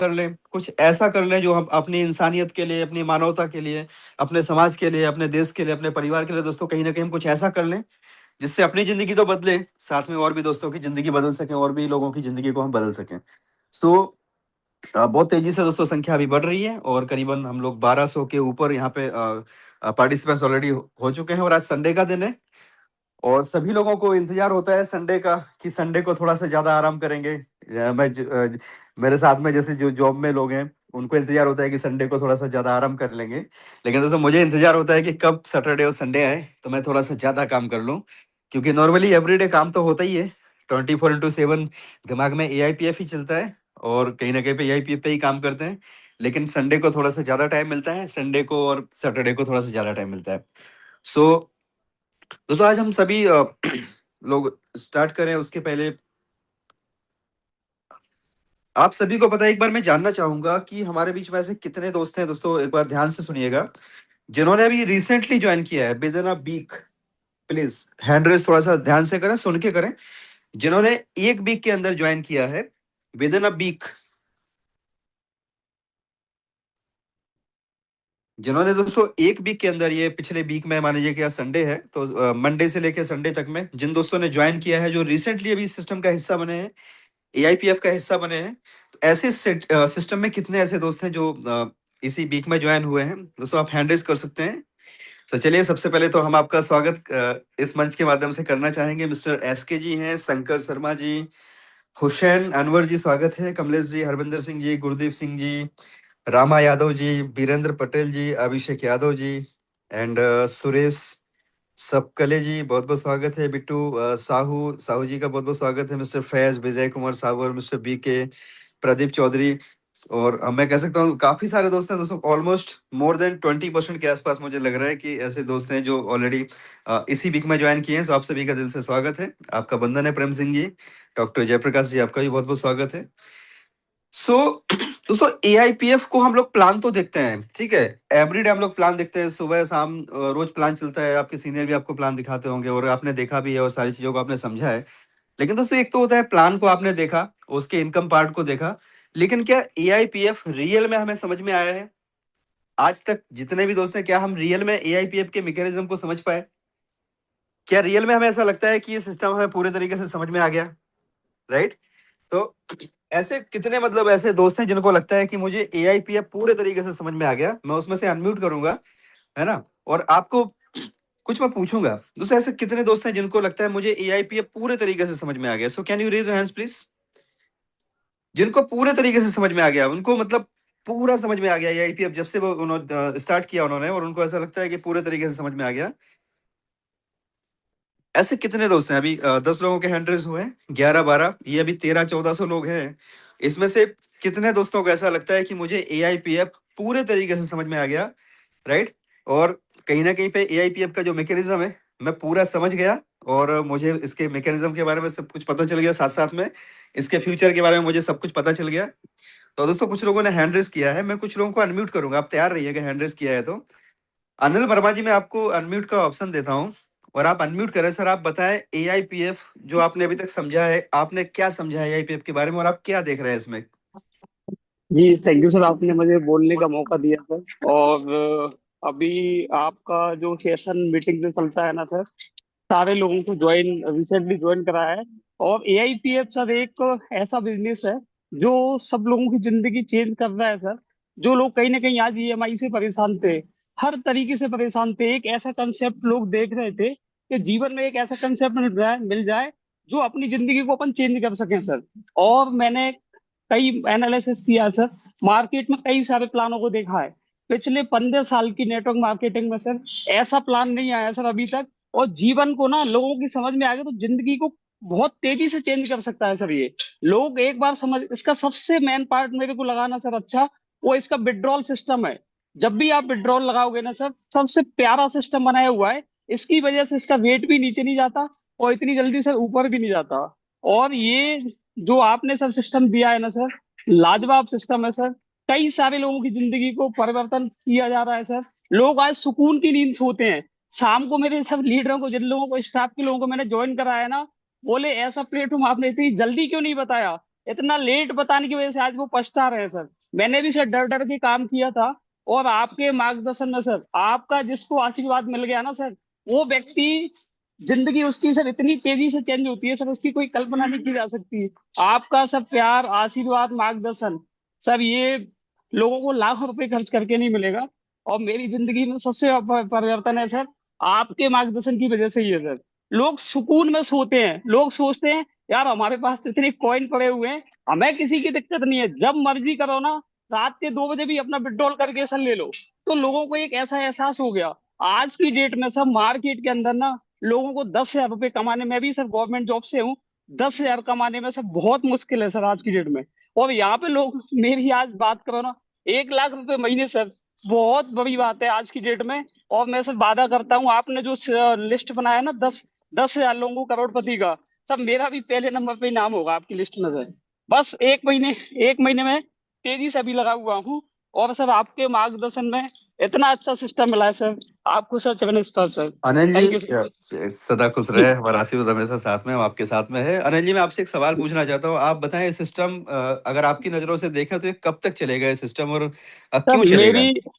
कर लें, कुछ ऐसा कर लें जो हम अपनी इंसानियत के लिए, अपनी मानवता के लिए, अपने समाज के लिए, अपने देश के लिए, अपने परिवार के लिए दोस्तों कहीं न कहीं हम कुछ ऐसा कर लें, जिससे अपनी ज़िंदगी तो बदले, साथ में और भी दोस्तों की ज़िंदगी बदल सकें और भी लोगों की ज़िंदगी को हम बदल सकें। सो बहुत तेज़ी से दोस्तों संख्या अभी बढ़ रही है और करीबन हम लोग 1200 के ऊपर यहाँ पे पार्टिसिपेंट्स ऑलरेडी हो चुके हैं और आज संडे का दिन है। और सभी लोगों को इंतजार होता है संडे का कि संडे को थोड़ा-सा ज़्यादा आराम करेंगे। मेरे साथ में जैसे जो जॉब में लोग हैं, उनको इंतजार होता है कि संडे को थोड़ा-सा ज़्यादा आराम कर लेंगे। लेकिन दोस्तों मुझे इंतजार होता है कि कब सैटरडे और संडे आए, तो मैं थोड़ा-सा ज़्यादा काम कर लूँ। क्योंकि नॉर्मली एवरीडे काम तो होता ही है, 24/7 दिमाग में एआईपीएफ ही चलता है और कहीं न कहीं पे एआईपीएफ पे ही काम करते हैं। लेकिन संडे को थोड़ा-सा ज़्यादा टाइम मिलता है, संडे को और सैटरडे को थोड़ा-सा ज़्यादा टाइम मिलता है। सो दोस्तों आज हम सभी लोग स्टार्ट करें उसके पहले आप सभी को पता है एक बार मैं जानना चाहूँगा कि हमारे बीच में ऐसे कितने दोस्त हैं दोस्तों एक बार ध्यान से सुनिएगा, जिन्होंने अभी रिसेंटली जॉइन किया है within a week. Please hand raise थोड़ा-सा ध्यान से करें, सुन के करें। जिन्होंने 1 वीक के अंदर जॉइन किया है, विदिन अ वीक, जिन्होंने दोस्तों 1 वीक के अंदर ये पिछले वीक में मान लीजिए कि आज संडे है, तो मंडे से लेके संडे तक में जिन दोस्तों ने जॉइन किया है, जो रिसेंटली अभी इस सिस्टम का हिस्सा बने हैं, एआईपीएफ का हिस्सा बने हैं। तो ऐसे सिस्टम में कितने ऐसे दोस्त हैं जो इसी वीक में जॉइन हुए हैं? दोस्तों आप हैंड रेज़ कर सकते हैं। तो चलिए सबसे पहले तो हम आपका स्वागत इस मंच के माध्यम से करना चाहेंगे। मिस्टर एसके जी हैं, शंकर शर्मा जी, हुसैन अनवर जी स्वागत है, कमलेश जी, हरविंदर सिंह जी, गुरदीप सिंह जी, रामा यादव जी, बीरेंद्र पटेल जी, अभिषेक यादव जी एंड सुरेश सबकले जी बहुत-बहुत स्वागत है। बिट्टू साहू साहू जी का बहुत-बहुत स्वागत है। मिस्टर फैज़, विजय कुमार सावर, मिस्टर बीके, प्रदीप चौधरी और मैं कह सकता हूँ काफ़ी सारे दोस्त हैं दोस्तों, ऑलमोस्ट मोर देन 20% के आस-पास मुझे लग रहा है कि ऐसे दोस्त हैं जो ऑलरेडी इसी वीक में जॉइन किए हैं। सो आप सभी का दिल से स्वागत है। आपका वंदन है प्रेम सिंह जी, डॉक्टर जयप्रकाश जी आपका भी बहुत-बहुत स्वागत है। सो दोस्तों एआईपीएफ को हम लोग प्लान तो देखते हैं, ठीक है? एवरीडे हम लोग प्लान देखते हैं, सुबह शाम रोज प्लान चलता है। आपके सीनियर भी आपको प्लान दिखाते होंगे और आपने देखा भी है और सारी चीज़ों को आपने समझा है। लेकिन दोस्तों एक तो होता है प्लान को आपने देखा, उसके इनकम पार्ट को देखा, लेकिन क्या एआईपीएफ रियल में हमें समझ में आया है? आज तक जितने भी दोस्त हैं, क्या हम रियल में एआईपीएफ के मैकेनिज्म को समझ पाए? क्या रियल में हमें ऐसा लगता है कि ये सिस्टम हमें पूरे तरीके से समझ में आ गया, राइट? तो ऐसे कितने मतलब ऐसे दोस्त हैं जिनको लगता है कि मुझे एआईपीएफ पूरे तरीके से समझ में आ गया? मैं उसमें से अनम्यूट करूँगा, है ना? और आपको कुछ मैं पूछूँगा। दोस्तों ऐसे कितने दोस्त हैं जिनको लगता है मुझे एआईपीएफ पूरे तरीके से समझ में आ गया? So can you raise your hands please? जिनको पूरे तरीके से समझ में आ गया, उनको मतलब पूरा समझ में आ गया एआईपीएफ जब से वो स्टार्ट किया उन्होंने और उनको ऐसा लगता है कि पूरे तरीके से समझ में आ गया। ऐसे कितने दोस्त हैं? अभी 10 लोगों के हैंड रेज़ हुए हैं, 11-12 ये अभी 1300-1400 लोग हैं। इसमें से कितने दोस्तों को ऐसा लगता है कि मुझे एआईपीएफ पूरे तरीके से समझ में आ गया, राइट? और कहीं न कहीं पे एआईपीएफ का जो मैकेनिज़्म है, मैं पूरा समझ गया और मुझे इसके मैकेनिज़्म के बारे में सब कुछ पता चल गया, साथ-साथ में इसके फ्यूचर के बारे में मुझे सब कुछ पता चल गया। तो दोस्तों कुछ लोगों ने हैंड रेज़ किया है, मैं कुछ लोगों को अनम्यूट करूँगा, आप तैयार रहिएगा हैंड रेज़ किया है तो। अनिल वर्मा जी, मैं आपको अनम्यूट का ऑप्शन देता हूँ और आप अनम्यूट करें। सर, आप बताएँ एआईपीएफ जो आपने अभी तक समझा है, आपने क्या समझा है एआईपीएफ के बारे में और आप क्या देख रहे हैं इसमें? जी थैंक यू सर, आपने मुझे बोलने का मौका दिया सर। और अभी आपका जो सेशन मीटिंग में चलता है ना सर, सारे लोगों को ज्वाइन रिसेंटली ज्वाइन कराया है। और एआईपीएफ सर एक ऐसा बिजनेस है जो सब लोगों की जिंदगी चेंज कर रहा है सर। जो लोग कहीं ना कहीं आज ईएमआई से परेशान थे, हर तरीके से परेशान थे, एक ऐसा कंसेप्ट लोग देख रहे थे कि जीवन में एक ऐसा कंसेप्ट मिल जाए जो अपनी जिंदगी को अपन चेंज कर सकें सर। और मैंने कई एनालिसिस किया सर, मार्केट में कई सारे प्लानों को देखा है। पिछले 15 साल की नेटवर्क मार्केटिंग में सर ऐसा प्लान नहीं आया सर अभी तक। और जीवन को ना लोगों की समझ में आ गया तो जिंदगी को बहुत तेजी से चेंज कर सकता है सर ये। लोग एक बार समझ, इसका सबसे मेन पार्ट मेरे को लगाना सर अच्छा, वो इसका विड्रॉल सिस्टम है। जब भी आप विड्रॉल लगाओगे ना सर, सबसे प्यारा सिस्टम बनाया हुआ है। इसकी वजह से इसका वेट भी नीचे नहीं जाता और इतनी जल्दी सर ऊपर भी नहीं जाता। और ये जो आपने सर सिस्टम दिया है ना सर, लाजवाब सिस्टम है सर। कई सारे लोगों की जिंदगी को परिवर्तन किया जा रहा है सर। लोग आज सुकून की नींद सोते हैं। शाम को मेरे सब लीडरों को, जिन लोगों को, स्टाफ के लोगों को मैंने ज्वाइन कराया ना, बोले ऐसा प्लेटफॉर्म आपने इतनी जल्दी क्यों नहीं बताया। इतना लेट बताने की वजह से आज वो पछता रहे हैं सर। मैंने भी सर डर डर के काम किया था, और आपके मार्गदर्शन में सर, आपका जिसको आशीर्वाद मिल गया ना सर, वो व्यक्ति, जिंदगी उसकी सर इतनी तेजी से चेंज होती है सर, उसकी कोई कल्पना नहीं की जा सकती। आपका सब प्यार, आशीर्वाद, मार्गदर्शन सर, ये लोगों को लाखों रुपए खर्च करके नहीं मिलेगा। और मेरी जिंदगी में सबसे परिवर्तन है सर, आपके मार्गदर्शन की वजह से ही है सर। लोग सुकून में सोते हैं, लोग सोचते हैं यार हमारे पास तो इतने कॉइन पड़े हुए हैं, हमें किसी की दिक्कत नहीं है, जब मर्जी करो ना, रात के 2 बजे भी अपना विड्रॉल करके सर ले लो। तो लोगों को एक ऐसा एहसास हो गया। आज की डेट में सब मार्केट के अंदर ना, लोगों को 10,000 रुपए कमाने में भी सर, गवर्नमेंट जॉब से हूँ, 10,000 कमाने में सर बहुत मुश्किल है सर आज की डेट में। और यहाँ पे लोग, मेरी आज बात करो ना, 1 लाख रुपए महीने सर, बहुत बड़ी बात है आज की डेट में। और मैं सर वादा करता हूँ, आपने जो लिस्ट बनाया ना, 10,000 लोगों को करोड़पति का, सब मेरा भी पहले नंबर पे ही नाम होगा आपकी लिस्ट में सर। बस 1 महीने में तेजी से अभी लगा हुआ हूँ। और सर आपके मार्गदर्शन में इतना अच्छा सिस्टम मिला है सर, आपको सर चरण स्पर्श sir. Anil ji, thank you sir. सदा खुश जी रहे, हमारा आशीर्वाद हमेशा साथ में, हम आपके साथ में है। अनिल जी, मैं आपसे एक सवाल पूछना चाहता हूँ। आप बताएं, ये सिस्टम अगर आपकी नजरों से देखें तो ये कब तक चलेगा ये सिस्टम, और सर, क्यों चलेगा?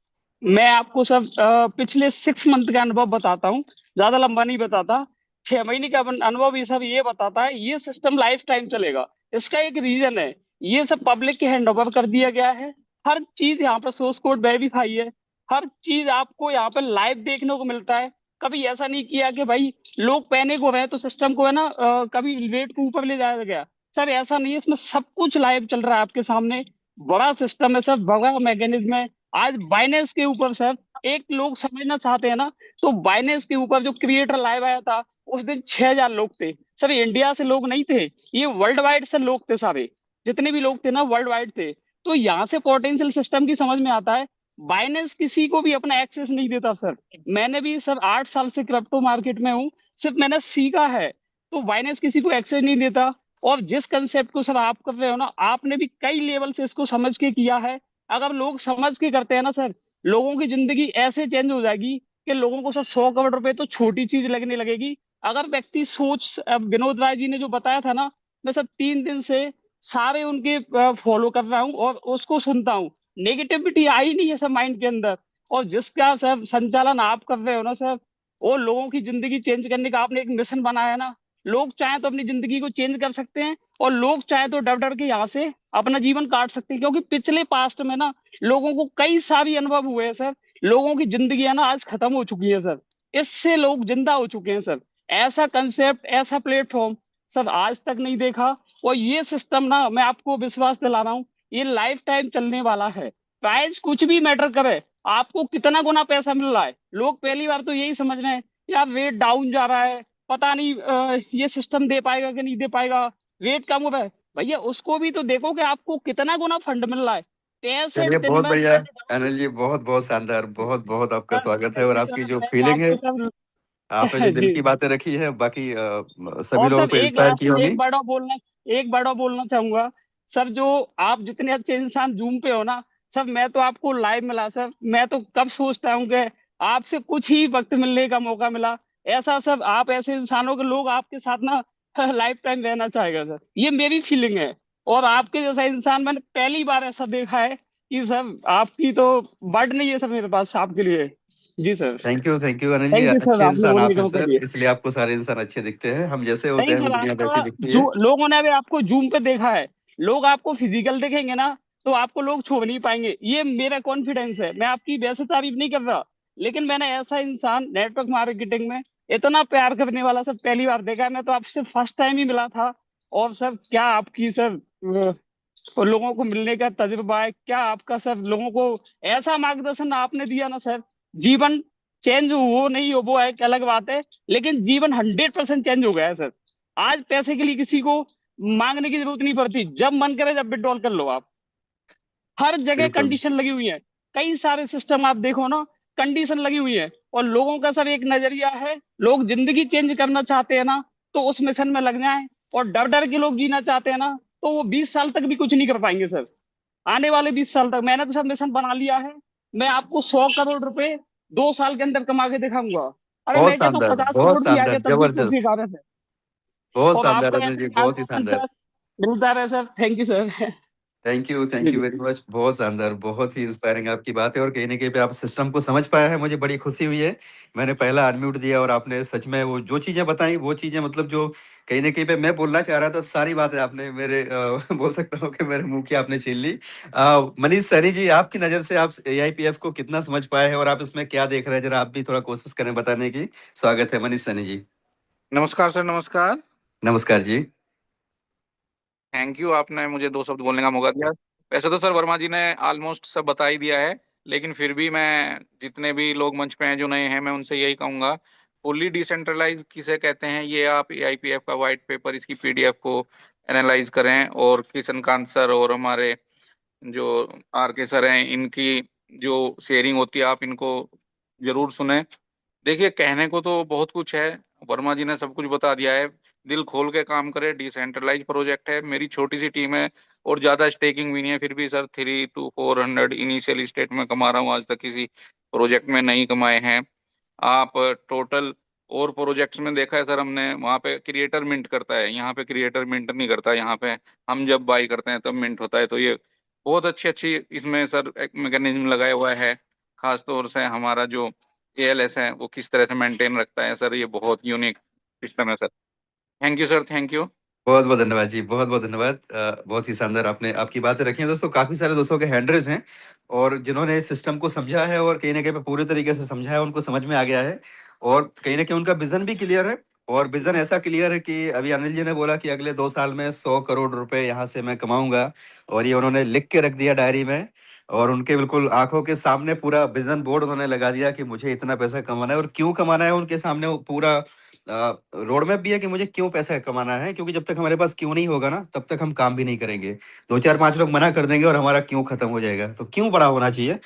मैं आपको सब पिछले 6 मंथ का अनुभव बताता हूँ, ज्यादा लंबा नहीं बताता। 6 महीने का अनुभव ये सब ये बताता है, ये सिस्टम लाइफ टाइम चलेगा। इसका एक रीजन है, ये सब पब्लिक के हैंड ओवर कर दिया गया है। हर चीज यहाँ पर सोर्स कोड वेरीफाई है, हर चीज आपको यहाँ पर लाइव देखने को मिलता है। कभी ऐसा नहीं किया कि भाई लोग पैनिक हो रहे हैं तो सिस्टम को है ना कभी रेट को ऊपर ले जाया गया। सर ऐसा नहीं है, इसमें सब कुछ लाइव चल रहा है आपके सामने। बड़ा सिस्टम है सर, बड़ा मैकेनिज्म है। आज बाइनेंस के ऊपर सर, एक लोग समझना चाहते हैं ना, तो बाइनेंस के ऊपर जो क्रिएटर लाइव आया था, उस दिन 6,000 लोग थे सर। ये इंडिया से लोग नहीं थे, ये वर्ल्ड वाइड से लोग थे सारे, जितने भी लोग थे ना वर्ल्ड वाइड थे। तो यहाँ से पोटेंशियल सिस्टम की समझ में आता है। बाइनेंस किसी को भी अपना एक्सेस नहीं देता सर। मैंने भी सर 8 साल से क्रिप्टो मार्केट में हूँ, सिर्फ मैंने सीखा है। तो बाइनेंस किसी को एक्सेस नहीं देता। और जिस कंसेप्ट को सर आप कर रहे हो ना, आपने भी कई लेवल से इसको समझ के किया है। अगर लोग समझ के करते हैं ना सर, लोगों की जिंदगी ऐसे चेंज हो जाएगी कि लोगों को सर 100 करोड़ रुपए तो छोटी चीज लगने लगेगी। अगर व्यक्ति सोच, अब विनोद राय जी ने जो बताया था ना, मैं सर 3 दिन से सारे उनके फॉलो कर रहा हूँ और उसको सुनता हूँ। नेगेटिविटी आई नहीं है सर माइंड के अंदर। और जिसका सर संचालन आप कर रहे हो ना सर, वो लोगों की जिंदगी चेंज करने का आपने एक मिशन बनाया है ना। लोग चाहे तो अपनी जिंदगी को चेंज कर सकते हैं, और लोग चाहे तो डर डर के यहाँ से अपना जीवन काट सकते हैं। क्योंकि पिछले पास्ट में ना, लोगों को कई सारी अनुभव हुए हैं सर। लोगों की जिंदगी ना आज खत्म हो चुकी है सर, इससे लोग जिंदा हो चुके हैं सर। ऐसा कंसेप्ट, ऐसा प्लेटफॉर्म सर आज तक नहीं देखा। और ये सिस्टम ना, मैं आपको विश्वास दिला रहा हूँ, ये लाइफ टाइम चलने वाला है। प्राइस कुछ भी मैटर करे, आपको कितना गुना पैसा मिल रहा है, लोग पहली बार तो यही समझ रहे हैं यार रेट डाउन जा रहा है, पता नहीं ये सिस्टम दे पाएगा कि नहीं दे पाएगा, रेट कम हो रहा है। भैया उसको भी तो देखो कि आपको कितना गुना फंड मिल रहा है। 63 चलिए, दिन बहुत में बढ़िया। Fund down. अनिल जी, बहुत बहुत शानदार, बहुत बहुत आपका सर स्वागत है। थैंक और यू आपकी सर, जो मैं फीलिंग है, आपको सब आपने जो दिल जी। की बातें रखी है, बाकी सभी और लोगों सर को एक इंस्पायर लास्ट की में होंगी। एक बड़ा बोलना चाहूंगा सर। जो आप जितने अच्छे इंसान जूम पे हो ना सर, मैं तो आपको लाइव मिला सर, मैं तो कब सोचता हूँ कि आपसे कुछ ही वक्त मिलने का मौका मिला। ऐसा सर, आप ऐसे इंसानों के, लोग आपके साथ ना लाइफ टाइम रहना चाहेगा सर, ये मेरी फीलिंग है। और आपके जैसा इंसान मैंने पहली बार ऐसा देखा है कि सर, आपकी तो वर्ड नहीं है सर मेरे पास आपके लिए। जी sir. Thank you Anil ji, thank you sir, अच्छे आपने इंसान बोलने आप का हैं मौका सर, दिया। इसलिए आपको सारे इंसान अच्छे दिखते हैं। हम जैसे होते नहीं हैं, वो सर, दुनिया वैसी आपका दिखती जो है। लोगों ने भी आपको जूम पे देखा है, लोग आपको फिजिकल देखेंगे ना, तो आपको लोग छोड़ नहीं पाएंगे, ये मेरा कॉन्फिडेंस है। मैं आपकी वैसे तारीफ नहीं कर रहा, लेकिन मैंने ऐसा इंसान नेटवर्क मार्केटिंग में इतना प्यार करने वाला सर पहली बार देखा है। मैं तो आपसे फर्स्ट टाइम ही मिला था। और सर क्या आपकी सर लोगों को मिलने का तजुर्बा है, क्या आपका सर लोगों को ऐसा मार्गदर्शन आपने दिया ना सर, जीवन चेंज हो नहीं हो वो एक अलग बात है, लेकिन जीवन 100% चेंज हो गया है सर। आज पैसे के लिए किसी को मांगने की जरूरत नहीं पड़ती, जब मन करे जब विड्रॉल कर लो आप। हर जगह बिल्कुल। कंडीशन लगी हुई है, कई सारे सिस्टम आप देखो ना, कंडीशन लगी हुई है। और लोगों का सर एक नजरिया है, लोग जिंदगी चेंज करना चाहते हैं ना, तो उस मिशन में लग जाएं। और डर डर के लोग जीना चाहते हैं ना, तो वो 20 साल तक भी कुछ नहीं कर पाएंगे सर। आने वाले 20 साल तक मैंने तो सब मिशन बना लिया है। मैं आपको 100 करोड़ रुपए 2 साल के अंदर कमा के दिखाऊंगा। अरे बहुत मैं कहता हूँ शानदार, 50 बहुत करोड़ भी आ शानदार, गया तब भी खुशी जबरदस्त। का रहा है। बहुत और शानदार आपका अनिल ऐसा जी, बहुत ही मार्गदर्शन शानदार। सर, मिलता रहे sir, thank you sir. Thank जी यू जी। Very much. बहुत शानदार, बहुत ही इंस्पायरिंग आपकी बात है और कहीं न कहीं पे आप सिस्टम को समझ पाए हैं, मुझे बड़ी खुशी हुई है। मैंने पहला अनम्यूट दिया और आपने सच में वो जो चीज़ें बताई, वो चीज़ें मतलब जो कहीं न कहीं पे मैं बोलना चाह रहा था, सारी बातें आपने मेरे बोल सकता हूँ कि मेरे मुँह की आपने छीन ली। मनीष सैनी जी, आपकी नज़र से आप एआईपीएफ को कितना समझ पाए हैं और आप इसमें क्या देख रहे हैं? ज़रा आप भी थोड़ा कोशिश करें बताने की। स्वागत है मनीष सैनी जी। नमस्कार सर, नमस्कार। नमस्कार जी। थैंक यू, आपने मुझे 2 शब्द बोलने का मौका दिया। वैसे तो सर वर्मा जी ने ऑलमोस्ट सब बता ही दिया है, लेकिन फिर भी मैं जितने भी लोग मंच पे हैं जो नए हैं, मैं उनसे यही कहूँगा, फुल्ली डिसेंट्रलाइज़ किसे कहते हैं, ये आप एआईपीएफ का व्हाइट पेपर, इसकी पीडीएफ को एनालाइज़ करें और किशन कांत सर और हमारे जो आर.के. सर हैं, इनकी जो शेयरिंग होती है, आप इनको ज़रूर सुनें। देखिए, कहने को तो बहुत कुछ है, वर्मा जी ने सब कुछ बता दिया है। दिल खोल के काम करें, डिसेंट्रलाइज़ प्रोजेक्ट है, मेरी छोटी-सी टीम है और ज़्यादा स्टेकिंग भी नहीं है, फिर भी सर 3 टू 400 इनिशियल स्टेट में कमा रहा हूँ, आज तक किसी प्रोजेक्ट में नहीं कमाए हैं। आप टोटल और प्रोजेक्ट्स में देखा है सर हमने, वहाँ पे क्रिएटर मिंट करता है, यहाँ पे क्रिएटर मिंट नहीं करता, यहाँ पे हम जब बाय करते हैं तब मिंट होता है। तो ये बहुत अच्छी-अच्छी इसमें सर एक मैकेनिज़्म लगाया हुआ है। ख़ास तौर से हमारा जो एएलएस है, वो किस तरह से मेंटेन रखता है सर, ये बहुत यूनिक सिस्टम है sir. Thank you sir, thank you. बहुत-बहुत धन्यवाद जी, बहुत-बहुत धन्यवाद। बहुत ही शानदार आपने आपकी बातें रखी हैं दोस्तों, काफ़ी सारे दोस्तों के हैंड रेज़ हैं और जिन्होंने इस सिस्टम को समझा है और कहीं न कहीं पे पूरे तरीके से समझा है, उनको समझ में आ गया है और कहीं न कहीं उनका विज़न भी क्लियर है और विज़न ऐसा क्लियर है कि अभी अनिल जी ने बोला कि अगले 2 साल में 100 करोड़ रुपए यहाँ से मैं कमाऊँगा और ये उन्होंने लिख के रख दिया डायरी में और उनके बिल्कुल आँखों के सामने पूरा विज़न बोर्ड उन्होंने लगा दिया कि मुझे इतना पैसा कमाना है और क्यों कमाना है, उनके सामने वो पूरा रोड मैप भी है कि मुझे क्यों पैसा कमाना है, क्योंकि जब तक हमारे पास क्यों नहीं होगा ना, तब तक हम काम भी नहीं करेंगे। 2, 4, 5 लोग मना कर देंगे और हमारा क्यों खत्म हो जाएगा। तो क्यों बड़ा होना चाहिए।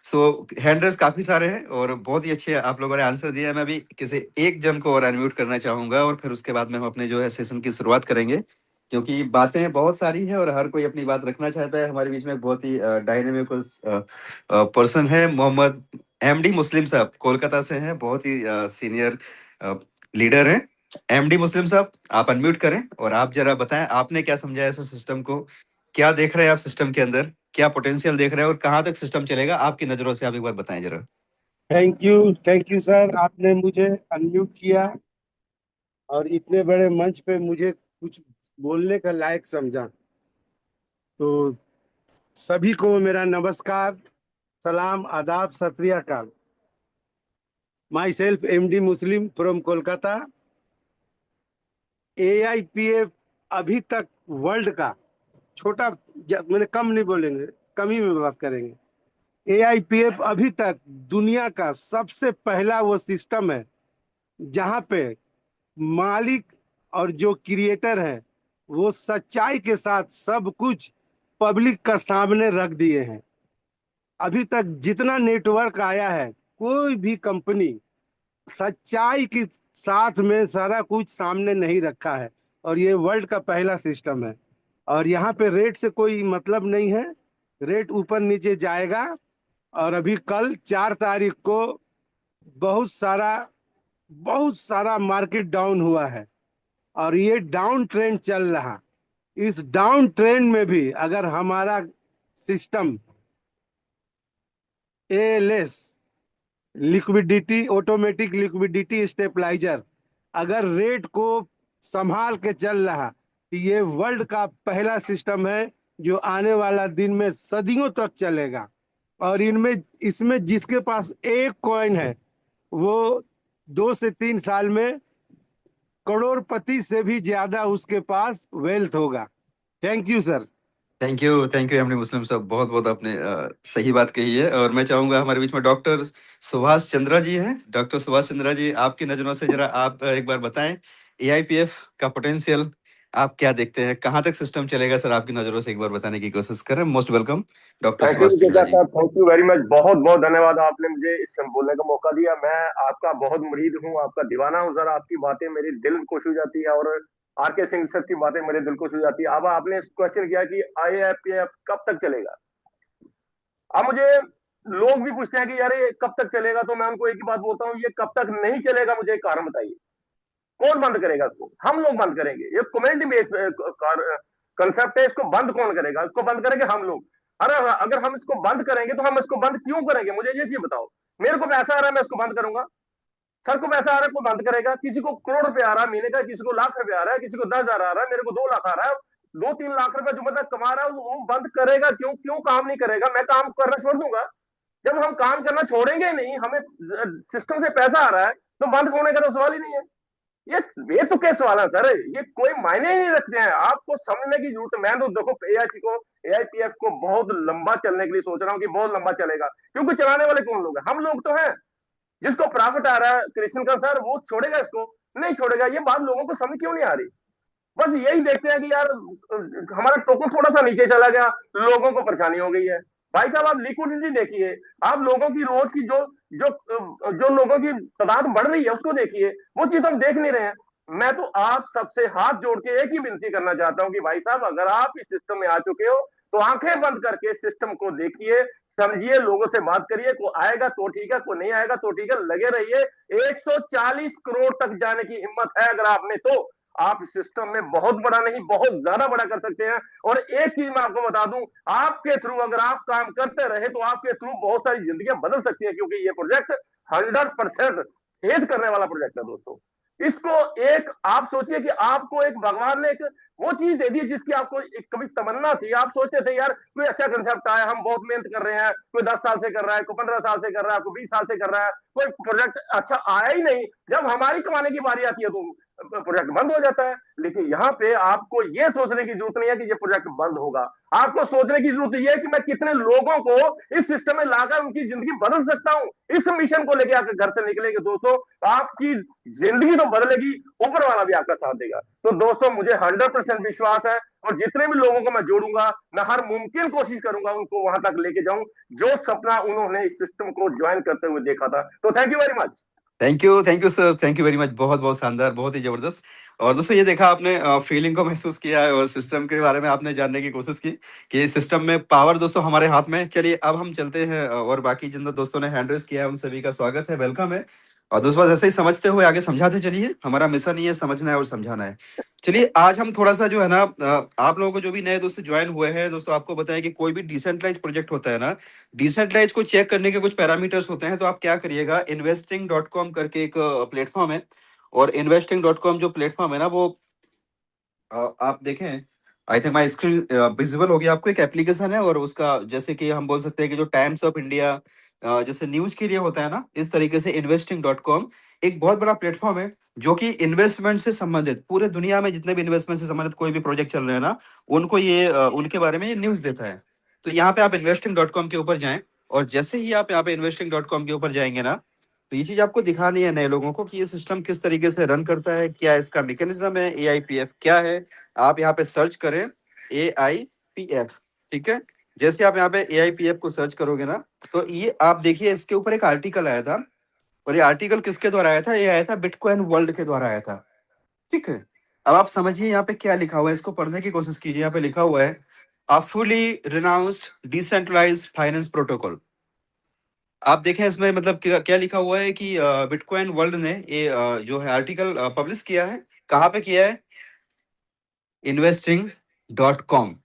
सो हैंड रेज़ काफ़ी सारे हैं और बहुत ही अच्छे आप लोगों ने आंसर दिए हैं। मैं अभी किसी एक जन को और अनम्यूट करना चाहूँगा और फिर उसके बाद में हम अपने जो है सेशन की शुरुआत करेंगे। क्योंकि बातें बहुत सारी हैं और हर कोई अपनी बात रखना चाहता है। हमारे बीच में बहुत ही डायनामिकस पर्सन है मोहम्मद एमडी मुस्लिम साहब, कोलकाता से हैं, बहुत ही सीनियर अ, लीडर हैं। एमडी मुस्लिम साहब, आप अनम्यूट करें और आप ज़रा बताएँ आपने क्या समझा है इस सिस्टम को? क्या देख रहे हैं आप सिस्टम के अंदर? क्या पोटेंशियल देख रहे हैं और कहाँ तक सिस्टम चलेगा? आपकी नज़रों से आप एक बार बताएँ ज़रा। थैंक यू सर, आपने मुझे अनम्यूट किया और इतने बड़े मंच पे मुझे कुछ बोलने का लायक समझा। तो सभी को मेरा नमस्कार, सलाम, आदाब, Sat Shri Akal. My self MD Muslim from Kolkata. AIPF अभी तक वर्ल्ड का छोटा, मैंने कम नहीं बोलेंगे, कम ही में बात करेंगे। एआईपीएफ अभी तक दुनिया का सबसे पहला वो सिस्टम है जहां पे मालिक और जो क्रिएटर है वो सच्चाई के साथ सब कुछ पब्लिक का सामने रख दिए हैं। अभी तक जितना नेटवर्क आया है, कोई भी कंपनी सच्चाई के साथ में सारा कुछ सामने नहीं रखा है और ये वर्ल्ड का पहला सिस्टम है। और यहाँ पे रेट से कोई मतलब नहीं है, रेट ऊपर नीचे जाएगा। और अभी कल 4 तारीख को बहुत सारा मार्केट डाउन हुआ है और ये डाउन ट्रेंड चल रहा। इस डाउन ट्रेंड में भी अगर हमारा system ALS, liquidity automatic liquidity stabiliser, अगर रेट को संभाल के चल रहा तो ये वर्ल्ड का पहला सिस्टम है जो आने वाला दिन में सदियों तक चलेगा। और इनमें इसमें जिसके पास एक कॉइन है वो 2 से 3 साल में करोड़पति से भी ज्यादा उसके पास वेल्थ होगा। Thank you sir. Thank you MD Muslim साहब, बहुत-बहुत आपने सही बात कही है और मैं चाहूँगा हमारे बीच में डॉक्टर सुभाष चंद्रा जी हैं। डॉक्टर सुभाष चंद्रा जी, आपकी नज़रों से ज़रा आप एक बार बताएँ, एआईपीएफ का पोटेंशियल आप क्या देखते हैं? कहाँ तक सिस्टम चलेगा सर आपकी नज़रों से एक बार बताने की कोशिश करें। Most welcome doctor thank you Subhash Chandra Jetha ji. साहब, थैंक यू वेरी मच। बहुत बहुत धन्यवाद, आपने मुझे इस समय बोलने का मौका दिया। मैं आपका बहुत मुरीद हूँ, आपका दीवाना हूँ सर। आपकी बातें मेरे दिल को छू जाती है और आर के सिंह सर की बातें मेरे दिल को छू जाती है। अब आपने क्वेश्चन किया कि आईएफपीएफ कब तक चलेगा। अब मुझे लोग भी पूछते हैं कि यार ये कब तक चलेगा, तो मैं उनको एक ही बात बोलता हूँ, ये कब तक नहीं चलेगा मुझे एक कारण बताइए। कौन बंद करेगा इसको? हम लोग बंद करेंगे। ये कम्युनिटी बेस्ड कंसेप्ट है, इसको बंद कौन करेगा? इसको बंद करेंगे हम लोग। अरे अगर हम इसको बंद करेंगे तो हम इसको बंद क्यों करेंगे? मुझे ये चीज बताओ। मेरे को पैसा आ रहा है, मैं इसको बंद करूंगा? सर को पैसा आ रहा है, कोई बंद करेगा? किसी को करोड़ रुपए आ रहा है महीने का, किसी को लाख रुपए आ रहा है, किसी को 10,000 आ रहा है, मेरे को 2 लाख आ रहा है। 2-3 लाख रुपए जो बंदा कमा रहा है वो बंद करेगा क्यों? क्यों काम नहीं करेगा? मैं काम करना छोड़ दूंगा? जब हम काम करना छोड़ेंगे नहीं, हमें सिस्टम से पैसा आ रहा है, तो बंद होने का तो सवाल ही नहीं है। ये तो क्या सवाल है सर? ये कोई मायने ही नहीं रखते हैं। आपको समझने की जरूरत है। मैं तो देखो एआईपीएफ को बहुत लंबा चलने के लिए सोच रहा हूँ कि बहुत लंबा चलेगा, क्योंकि चलाने वाले कौन लोग हैं? हम लोग तो हैं। जिसको प्रॉफिट आ रहा है कृष्ण का सर, वो छोड़ेगा इसको? नहीं छोड़ेगा। ये बात लोगों को समझ क्यों नहीं आ रही? बस यही देखते हैं कि यार हमारा टोकन थोड़ा सा नीचे चला गया, लोगों को परेशानी हो गई है। भाई साहब, आप लिक्विडिटी देखिए, आप लोगों की रोज की जो जो जो लोगों की तादाद बढ़ रही है उसको देखिए, वो चीज हम देख नहीं रहे हैं। मैं तो आप सबसे हाथ जोड़ के एक ही विनती करना चाहता हूं कि भाई साहब, अगर आप इस सिस्टम में आ चुके हो तो आंखें बंद करके सिस्टम को देखिए, समझिए, लोगों से बात करिए। को आएगा तो ठीक है, को नहीं आएगा तो ठीक है, लगे रहिए। 140 करोड़ तक जाने की हिम्मत है अगर आप में, तो आप सिस्टम में बहुत बड़ा नहीं, बहुत ज्यादा बड़ा कर सकते हैं। और एक चीज मैं आपको बता दूं, आपके थ्रू अगर आप काम करते रहे तो आपके थ्रू बहुत सारी जिंदगियां बदल सकती हैं, क्योंकि ये प्रोजेक्ट 100% फेस करने वाला प्रोजेक्ट है दोस्तों। इसको एक आप सोचिए कि आपको एक भगवान ने एक वो चीज दे दी जिसकी आपको एक कभी तमन्ना थी। आप सोचते थे यार कोई अच्छा कंसेप्ट आया, हम बहुत मेहनत कर रहे हैं, कोई 10 साल से कर रहा है, कोई 15 साल से कर रहा है, कोई 20 साल से कर रहा है, कोई प्रोजेक्ट अच्छा आया ही नहीं। जब हमारी कमाने की बारी आती है तो प्रोजेक्ट बंद हो जाता है। लेकिन यहाँ पे आपको ये सोचने की जरूरत नहीं है कि ये प्रोजेक्ट बंद होगा। आपको सोचने की जरूरत यह है कि मैं कितने लोगों को इस सिस्टम में लाकर उनकी जिंदगी बदल सकता हूं। इस मिशन को लेकर आपके घर से निकलेंगे दोस्तों, आपकी जिंदगी तो बदलेगी, ऊपर वाला भी आपका साथ देगा। तो दोस्तों, मुझे 100% विश्वास है, और जितने भी लोगों को मैं जोड़ूंगा, मैं हर मुमकिन कोशिश करूंगा उनको वहां तक लेके जाऊं जो सपना उन्होंने इस सिस्टम को ज्वाइन करते हुए देखा था। तो thank you very much. Thank you sir, thank you very much. बहुत बहुत शानदार, बहुत ही जबरदस्त। और दोस्तों, ये देखा आपने, फीलिंग को महसूस किया है और सिस्टम के बारे में आपने जानने की कोशिश की कि सिस्टम में पावर दोस्तों हमारे हाथ में है। चलिए अब हम चलते हैं, और बाकी जिन दोस्तों ने हैंड रेस किया है उन सभी का स्वागत है, वेलकम है। और दोस्तों, बस ऐसे ही समझते हुए आगे समझाते चलिए। हमारा मिशन ही है समझना है और समझाना है। चलिए आज हम थोड़ा सा जो है ना, आप लोगों को जो भी नए दोस्त ज्वाइन हुए हैं दोस्तों, आपको बताएं कि कोई भी डिसेंट्रलाइज प्रोजेक्ट होता है ना, डिसेंट्रलाइज को चेक करने के कुछ पैरामीटर्स होते हैं। तो आप क्या करिएगा, investing.com करके एक प्लेटफॉर्म है, और investing.com जो प्लेटफॉर्म है ना, वो आप देखें, I think my screen visible होगी आपको। एक एप्लीकेशन है, और उसका जैसे कि हम बोल सकते हैं कि जो टाइम्स ऑफ इंडिया जैसे न्यूज के लिए होता है ना, इस तरीके से investing.com एक बहुत बड़ा प्लेटफॉर्म है जो कि इन्वेस्टमेंट से संबंधित, पूरे दुनिया में जितने भी इन्वेस्टमेंट से संबंधित कोई भी प्रोजेक्ट चल रहे हैं ना, उनको ये उनके बारे में ये न्यूज देता है। तो यहाँ पे आप investing.com के ऊपर जाएं, और जैसे ही आप यहाँ पे investing.com के ऊपर जाएंगे ना, तो ये चीज आपको दिखानी है नए लोगों को कि ये सिस्टम किस तरीके से रन करता है, क्या इसका मैकेनिज्म है, एआईपीएफ क्या है। आप यहाँ पे सर्च करें एआईपीएफ, ठीक है। जैसे आप यहाँ पे एआईपीएफ को सर्च करोगे ना, तो ये आप देखिए, इसके ऊपर एक आर्टिकल आया था, और ये आर्टिकल किसके द्वारा आया था? ये आया था बिटकॉइन वर्ल्ड के द्वारा आया था, ठीक है। अब आप समझिए यहाँ पे क्या लिखा हुआ है, इसको पढ़ने की कोशिश कीजिए। यहाँ पे लिखा हुआ है a fully renounced decentralised finance protocol. आप देखें इसमें मतलब क्या लिखा हुआ है कि बिटकॉइन वर्ल्ड ने ये जो है आर्टिकल पब्लिश किया है। कहाँ पे किया है? investing.com,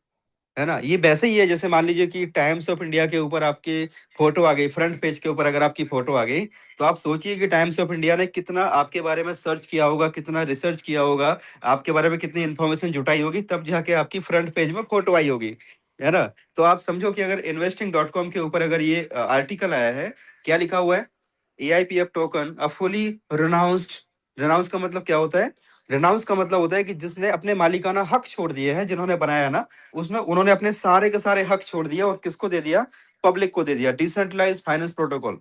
है ना। ये वैसे ही है जैसे मान लीजिए कि टाइम्स ऑफ इंडिया के ऊपर आपके फोटो आ गई, फ्रंट पेज के ऊपर अगर आपकी फोटो आ गई, तो आप सोचिए कि टाइम्स ऑफ इंडिया ने कितना आपके बारे में सर्च किया होगा, कितना रिसर्च किया होगा, आपके बारे में कितनी इंफॉर्मेशन जुटाई होगी, तब जाके आपकी फ्रंट पेज में फोटो आई होगी, है ना। तो आप समझो कि अगर investing.com के ऊपर अगर ये आर्टिकल आया है, क्या लिखा हुआ है? AIPF token a fully renounced. Renounce का मतलब क्या होता है? रिनाउंस का मतलब होता है कि जिसने अपने मालिकाना हक छोड़ दिए हैं, जिन्होंने बनाया ना, उसमें उन्होंने अपने सारे के सारे हक छोड़ दिए, और किसको दे दिया? पब्लिक को दे दिया। Decentralise finance protocol.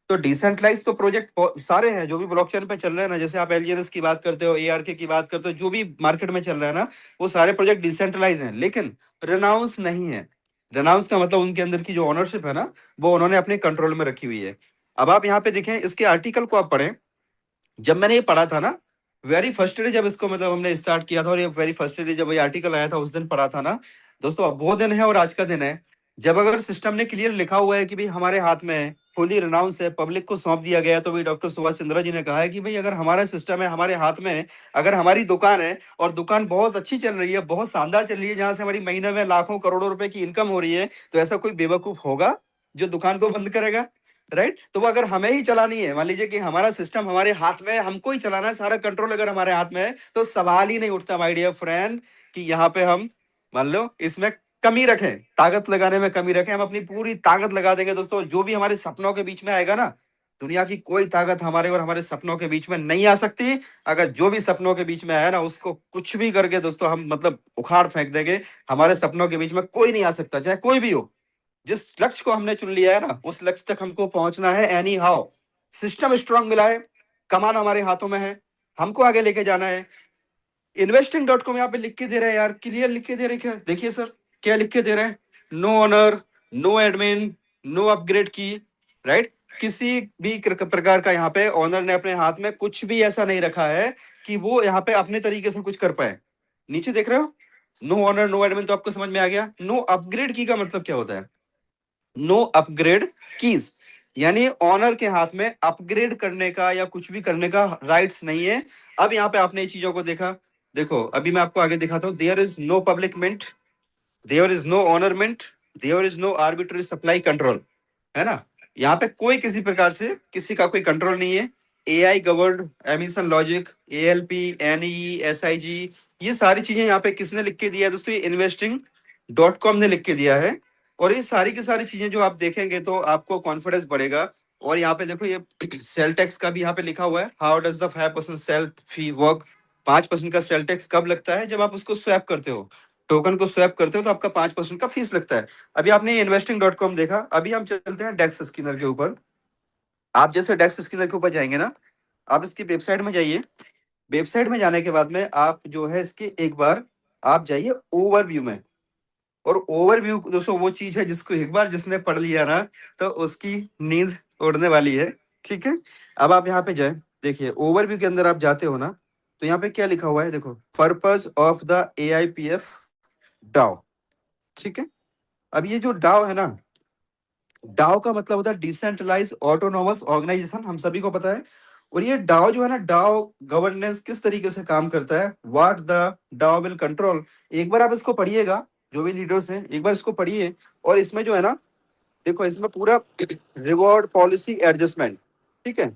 तो डिसेंट्रलाइज तो प्रोजेक्ट सारे हैं जो भी ब्लॉकचेन पे चल रहे हैं ना, जैसे आप एलजीएनएस की बात करते हो, एआरके की बात करते हो, जो भी मार्केट में चल रहा है ना, वो सारे प्रोजेक्ट डिसेंट्रलाइज हैं, लेकिन रिनाउंस नहीं है। रिनाउंस का मतलब उनके अंदर की जो ओनरशिप है ना, वो उन्होंने अपने कंट्रोल में रखी हुई है। अब आप यहाँ पे देखें, इसके आर्टिकल को आप पढ़ें। जब मैंने ये पढ़ा था ना, वेरी फर्स्ट डे जब इसको मतलब हमने स्टार्ट किया था, और ये वेरी फर्स्ट डे जब ये आर्टिकल आया था उस दिन पढ़ा था ना दोस्तों। अब वो दिन है और आज का दिन है जब अगर सिस्टम ने क्लियर लिखा हुआ है कि भाई हमारे हाथ में है फुली रिनाउंस है, पब्लिक को सौंप दिया गया। तो भी डॉक्टर सुभाष चंद्रा जी ने कहा है कि भाई अगर हमारा सिस्टम है, हमारे हाथ में है, अगर हमारी दुकान है और दुकान बहुत अच्छी चल रही है, बहुत शानदार चल रही है, जहां से हमारी महीने में लाखों करोड़ों रुपए की इनकम हो रही है, तो ऐसा कोई बेवकूफ होगा जो दुकान को बंद करेगा? राइट? तो वो अगर हमें ही चलानी है, मान लीजिए कि हमारा सिस्टम हमारे हाथ में है, हमको ही चलाना है, सारा कंट्रोल अगर हमारे हाथ में है, तो सवाल ही नहीं उठता माय डियर फ्रेंड कि यहाँ पे हम मान लो इसमें कमी रखें, ताकत लगाने में कमी रखें। हम अपनी पूरी ताकत लगा देंगे दोस्तों। जो भी हमारे सपनों के बीच में आएगा ना, दुनिया की कोई ताकत हमारे और हमारे सपनों के बीच में नहीं आ सकती। अगर जो भी सपनों के बीच में आया ना, उसको कुछ भी करके दोस्तों हम मतलब उखाड़ फेंक देंगे। हमारे सपनों के बीच में कोई नहीं आ सकता, चाहे कोई भी हो। जिस लक्ष्य को हमने चुन लिया है ना, उस लक्ष्य तक हमको पहुंचना है एनी हाउ। सिस्टम स्ट्रांग मिला है, कमान हमारे हाथों में है, हमको आगे लेके जाना है। investing.com यहाँ पे लिख के दे रहा है यार, क्लियर लिख के दे रहे क्या? देखिए सर क्या लिख के दे रहे हैं, no owner, no admin, no upgrade की। राइट? किसी भी प्रकार का यहाँ पे ऑनर ने अपने हाथ में कुछ भी ऐसा नहीं रखा है कि वो यहाँ पे अपने तरीके से कुछ कर पाए। नीचे देख रहे हो, नो ऑनर नो एडमिन, तो आपको समझ में आ गया। नो अपग्रेड की का मतलब क्या होता है? नो अपग्रेड कीज, यानी ऑनर के हाथ में अपग्रेड करने का या कुछ भी करने का राइट्स नहीं है। अब यहाँ पे आपने ये चीजों को देखा, देखो अभी मैं आपको आगे दिखाता हूं। There is no public mint, there is no owner mint, there is no arbitrary supply control, है ना? यहाँ पे कोई किसी प्रकार से किसी का कोई कंट्रोल नहीं है। AI govern emission logic, ALP, NE, SIG, ये सारी चीजें यहाँ पे किसने लिख के दिया है दोस्तों? ये investing.com ने लिख के दिया है। और ये सारी की सारी चीजें जो आप देखेंगे तो आपको कॉन्फिडेंस बढ़ेगा। और यहाँ पे देखो, ये सेल टैक्स का भी यहाँ पे लिखा हुआ है, how does the 5% sell fee work. 5% का सेल टैक्स कब लगता है? जब आप उसको स्वैप करते हो, टोकन को स्वैप करते हो, तो आपका 5% का फीस लगता है। अभी आपने investing.com देखा, अभी हम चलते हैं डेक्स स्किनर के ऊपर। आप जैसे डेक्स स्किनर के ऊपर जाएंगे ना, आप इसकी वेबसाइट में जाइए। वेबसाइट में जाने के बाद में आप जो है इसके एक बार आप जाइए ओवरव्यू में। और ओवरव्यू दोस्तों वो चीज है जिसको एक बार जिसने पढ़ लिया ना, तो उसकी नींद उड़ने वाली है। ठीक है? अब आप यहाँ पे जाए, देखिए ओवरव्यू के अंदर आप जाते हो ना, तो यहाँ पे क्या लिखा हुआ है देखो, purpose of the AIPF DAO. ठीक है? अब ये जो डाओ है ना, डाओ का मतलब होता है डिसेंट्रलाइज ऑटोनोमस ऑर्गेनाइजेशन, हम सभी को पता है। और ये डाओ जो है ना, डाओ गवर्नेंस किस तरीके से काम करता है, what the Dow will control. एक बार आप इसको पढ़िएगा, जो भी लीडर्स हैं एक बार इसको पढ़िए। और इसमें जो है ना, देखो इसमें पूरा रिवॉर्ड पॉलिसी एडजस्टमेंट, ठीक है,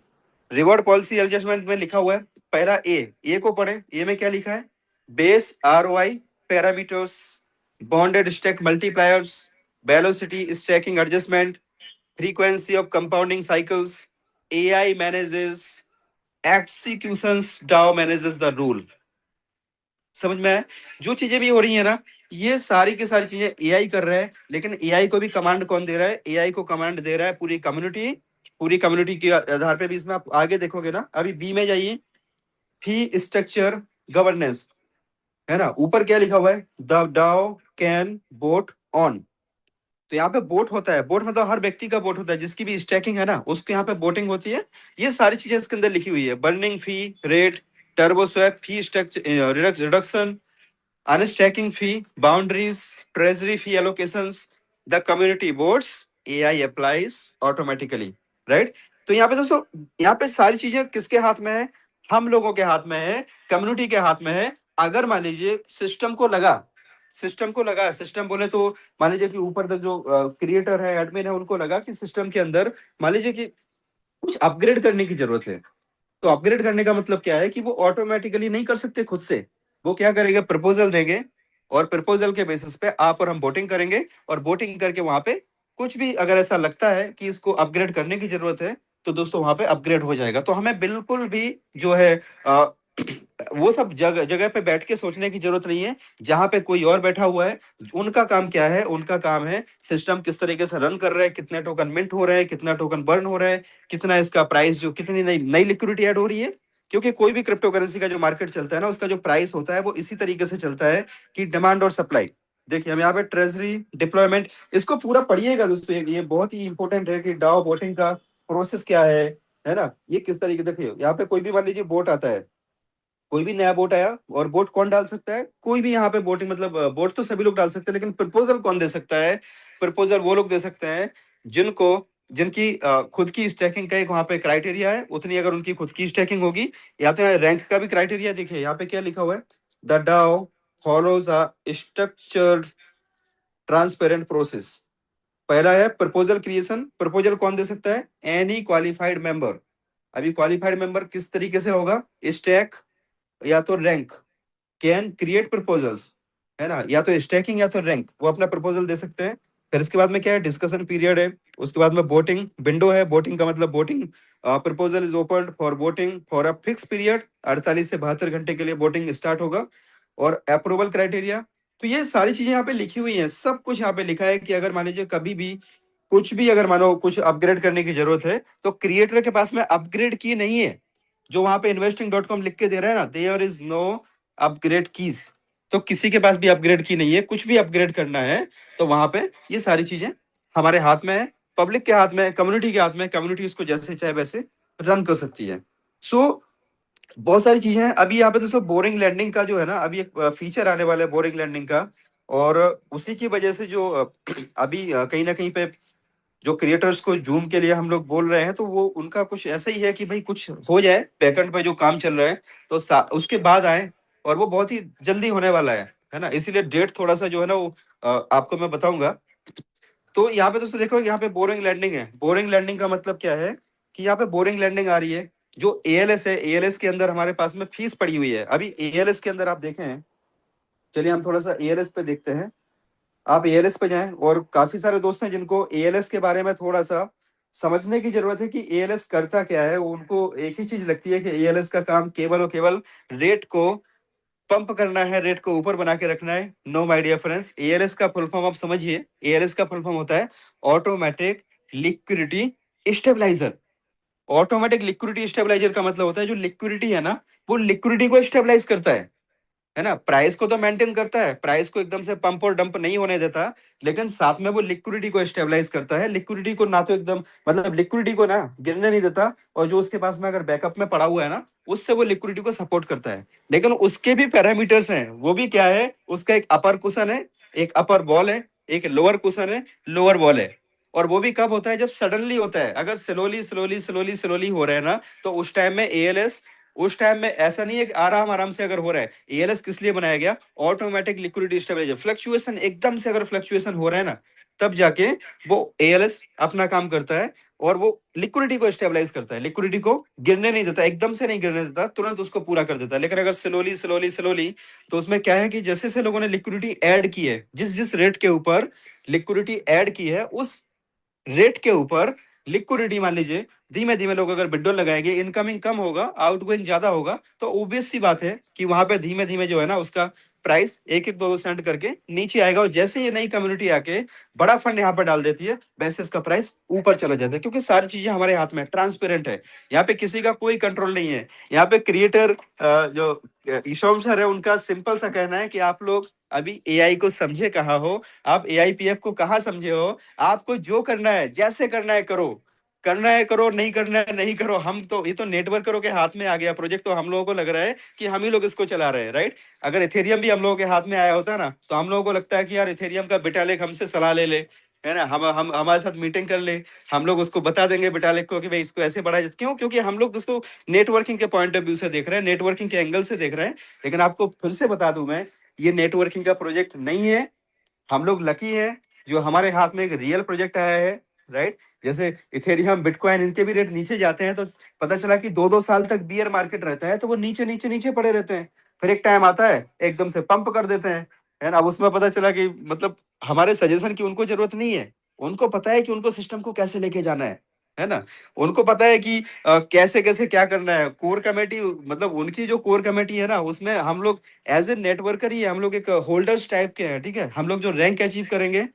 रिवॉर्ड पॉलिसी एडजस्टमेंट में लिखा हुआ है। पहला ए को पढ़े, ए में क्या लिखा है? Base ROI parameters, bonded stack multipliers, velocity stacking adjustment, frequency of compounding cycles, AI manages executions, DAO manages the rule। समझ में आया? जो चीजें भी हो रही है ना, ये सारी की सारी चीजें एआई कर रहा है, लेकिन एआई को भी कमांड कौन दे रहा है? एआई को कमांड दे रहा है पूरी कम्युनिटी। पूरी कम्युनिटी के आधार पे भी इसमें आप आगे देखोगे ना, अभी बी में जाइए, फी स्ट्रक्चर गवर्नेंस, है ना? ऊपर क्या लिखा हुआ है? The Dow can vote on. तो यहाँ पे वोट होता है, वोट मतलब हर व्यक्ति का वोट होता है, जिसकी भी स्टैकिंग है ना उसके यहाँ पे वोटिंग होती है। ये सारी चीजें इसके अंदर लिखी हुई है। Burning fee rate, turbo swap, fee structure reduction, unstaking fee, boundaries, treasury fee allocations, the community votes, AI applies automatically. Right? तो यहाँ पे दोस्तों, यहाँ पे सारी चीजें किसके हाथ में है? हम लोगों के हाथ में है, कम्युनिटी के हाथ में है। अगर मान लीजिए सिस्टम को लगा, सिस्टम बोले तो मान लीजिए कि ऊपर तक जो क्रिएटर है, एडमिन है, उनको लगा कि सिस्टम के अंदर मान लीजिए कि कुछ अपग्रेड करने की जरूरत है। तो अपग्रेड करने का मतलब क्या है कि वो ऑटोमेटिकली नहीं कर सकते खुद से। वो क्या करेंगे? प्रपोजल देंगे, और प्रपोजल के बेसिस पे आप और हम वोटिंग करेंगे, और वोटिंग करके वहां पे कुछ भी अगर ऐसा लगता है कि इसको अपग्रेड करने की जरूरत है, तो दोस्तों वहां पे अपग्रेड हो जाएगा। तो हमें बिल्कुल भी जो है वो सब जगह जगह पे बैठ के सोचने की जरूरत नहीं है। जहां पे कोई और बैठा हुआ है, उनका काम क्या है? उनका काम है सिस्टम किस तरीके से रन कर रहा है, कितने टोकन मिंट हो रहे हैं, कितना टोकन बर्न हो रहा है, कितना इसका प्राइस, जो कितनी नई नई लिक्विडिटी ऐड हो रही है। क्योंकि कोई भी क्रिप्टो करेंसी का जो मार्केट चलता है ना, उसका जो प्राइस होता है वो इसी तरीके से चलता है कि डिमांड और सप्लाई। देखिए हम यहाँ पे ट्रेजरी डिप्लॉयमेंट, इसको पूरा पढ़िएगा दोस्तों, ये बहुत ही इंपॉर्टेंट है कि डाओ वोटिंग का प्रोसेस क्या है ना? ये किस तरीके, देखिए यहाँ पे कोई भी मान लीजिए वोट आता है, कोई भी नया वोट आया, और वोट कौन डाल सकता है? कोई भी यहाँ पे वोटिंग मतलब वोट तो सभी लोग डाल सकते हैं, लेकिन प्रपोजल कौन दे सकता है? प्रपोजल वो लोग दे सकते हैं जिनको जिनकी खुद की स्टैकिंग का एक वहां पे क्राइटेरिया है, उतनी अगर उनकी खुद की स्टैकिंग होगी, या तो रैंक का भी क्राइटेरिया देखिए यहाँ पे क्या लिखा हुआ है, the Dow follows a structured transparent process. पहला है प्रपोजल क्रिएशन। प्रपोजल कौन दे सकता है? Any qualified member. अभी क्वालिफाइड मेंबर किस तरीके से होगा? स्टैक या तो रैंक कैन क्रिएट प्रपोजल्स, है ना, या तो स्टैकिंग या तो रैंक, वो अपना प्रपोजल दे सकते हैं। फिर इसके बाद में क्या है? डिस्कशन पीरियड है। उसके बाद में वोटिंग विंडो है। वोटिंग का मतलब voting proposal is open for voting for a fix period, 48 से 72 घंटे के लिए वोटिंग स्टार्ट होगा। और अप्रूवल क्राइटेरिया, तो ये सारी चीजें यहाँ पे लिखी हुई हैं, सब कुछ यहाँ पे लिखा है कि अगर मान लीजिए कभी भी कुछ भी अगर मानो कुछ अपग्रेड करने की जरूरत है तो क्रिएटर के पास में अपग्रेड की नहीं है। जो वहां पे investing.com लिख के दे रहा है ना, there is no upgrade keys, तो किसी के पास भी अपग्रेड की नहीं है। कुछ भी अपग्रेड करना है तो वहां पे ये सारी चीजें हमारे हाथ में है, पब्लिक के हाथ में है, कम्युनिटी के हाथ में। कम्युनिटी उसको जैसे चाहे वैसे रन कर सकती है। सो बहुत सारी चीजें हैं। अभी यहाँ पे दोस्तों बोरिंग लैंडिंग का जो है ना, अभी एक फीचर आने वाला है बोरिंग लैंडिंग का, और उसी की वजह से जो अभी कहीं ना कहीं पे जो क्रिएटर्स को जूम के लिए हम लोग बोल रहे हैं, तो वो उनका कुछ ऐसा ही है कि भाई कुछ हो जाए, बैकएंड पे जो काम चल रहा है तो उसके बाद आए, और वो बहुत ही जल्दी होने वाला है ना। इसीलिए डेट थोड़ा सा जो है ना वो आपको मैं बताऊंगा। तो यहाँ पे दोस्तों देखो, यहाँ पे बोरिंग लैंडिंग है। बोरिंग लैंडिंग का मतलब क्या है कि यहाँ पे बोरिंग लैंडिंग आ रही है। जो एएलएस है, एएलएस के अंदर हमारे पास में फीस पड़ी हुई है। अभी एएलएस के अंदर आप देखें, चलिए हम थोड़ा सा एएलएस पे देखते हैं। आप एएलएस पे जाएं, और काफी सारे दोस्त हैं जिनको एएलएस के बारे में थोड़ा सा समझने की जरूरत है कि एएलएस करता क्या है। उनको एक ही चीज लगती है कि एएलएस का काम केवल और केवल रेट को पंप करना है, रेट को ऊपर बना के रखना है। No my dear friends, ALS का फुल फॉर्म आप समझिए। एएलएस का फुल फॉर्म होता है automatic liquidity stabiliser. Automatic liquidity stabiliser का मतलब होता है जो लिक्विडिटी है ना, वो लिक्विडिटी को स्टेबलाइज करता है ना। प्राइस को तो मेंटेन करता है, प्राइस को एकदम से पंप और डंप नहीं होने देता, लेकिन साथ में वो लिक्विडिटी को स्टेबलाइज करता है। लिक्विडिटी को ना तो एकदम मतलब लिक्विडिटी को ना गिरने नहीं देता, और जो उसके पास में अगर बैकअप में पड़ा हुआ है ना, उससे वो लिक्विडिटी को सपोर्ट करता है। लेकिन उसके भी पैरामीटर्स हैं। वो भी क्या है? उसका एक अपर कुशन है, एक अपर बॉल है, एक लोअर कुशन है, लोअर बॉल है। और वो भी कब होता है? जब सडनली होता है। अगर स्लोली स्लोली स्लोली स्लोली हो रहा है ना, तो उस टाइम में एएलएस, उस टाइम में ऐसा नहीं है कि आराम आराम से अगर हो रहा है। एएलएस किस लिए बनाया गया? Automatic liquidity stabiliser. फ्लक्चुएशन एकदम से अगर फ्लक्चुएशन हो रहा है ना, तब जाके वो एएलएस अपना काम करता है, और वो लिक्विडिटी को स्टेबलाइज करता है। लिक्विडिटी को गिरने नहीं देता, एकदम से नहीं गिरने देता, तुरंत उसको पूरा कर देता है। लेकिन अगर स्लोली स्लोली स्लोली, तो उसमें क्या है कि जैसे से लोगों ने लिक्विडिटी ऐड की है, जिस जिस रेट के ऊपर लिक्विडिटी ऐड की है, उस रेट के ऊपर लिक्विडिटी मान लीजिए धीमे धीमे लोग अगर विड्रॉल लगाएंगे, इनकमिंग कम होगा, आउटगोइंग ज्यादा होगा, तो ऑब्वियस सी बात है कि वहां पे धीमे धीमे जो है ना, उसका प्राइस एक एक दो दो सेंट करके नीचे आएगा। और जैसे ये नई कम्युनिटी आके बड़ा फंड यहाँ पर डाल देती है, वैसे इसका प्राइस ऊपर चला जाता है। क्योंकि सारी चीजें हमारे हाथ में ट्रांसपेरेंट है, यहाँ पे किसी का कोई कंट्रोल नहीं है। यहाँ पे क्रिएटर जो ईशोम सर है, उनका सिंपल सा कहना है कि आप लोग अभी एआई को समझे कहाँ हो, आप एआईपीएफ को कहाँ समझे हो। आपको जो करना है, जैसे करना है करो, करना है करो, नहीं करना है नहीं करो। हम तो ये तो नेटवर्करों के हाथ में आ गया प्रोजेक्ट, तो हम लोगों को लग रहा है कि हम ही लोग इसको चला रहे हैं, राइट। अगर इथेरियम भी हम लोगों के हाथ में आया होता ना, तो हम लोगों को लगता है कि यार इथेरियम का बिटालेक हमसे सलाह ले ले, है ना, हम हमारे साथ मीटिंग कर ले, हम लोग उसको बता देंगे बिटालेक को कि भाई इसको ऐसे बढ़ाया। क्यों? क्योंकि हम लोग दोस्तों नेटवर्किंग के पॉइंट ऑफ व्यू से देख रहे हैं, नेटवर्किंग के एंगल से देख रहे हैं। लेकिन आपको फिर से बता दूं मैं, ये नेटवर्किंग का प्रोजेक्ट नहीं है। हम लोग लकी हैं जो हमारे हाथ में एक रियल प्रोजेक्ट आया है, राइट। जैसे इथेरियम, बिटकॉइन, इनके भी रेट नीचे जाते हैं, तो पता चला कि 2-2 साल तक बियर मार्केट रहता है, तो वो नीचे नीचे नीचे पड़े रहते हैं। फिर एक टाइम आता है एकदम से पंप कर देते हैं, है ना। अब उसमें पता चला कि मतलब हमारे सजेशन की उनको जरूरत नहीं है। उनको पता है कि उनको सिस्टम को कैसे लेके जाना है ना। उनको पता है कि कैसे कैसे क्या करना है। कोर कमेटी, मतलब उनकी जो कोर कमेटी है ना, उसमें हम लोग एज ए नेटवर्कर ही है, हम लोग एक होल्डर्स टाइप के हैं, ठीक है। हम लोग जो रैंक अचीव करेंगे,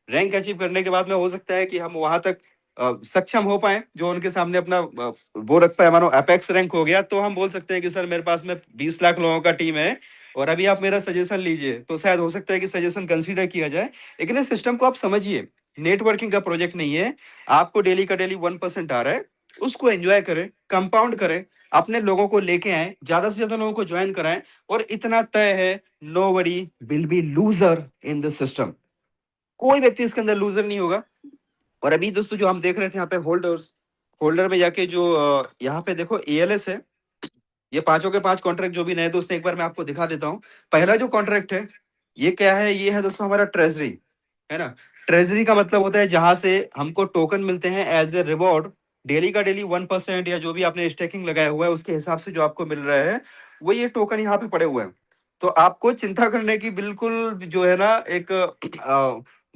रैंक अचीव करने के बाद में हो सकता है कि हम वहां तक सक्षम हो पाए जो उनके सामने अपना वो रख पाए। मानो अपेक्स रैंक हो गया, तो हम बोल सकते हैं कि सर मेरे पास में 20 लाख लोगों का टीम है, और अभी आप मेरा सजेशन लीजिए, तो शायद हो सकता है कि सजेशन कंसीडर किया जाए। लेकिन इस सिस्टम को आप समझिए, नेटवर्किंग का प्रोजेक्ट नहीं है। आपको डेली का डेली 1% आ रहा है, उसको एंजॉय करें, कंपाउंड करें, अपने लोगों को लेके आए, ज्यादा से ज्यादा लोगों को ज्वाइन कराएं। और इतना तय है, nobody will be loser in this system. कोई व्यक्ति इसके अंदर लूजर नहीं होगा। और अभी दोस्तों जो हम देख रहे थे यहाँ पे होल्डर में जाके जो यहाँ पे देखो ALS है, ये पांचों के पांच कॉन्ट्रैक्ट जो भी नए दोस्त हैं, एक बार मैं आपको दिखा देता हूँ। पहला जो कॉन्ट्रैक्ट है ये क्या है, ये है दोस्तों हमारा ट्रेजरी, है ना। ट्रेजरी का मतलब होता है जहां से हमको टोकन मिलते हैं एज ए रिवॉर्ड, डेली का डेली 1% या जो भी आपने स्टेकिंग लगाया हुआ है उसके हिसाब से जो आपको मिल रहा है, वो ये टोकन यहाँ पे पड़े हुए हैं। तो आपको चिंता करने की बिल्कुल जो है ना एक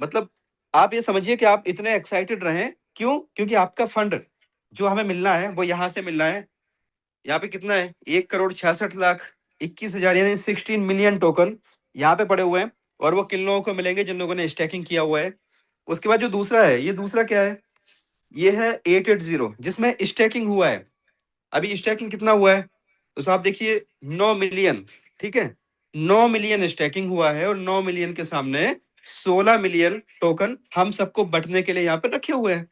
मतलब आप ये समझिए कि आप इतने एक्साइटेड रहें। क्यों? क्योंकि आपका फंड जो हमें मिलना है वो यहाँ से मिलना है। यहाँ पे कितना है, 1,66,21,000 यानी 16 मिलियन टोकन यहाँ पे पड़े हुए हैं। और वो किन लोगों को मिलेंगे? जिन लोगों ने स्टैकिंग किया हुआ है। उसके बाद जो दूसरा है, ये दूसरा क्या है, ये है 880 जिसमें स्टैकिंग हुआ है। अभी स्टैकिंग कितना हुआ है तो आप देखिए 9 मिलियन, ठीक है। 9 मिलियन स्टैकिंग हुआ है और 9 मिलियन के सामने 16 मिलियन टोकन हम सबको बंटने के लिए यहाँ पे रखे हुए हैं,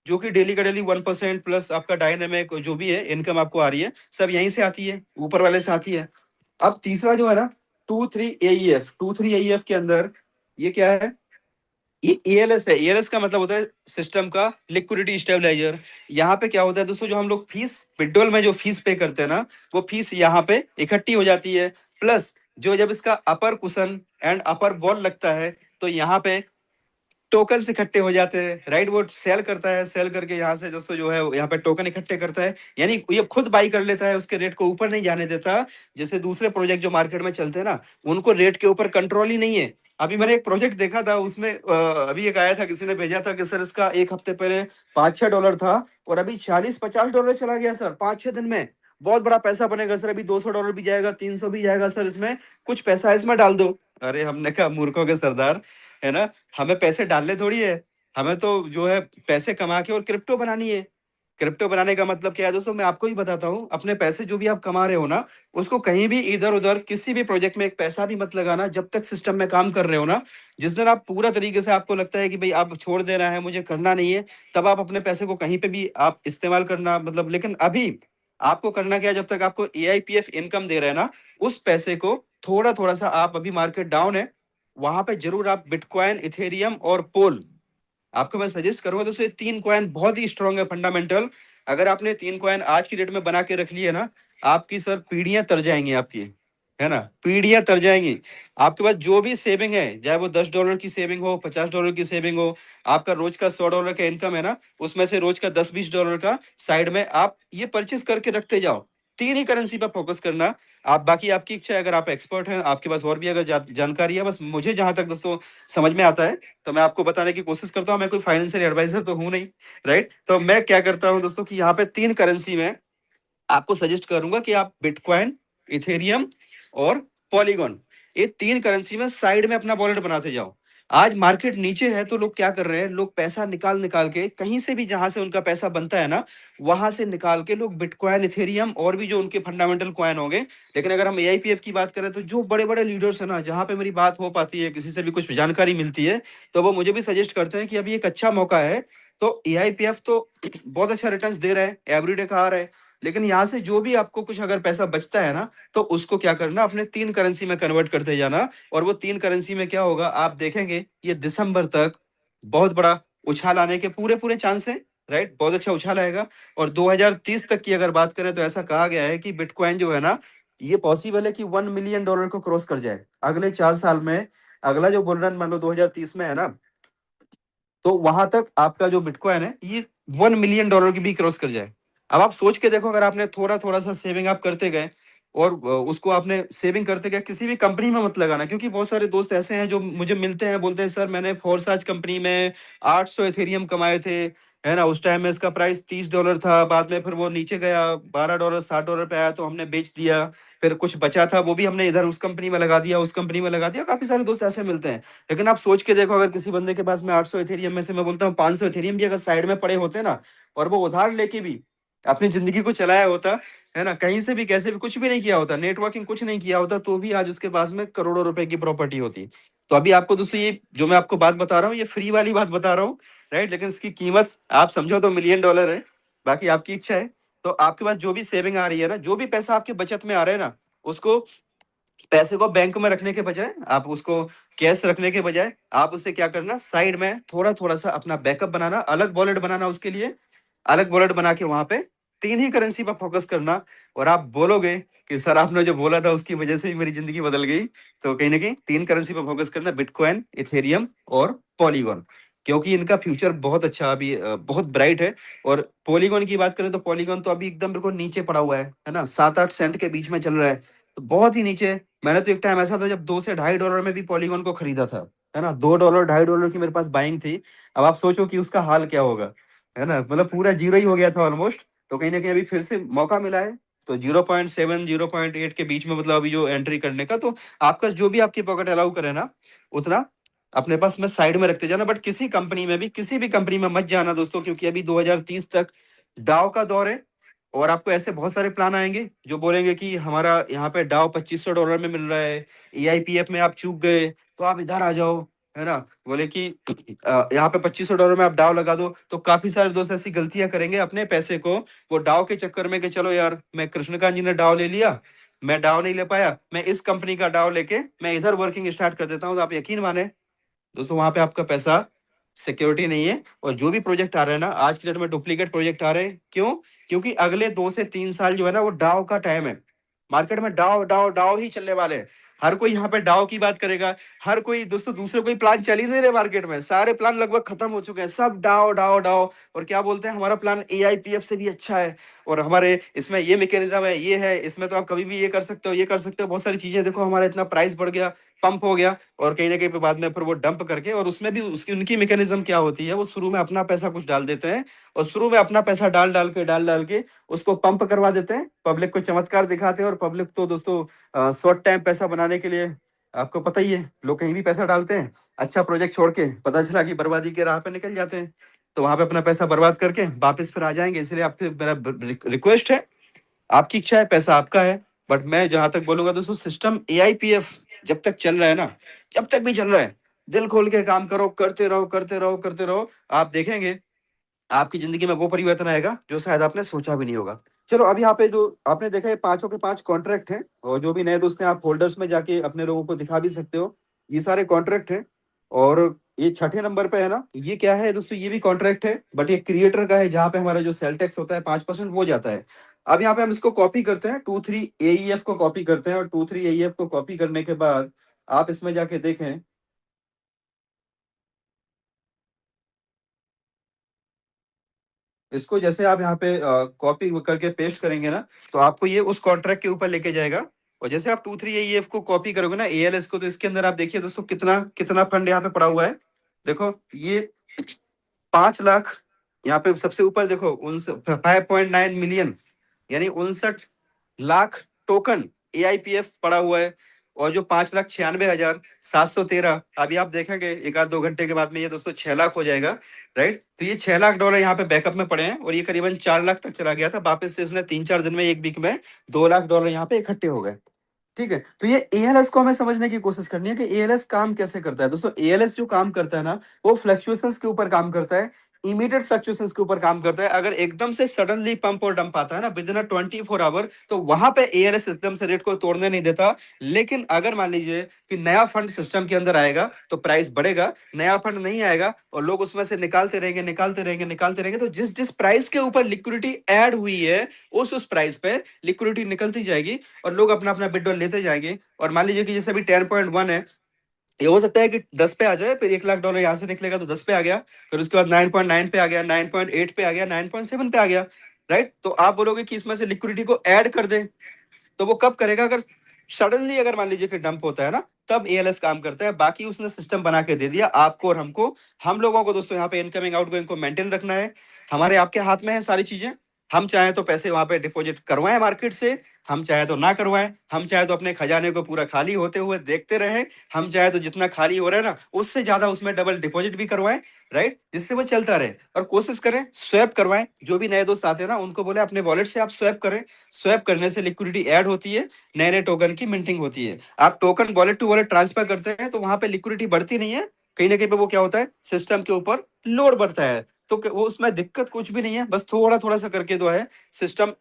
जो कि डेली का डेली 1% प्लस आपका डायनेमिक जो भी है इनकम आपको आ रही है, सब यहीं से आती है, ऊपर वाले से आती है। अब तीसरा जो है ना 23 AEF के अंदर ये क्या है, ये ALS है। ALS का मतलब होता है सिस्टम का लिक्विडिटी स्टेबलाइजर। यहाँ पे क्या होता है दोस्तों, जो हम लोग फीस विड्रॉल में जो फीस पे करते हैं ना, वो फीस यहाँ पे इकट्ठी हो जाती है। प्लस जो जब इसका अपर कुशन एंड अपर बॉल लगता है तो यहाँ पे टोकन इकट्ठे हो जाते हैं, राइट। वो सेल करता है, सेल करके यहाँ से दोस्तों जो है यहाँ पे टोकन इकट्ठे करता है, यानी ये खुद बाई कर लेता है, उसके रेट को ऊपर नहीं जाने देता। जैसे दूसरे प्रोजेक्ट जो मार्केट में चलते हैं ना, उनको रेट के ऊपर कंट्रोल ही नहीं है। अभी मैंने एक प्रोजेक्ट देखा था, उसमें अभी एक आया था, किसी ने भेजा था कि सर इसका एक हफ्ते पहले $5-6 था और अभी $40-50 चला गया सर 5-6 दिन में। बहुत बड़ा पैसा बनेगा सर, अभी $200 भी जाएगा, 300 भी जाएगा सर, इसमें कुछ पैसा इसमें डाल दो। अरे हमने कहा मूर्खों के सरदार, है ना, हमें पैसे डालने थोड़ी है, हमें तो जो है पैसे कमा के और क्रिप्टो बनानी है। क्रिप्टो बनाने का मतलब क्या है दोस्तों, मैं आपको ही बताता हूँ। अपने पैसे जो भी आप कमा रहे हो ना, उसको कहीं भी इधर उधर किसी भी प्रोजेक्ट में एक पैसा भी मत लगाना जब तक सिस्टम में काम कर रहे हो ना। जिस दिन आप पूरा तरीके से आपको लगता है कि भाई आप छोड़ देना है, मुझे करना नहीं है, तब आप अपने पैसे को कहीं पे भी आप इस्तेमाल करना, मतलब। लेकिन अभी आपको करना क्या है, जब तक आपको AIPF इनकम दे रहे हैं ना, उस पैसे को थोड़ा थोड़ा सा आप, अभी मार्केट डाउन है, वहां पे जरूर आप बिटकॉइन, इथेरियम और पोल, आपको मैं सजेस्ट करूंगा दोस्तों, ये 3 कॉइन बहुत ही स्ट्रांग है, फंडामेंटल। अगर आपने 3 कॉइन आज की डेट में बना के रख लिए ना, आपकी सर पीढ़ियां तर जाएंगी आपकी, है ना, पीढ़ियां तर जाएंगी। आपके पास जो भी सेविंग है, चाहे वो $10 की सेविंग हो, $50 की सेविंग हो, आपका रोज का $100 का इनकम है ना, उसमें से रोज का $10-20 का साइड में आप ये परचेस करके रखते जाओ। 3 ही करेंसी पर फोकस करना। आप बाकी आपकी इच्छा है, अगर आप एक्सपर्ट हैं, आपके पास और भी अगर जानकारी है, बस मुझे जहां तक दोस्तों समझ में आता है तो मैं आपको बताने की कोशिश करता हूँ। मैं कोई फाइनेंशियल एडवाइजर तो हूँ नहीं, राइट। तो मैं क्या करता हूँ दोस्तों कि यहाँ पे 3 करेंसी में आपको सजेस्ट करूंगा कि आप बिटकॉइन, इथेरियम और पॉलीगॉन, ये 3 करेंसी में साइड में अपना वॉलेट बनाते जाओ। आज मार्केट नीचे है तो लोग क्या कर रहे हैं, लोग पैसा निकाल निकाल के कहीं से भी, जहां से उनका पैसा बनता है ना, वहां से निकाल के लोग बिटकॉइन, इथेरियम और भी जो उनके फंडामेंटल कॉइन होंगे। लेकिन अगर हम AIPF की बात करें तो जो बड़े बड़े लीडर्स है ना, जहां पे मेरी बात हो पाती है, किसी से भी कुछ जानकारी मिलती है, तो वो मुझे भी सजेस्ट करते हैं कि अभी एक अच्छा मौका है। तो AIPF तो बहुत अच्छा रिटर्न्स दे रहा है, एवरीडे का आ रहा है। लेकिन यहाँ से जो भी आपको कुछ अगर पैसा बचता है ना, तो उसको क्या करना, अपने 3 करेंसी में कन्वर्ट करते जाना। और वो 3 करेंसी में क्या होगा, आप देखेंगे ये दिसंबर तक बहुत बड़ा उछाल आने के पूरे पूरे चांस है, राइट। बहुत अच्छा उछाल आएगा। और 2030 तक की अगर बात करें तो ऐसा कहा गया है कि बिटकॉइन जो है ना, ये पॉसिबल है कि $1 मिलियन को क्रॉस कर जाए अगले 4 साल में। अगला जो बुल रन मान लो 2030 में है ना, तो वहां तक आपका जो बिटकॉइन है ये $1 मिलियन की भी क्रॉस कर जाए। अब आप सोच के देखो, अगर आपने थोड़ा थोड़ा सा सेविंग आप करते गए और उसको आपने सेविंग करते गए, किसी भी कंपनी में मत लगाना। क्योंकि बहुत सारे दोस्त ऐसे हैं जो मुझे मिलते हैं, बोलते हैं सर मैंने फोरसाज कंपनी में 800 इथेरियम कमाए थे, है ना, उस टाइम में इसका प्राइस $30 था, बाद में फिर वो नीचे गया $12, $60 पे आया तो हमने बेच दिया, फिर कुछ बचा था वो भी हमने इधर उस कंपनी में लगा दिया, उस कंपनी में लगा दिया। काफी सारे दोस्त ऐसे मिलते हैं। लेकिन आप सोच के देखो, अगर किसी बंदे के पास में 800 इथेरियम में से मैं बोलता हूँ 500 इथेरियम भी अगर साइड में पड़े होते ना, और वो उधार लेके भी अपनी जिंदगी को चलाया होता, है ना, कहीं से भी कैसे भी कुछ भी नहीं किया होता, नेटवर्किंग कुछ नहीं किया होता, तो भी आज उसके पास में करोड़ों रुपए की प्रॉपर्टी होती। तो अभी आपको दोस्तों ये जो मैं आपको बात बता रहा हूँ, ये फ्री वाली बात बता रहा हूँ, राइट। लेकिन इसकी कीमत आप समझो तो $1 मिलियन है। बाकी आपकी इच्छा है। तो आपके पास जो भी सेविंग आ रही है ना, जो भी पैसा आपके बचत में आ रहा है ना, उसको पैसे को बैंक में रखने के बजाय, आप उसको कैश रखने के बजाय, आप उससे क्या करना, साइड में थोड़ा-थोड़ा सा अपना बैकअप बनाना, अलग वॉलेट बनाना उसके लिए, अलग वॉलेट बना के वहाँ पे 3 ही करेंसी पे फ़ोकस करना। और आप बोलोगे कि सर आपने जो बोला था उसकी वजह से ही मेरी ज़िंदगी बदल गई। तो कहीं न कहीं 3 करेंसी पे फ़ोकस करना, बिटकॉइन, इथेरियम और पॉलीगॉन। क्योंकि इनका फ्यूचर बहुत अच्छा अभी बहुत ब्राइट है। और पॉलीगॉन की बात करें तो पॉलीगॉन तो अभी एकदम बिल्कुल नीचे पड़ा हुआ है ना? 7-8 सेंट के बीच में चल रहा है। तो बहुत ही नीचे है। मैंने तो एक टाइम ऐसा था जब 2 से $2.5 में भी पॉलीगॉन को खरीदा था, है ना? $2 $2.5 की मेरे पास बाइंग थी। अब आप सोचो कि उसका हाल क्या होगा, है ना? मतलब पूरा ज़ीरो ही हो गया था ऑलमोस्ट। तो कहीं न कहीं अभी फिर से मौका मिला है। तो 0.7 0.8 के बीच में मतलब अभी जो एंट्री करने का, तो आपका जो भी आपकी पॉकेट अलाउ करे ना, उतना अपने पास में साइड में रखते जाना। बट किसी कंपनी में भी, किसी भी कंपनी में मत जाना दोस्तों, क्योंकि अभी 2030 तक डाउ का दौर है। और आपको ऐसे बहुत सारे प्लान आएँगे जो बोलेंगे कि हमारा यहाँ पे डाउ $2500 में मिल रहा है, एआईपीएफ में आप चूक गए, तो आप इधर आ जाओ, है ना? बोले कि यहाँ पे $2500 में आप डाउ लगा दो। तो काफ़ी सारे दोस्त ऐसी गलतियाँ करेंगे अपने पैसे को वो डाउ के चक्कर में, कि चलो यार, मैं कृष्णकांत जी ने डाउ ले लिया, मैं डाउ नहीं ले पाया, मैं इस कंपनी का डाउ लेके मैं इधर वर्किंग स्टार्ट कर देता हूँ। तो आप यकीन माने दोस्तों, वहाँ पे आपका पैसा सिक्योरिटी नहीं है। और जो भी प्रोजेक्ट आ रहा है ना, आज की डेट में डुप्लीकेट प्रोजेक्ट आ रहे हैं। क्यों? क्योंकि अगले 2 से 3 साल जो है ना, वो डाउ का टाइम है। मार्केट में डाउ, डाउ, डाउ ही चलने वाले हैं। हर कोई यहाँ पे डाउ की बात करेगा। हर कोई दोस्तों, दूसरे कोई प्लान चल ही नहीं रहे मार्केट में। सारे प्लान लगभग खत्म हो चुके हैं। सब डाउ, डाउ, डाउ। और क्या बोलते हैं, हमारा प्लान एआईपीएफ से भी अच्छा है। और हमारे इसमें ये मैकेनिज्म है, ये है, इसमें तो आप कभी भी ये कर सकते हो, ये कर सकते हो। बहुत सारी चीजें देखो, हमारा इतना प्राइस बढ़ गया, पंप हो गया। और कहीं न कहीं पे बाद में फिर वो डंप करके, और उसमें भी उसकी उनकी मैकेनिज़्म क्या होती है, वो शुरू में अपना पैसा कुछ डाल देते हैं। और शुरू में अपना पैसा डाल-डाल के उसको पंप करवा देते हैं। पब्लिक को चमत्कार दिखाते हैं। और पब्लिक तो दोस्तों शॉर्ट टाइम पैसा बनाने के लिए, आपको पता ही है, लोग कहीं भी पैसा डालते हैं। अच्छा प्रोजेक्ट छोड़ के पता चला कि बर्बादी के राह पे निकल जाते हैं। तो वहाँ पे अपना पैसा बर्बाद करके वापस फिर आ जाएँगे। इसलिए आपसे मेरा ब रिक्वेस्ट है, आपकी इच्छा है, पैसा आपका है। बट मैं जहाँ तक बोलूँगा दोस्तों, सिस्टम एआईपीएफ जब तक चल रहा है ना, जब तक भी चल रहा है, दिल खोल के काम करो, करते रहो, करते रहो, करते रहो। आप देखेंगे, आपकी ज़िंदगी में वो परिवर्तन आएगा जो शायद आपने सोचा भी नहीं होगा। चलो, अब यहाँ पे जो आपने देखा, ये पाँचों के 5 कॉन्ट्रैक्ट हैं। और जो भी नए दोस्त हैं, आप फ़ोल्डर्स में जाके अपने लोगों को दिखा भी सकते हो। ये सारे कॉन्ट्रैक्ट हैं। और ये छठे नंबर पे है ना, ये क्या है दोस्तों, ये भी कॉन्ट्रैक्ट है, बट ये क्रिएटर का है, जहाँ पे हमारा जो सेल टैक्स होता है 5% वो जाता है। अब यहाँ पे हम इसको कॉपी करते हैं, 23 एईएफ को कॉपी करते हैं। और 23 एईएफ को कॉपी करने के बाद आप इसमें जाके देखें, इसको जैसे आप यहाँ पे कॉपी करके पेस्ट करेंगे ना, तो आपको ये उस कॉन्ट्रैक्ट के ऊपर लेके जाएगा। और जैसे आप 23 एईएफ को कॉपी करोगे ना, एएलएस को, तो इसके अंदर आप देखिए दोस्तों, कितना कितना फंड यहाँ पे पड़ा हुआ है। देखो, ये 5 लाख, यहाँ पे सबसे ऊपर देखो, 5.9 मिलियन, यानी 59 लाख टोकन एआईपीएफ पड़ा हुआ है। और जो 5,96,713, अभी आप देखेंगे एक आध 2 घंटे के बाद में ये दोस्तों 6 लाख हो जाएगा। राइट? तो ये $6 लाख यहाँ पे बैकअप में पड़े हैं। और ये करीबन 4 लाख तक चला गया था। वापस से इसने 3-4 दिन में, एक वीक में $2 लाख यहाँ पे इकट्ठे हो गए। ठीक है? तो ये एएलएस को हमें समझने की कोशिश करनी है कि एएलएस काम कैसे करता है। दोस्तों, एएलएस जो काम करता है ना, वो फ्लक्चुएशंस के ऊपर काम करता है, इमीडिएट फ्लक्चुएशंस के ऊपर काम करता है। अगर एकदम से सडनली पंप और डंप आता है ना, विदिन अ 24 आवर, तो वहां पे एएलएस एकदम से रेट को तोड़ने नहीं देता। लेकिन अगर मान लीजिए कि नया फंड सिस्टम के अंदर आएगा, तो प्राइस बढ़ेगा। नया फंड नहीं आएगा और लोग उसमें से निकालते रहेंगे, निकालते रहेंगे, निकालते रहेंगे, तो जिस जिस प्राइस के ऊपर लिक्विडिटी ऐड हुई है, उस प्राइस पे लिक्विडिटी निकलती जाएगी। और लोग अपना अपना विड्रॉल लेते जाएंगे। और मान लीजिए कि जैसे अभी 10.1 है, ये हो सकता है कि 10 पे आ जाए, फिर $1 लाख यहाँ से निकलेगा तो 10 पे आ गया, फिर उसके बाद 9.9 पे आ गया, 9.8 पे आ गया, 9.7 पे आ गया। राइट? तो आप बोलोगे कि इसमें से लिक्विडिटी को ऐड कर दे, तो वो कब करेगा? अगर सडनली, अगर मान लीजिए कि डंप होता है ना, तब एएलएस काम करता है। बाकी उसने सिस्टम बना के दे दिया आपको और हमको। हम लोगों को दोस्तों यहाँ पे इनकमिंग आउटगोइंग को मेंटेन रखना है। हमारे आपके हाथ में है सारी चीजें। हम चाहे तो पैसे वहां पे डिपॉजिट करवाएं मार्केट से, हम चाहे तो ना करवाएं। हम चाहे तो अपने खजाने को पूरा खाली होते हुए देखते रहें। हम चाहे तो जितना खाली हो रहा है ना, उससे ज्यादा उसमें डबल डिपॉजिट भी करवाएं। राइट? जिससे वो चलता रहे। और कोशिश करें स्वैप करवाएं। जो भी नए दोस्त आते हैं ना, उनको बोले अपने वॉलेट से आप स्वैप करें। स्वैप करने से लिक्विडिटी ऐड होती है, नए नए टोकन की मिंटिंग होती है। आप token wallet to wallet transfer करते हैं, तो वहां पे लिक्विडिटी बढ़ती नहीं है। कहीं ना कहीं पे वो क्या होता है, सिस्टम के ऊपर लोड बढ़ता है। तो वो उसमें दिक्कत कुछ भी नहीं है। बस थोड़ा थोड़ा सा करके जो है, सिस्टम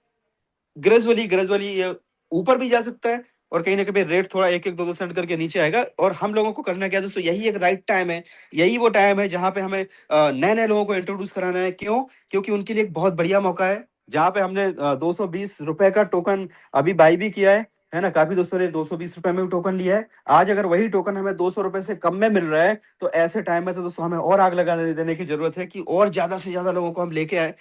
ग्रेजुअली ग्रेजुअली ये ऊपर भी जा सकता है, और कहीं ना कहीं रेट थोड़ा 1-2% करके नीचे आएगा। और हम लोगों को करना क्या है दोस्तों, यही एक राइट टाइम है, यही वो टाइम है जहाँ पे हमें नए नए लोगों को इंट्रोड्यूस कराना है। क्यों? क्योंकि उनके लिए एक बहुत बढ़िया मौका है, जहाँ पे हमने 220 रुपए का टोकन अभी बाई भी किया है ना। काफी दोस्तों ने 220 रुपए में भी टोकन लिया है। आज अगर वही टोकन हमें 200 रुपए से कम में मिल रहा है, तो ऐसे टाइम में तो दोस्तों हमें और आग लगा देने की जरूरत है कि और ज्यादा से ज्यादा लोगों को हम लेके आए,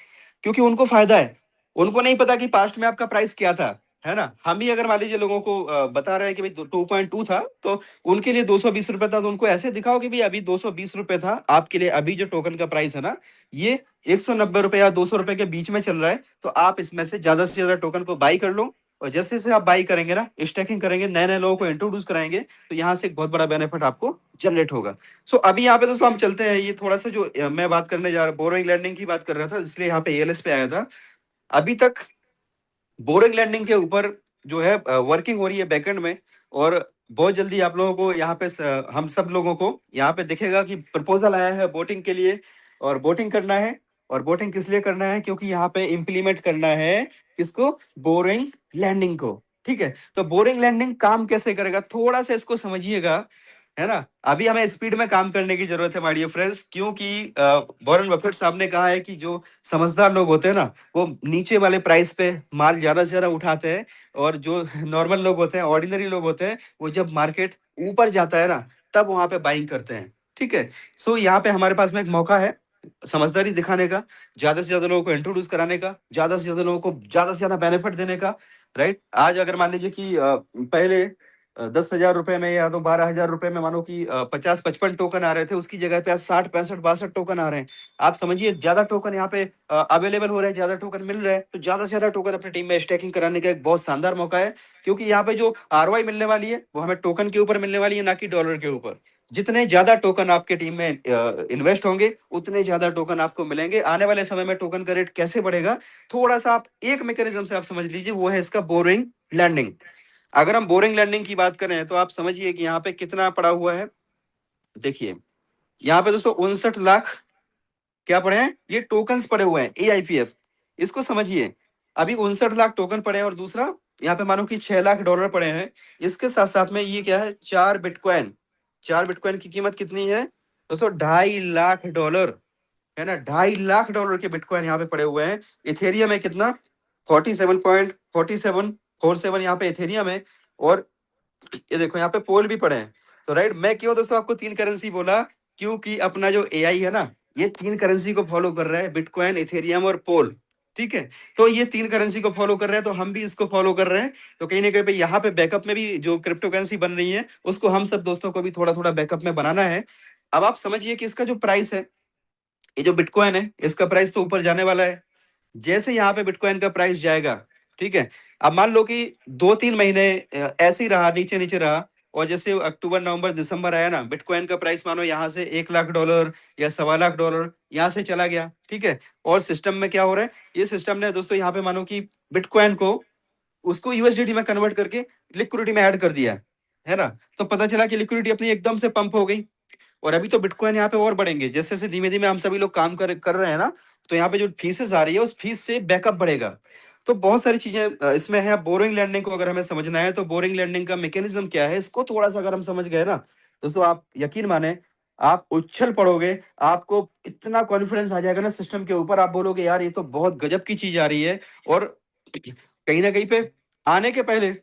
क्योंकि उनको फायदा है। उनको नहीं पता कि पास्ट में आपका प्राइस क्या था, है ना। हम ही अगर मान लीजिए लोगों को बता रहे हैं कि भाई 2.2 था, तो उनके लिए 220 रुपए था, तो उनको ऐसे दिखाओ कि भाई अभी 220 रुपए था आपके लिए, अभी जो टोकन का प्राइस है ना, ये 190 रुपए या 200 रुपए के बीच में चल रहा है। तो आप इसमें से ज्यादा टोकन को बाई कर लो, और जैसे जैसे आप बाई करेंगे ना, स्टैकिंग करेंगे, नए नए लोगों को इंट्रोड्यूस कराएंगे, तो यहाँ से एक बहुत बड़ा बेनिफिट आपको जनरेट होगा। सो अभी यहाँ पे दोस्तों हम चलते हैं, ये थोड़ा सा जो मैं बात करने जा रहा, बोरोइंग लैंडिंग की बात कर रहा था, इसलिए यहाँ पे एएलएस पे आया था। अभी तक बोरिंग लैंडिंग के ऊपर जो है वर्किंग हो रही है बैकएंड में, और बहुत जल्दी आप लोगों को यहाँ पे हम सब लोगों को यहाँ पे दिखेगा कि प्रपोजल आया है वोटिंग के लिए, और वोटिंग करना है। और वोटिंग किस लिए करना है? क्योंकि यहाँ पे इम्प्लीमेंट करना है किसको? बोरिंग लैंडिंग को। ठीक है, तो बोरिंग लैंडिंग काम कैसे करेगा, थोड़ा सा इसको समझिएगा, है ना। अभी हमें स्पीड में काम करने की जरूरत है माय डियर फ्रेंड्स, क्योंकि वॉरेन बफेट साहब ने कहा है कि जो समझदार लोग होते हैं ना, वो नीचे वाले प्राइस पे माल ज्यादा से ज्यादा उठाते हैं, और जो नॉर्मल लोग होते हैं, ऑर्डिनरी लोग होते हैं, वो जब मार्केट ऊपर जाता है ना, तब वहां पे बाइंग करते हैं। ठीक है, सो यहाँ पे हमारे पास में एक मौका है समझदारी दिखाने का, ज्यादा से ज्यादा लोगों को इंट्रोड्यूस कराने का, ज्यादा से ज्यादा लोगों को ज्यादा से ज्यादा बेनिफिट देने का। राइट, आज अगर मान लीजिए कि पहले 10,000 रुपए में या तो 12,000 रुपए में मानो कि 50-55 टोकन आ रहे थे, उसकी जगह पे आज 60-65-62 टोकन आ रहे हैं। आप समझिए ज्यादा टोकन यहाँ पे अवेलेबल हो रहे हैं, ज्यादा टोकन मिल रहे हैं, तो ज्यादा से ज्यादा टोकन अपनी टीम में स्टैकिंग कराने का एक बहुत शानदार मौका है। क्योंकि यहाँ पे जो आरओआई मिलने वाली है, वो हमें टोकन के ऊपर मिलने वाली है, ना कि डॉलर के ऊपर। जितने ज्यादा टोकन आपके टीम में इन्वेस्ट होंगे, उतने ज्यादा टोकन आपको मिलेंगे। आने वाले समय में टोकन का रेट कैसे बढ़ेगा, थोड़ा सा आप एक मैकेनिज्म से आप समझ लीजिए, वो है इसका बोरिंग लैंडिंग। अगर हम बोरिंग लैंडिंग की बात करें, तो आप समझिए कि यहाँ पे कितना पड़ा हुआ है। देखिए यहाँ पे दोस्तों 59 लाख क्या पड़े हैं, ये टोकन्स पड़े हुए हैं एआईपीएफ। इसको समझिए, अभी 59 लाख टोकन पड़े हैं, और दूसरा यहाँ पे मानो कि 6 लाख डॉलर पड़े हैं। इसके साथ साथ में ये क्या है, 4 बिटकॉइन। 4 बिटकॉइन की कीमत कितनी है दोस्तों? $2.5 है ना। $2.5 के बिटकॉइन यहाँ पे पड़े हुए हैं। इथेरियम है कितना? 47.4747 यहाँ पे इथेरियम है। और ये देखो यहाँ पे पोल भी पड़े हैं। तो राइट, मैं क्यों दोस्तों आपको 3 करेंसी बोला? क्योंकि अपना जो एआई है ना, ये 3 करेंसी को फॉलो कर रहा है, बिटकॉइन, इथेरियम और पोल। ठीक है, तो ये 3 करेंसी को फॉलो कर रहे हैं, तो हम भी इसको फॉलो कर रहे हैं। तो कहीं ना कहीं पे यहाँ पे बैकअप में भी जो क्रिप्टो करेंसी बन रही है, उसको हम सब दोस्तों को भी थोड़ा थोड़ा बैकअप में बनाना है। अब आप समझिए कि इसका जो प्राइस है, ये जो बिटकॉइन है, इसका प्राइस तो ऊपर जाने वाला है। जैसे यहाँ पे बिटकॉइन का प्राइस जाएगा, ठीक है, अब मान लो कि 2-3 महीने ऐसे ही रहा, नीचे नीचे रहा, और जैसे अक्टूबर नवंबर दिसंबर आया ना, बिटकॉइन का प्राइस मानो यहाँ से $1 लाख या $1.25 यहाँ से चला गया। ठीक है, और सिस्टम में क्या हो रहा है, ये सिस्टम ने दोस्तों यहाँ पे मानो कि बिटकॉइन को उसको यूएसडीटी में कन्वर्ट करके लिक्विडिटी में ऐड कर दिया है ना। तो पता चला कि लिक्विडिटी अपनी एकदम से पंप हो गई, और अभी तो बिटकॉइन यहाँ पे और बढ़ेंगे, जैसे जैसे धीमे धीमे हम सभी लोग काम कर रहे हैं ना, तो यहाँ पे जो फीसेस आ रही है, उस फीस से बैकअप बढ़ेगा। तो बहुत सारी चीजें इसमें है। बोरिंग लैंडिंग को अगर हमें समझना है, तो बोरिंग लैंडिंग का मैकेनिज्म क्या है, इसको थोड़ा सा अगर हम समझ गए ना दोस्तों, आप यकीन माने, आप उछल पड़ोगे, आपको इतना कॉन्फिडेंस आ जाएगा ना सिस्टम के ऊपर, आप बोलोगे यार ये तो बहुत गजब की चीज आ रही है। और कहीं ना कहीं पे आने के पहले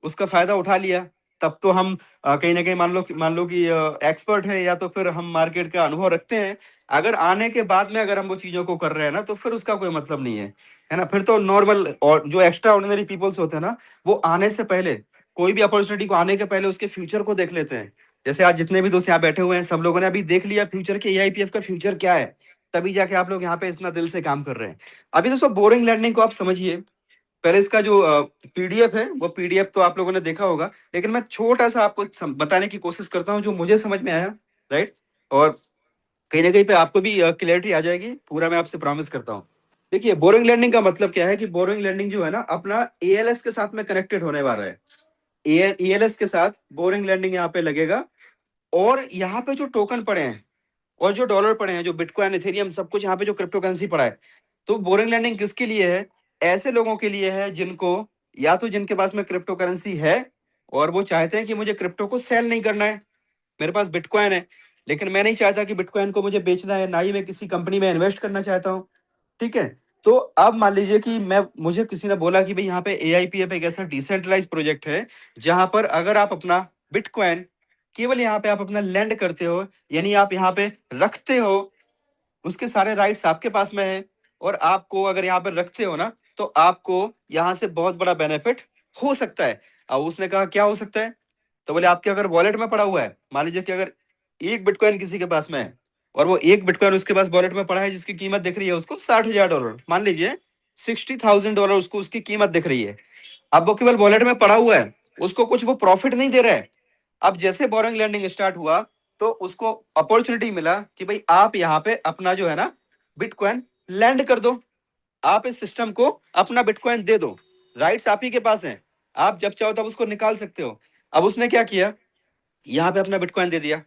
उसका फायदा उठा लिया, तब तो हम कहीं ना कहीं मान लो कि एक्सपर्ट है, या तो फिर हम मार्केट का अनुभव रखते हैं। अगर आने के बाद में अगर हम वो चीजों को कर रहे हैं ना, तो फिर उसका कोई मतलब नहीं है ना। फिर तो नॉर्मल और जो एक्स्ट्रा ऑर्डिनरी पीपल्स होते हैं ना, वो आने से पहले, कोई भी अपॉर्चुनिटी को आने के पहले उसके फ्यूचर को देख लेते हैं। जैसे आज जितने भी दोस्त यहाँ बैठे हुए हैं, सब लोगों ने अभी देख लिया फ्यूचर के, एआईपीएफ का फ्यूचर क्या है, तभी जाके आप लोग यहाँ पे इतना दिल से काम कर रहे हैं। अभी दोस्तों बोरिंग लैंडिंग को आप समझिए। पहले इसका जो पीडीएफ है, वो पीडीएफ तो आप लोगों ने देखा होगा, लेकिन मैं छोटा सा आपको बताने की कोशिश करता हूँ जो मुझे समझ में आया। राइट, और कहीं ना कहीं पे आपको भी क्लियरिटी आ जाएगी, पूरा मैं आपसे प्रॉमिस करता हूँ। देखिए बोरिंग लैंडिंग का मतलब क्या है, कि बोरिंग लैंडिंग जो है ना, अपना एएलएस के साथ में कनेक्टेड होने वाला है। एएलएस के साथ बोरिंग लैंडिंग यहाँ पे लगेगा, और यहाँ पे जो टोकन पड़े हैं, और जो डॉलर पड़े हैं, जो बिटकॉइन, इथेरियम, सब कुछ यहाँ पे जो क्रिप्टो करेंसी पड़ा है, तो बोरिंग लैंडिंग किसके लिए है? ऐसे लोगों के लिए है जिनको, या तो जिनके पास में क्रिप्टो करेंसी है, और वो चाहते हैं कि मुझे क्रिप्टो को सेल नहीं करना है, मेरे पास बिटकॉइन है, लेकिन मैं नहीं चाहता कि बिटकॉइन को मुझे बेचना है, ना ही मैं किसी कंपनी में इन्वेस्ट करना चाहता हूँ। ठीक है, तो अब मान लीजिए कि मुझे किसी ने बोला कि भाई यहाँ पे AIPF एक ऐसा डिसेंट्रलाइज प्रोजेक्ट है जहां पर अगर आप अपना बिटकॉइन केवल यहाँ पे आप अपना लैंड करते हो, यानी आप यहाँ पे रखते हो, उसके सारे राइट्स आपके पास में है, और आपको अगर यहाँ पर रखते हो ना, तो आपको यहाँ से बहुत बड़ा बेनिफिट हो सकता है। अब उसने कहा क्या हो सकता है, तो बोले आपके अगर वॉलेट में पड़ा हुआ है, मान लीजिए कि अगर एक बिटकॉइन किसी के पास में है, और वो एक बिटकॉइन उसके पास वॉलेट में पड़ा है जिसकी कीमत दिख रही है उसको $60,000, मान लीजिए $60,000 उसको उसकी कीमत दिख रही है। अब वो केवल वॉलेट में पड़ा हुआ है, उसको कुछ वो प्रॉफिट नहीं दे रहा है। अब जैसे बोरिंग लैंडिंग स्टार्ट हुआ तो उसको अपॉर्चुनिटी मिला कि भाई आप यहाँ पे अपना जो है ना बिटकॉइन लैंड कर दो, आप इस सिस्टम को अपना बिटकॉइन दे दो, राइट्स आप ही के पास हैं, आप जब चाहो तब उसको निकाल सकते हो। अब उसने क्या किया, यहाँ पे अपना बिटकॉइन दे दिया,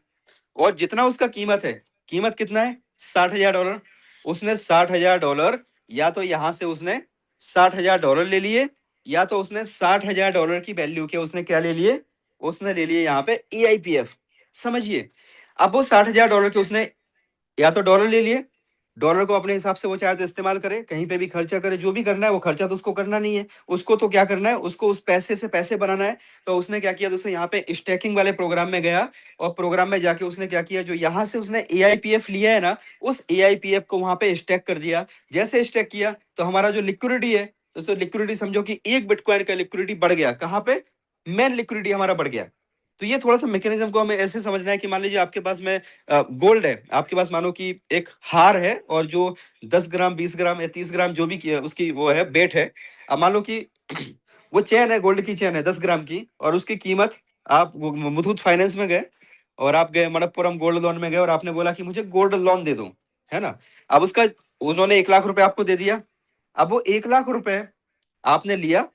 और जितना उसका कीमत है, कीमत कितना है $60,000, उसने $60,000 या तो यहां से उसने $60,000 ले लिए, या तो उसने $60,000 की वैल्यू के उसने क्या ले लिए, उसने ले लिए यहाँ पे AIPF। समझिए, अब वो $60,000 के उसने या तो डॉलर ले लिए, डॉलर को अपने हिसाब से वो चाहे तो इस्तेमाल करे, कहीं पे भी खर्चा करे, जो भी करना है, वो खर्चा तो उसको करना नहीं है, उसको तो क्या करना है, उसको उस पैसे से पैसे बनाना है। तो उसने क्या किया दोस्तों, यहाँ पे स्टैकिंग वाले प्रोग्राम में गया, और प्रोग्राम में जाके उसने क्या किया, जो यहाँ से उसने AIPF लिया है ना, उस AIPF को वहां पे स्टैक कर दिया। जैसे स्टैक किया तो हमारा जो लिक्विडिटी है दोस्तों, लिक्विडिटी समझो कि एक बिटकॉइन का लिक्विडिटी बढ़ गया, कहाँ पे, मेन लिक्विडिटी हमारा बढ़ गया। तो ये थोड़ा सा मैकेनिज्म को हमें ऐसे समझना है कि मान लीजिए आपके पास में गोल्ड है, आपके पास मानो कि एक हार है, और जो 10 ग्राम 20 ग्राम या 30 ग्राम जो भी उसकी वो है बेट है, अब मान लो कि वो चेन है, गोल्ड की चेन है 10 ग्राम की, और उसकी कीमत, आप मुथूट फाइनेंस में गए, और आप गए मनप्पुरम गोल्ड लोन में गए, और आपने बोला कि मुझे गोल्ड लोन दे दो, है ना। अब उसका उन्होंने 1 लाख रुपए आपको दे दिया। अब वो 1 लाख रुपए आपने लिया,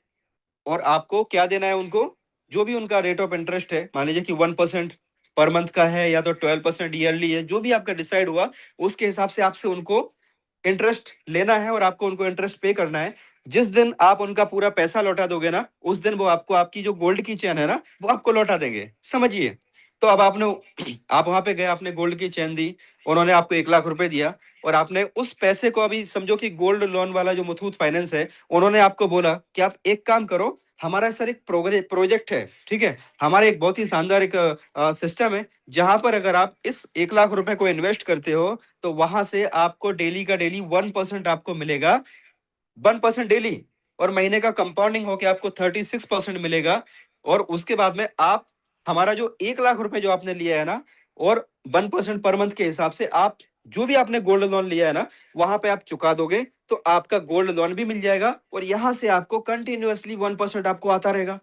और आपको क्या देना है उनको, जो भी उनका रेट ऑफ इंटरेस्ट है, मान लीजिए कि 1% पर मंथ का है, या तो 12% ईयरली है, जो भी आपका डिसाइड हुआ उसके हिसाब से आपसे उनको इंटरेस्ट लेना है, और आपको उनको इंटरेस्ट पे करना है। जिस दिन आप उनका पूरा पैसा लौटा दोगे ना, उस दिन वो आपको आपकी जो गोल्ड की चेन है ना, वो आपको लौटा देंगे। समझिए, तो अब आपने आप वहां पे गए, आपने गोल्ड की चेन दी, उन्होंने आपको 1 लाख रुपए दिया, और आपने उस पैसे को, अभी समझो कि गोल्ड लोन वाला जो मुथूट फाइनेंस है, उन्होंने आपको बोला कि आप एक काम करो, हमारा सर एक प्रोजेक्ट है, ठीक है, हमारा एक बहुत ही शानदार एक सिस्टम है, जहां पर अगर आप इस 1 लाख रुपए को इन्वेस्ट करते हो, तो वहां से आपको डेली का डेली 1% आपको मिलेगा, 1% डेली, और महीने का कंपाउंडिंग होकर आपको 36% मिलेगा। और उसके बाद में आप हमारा जो 1 लाख रुपए जो आपने लिया है ना, और 1% पर मंथ के हिसाब से आप जो भी आपने गोल्ड लोन लिया है ना, वहां पे आप चुका दोगे, तो आपका गोल्ड लोन भी मिल जाएगा, और यहां से आपको कंटिन्यूअसली 1% आपको आता रहेगा।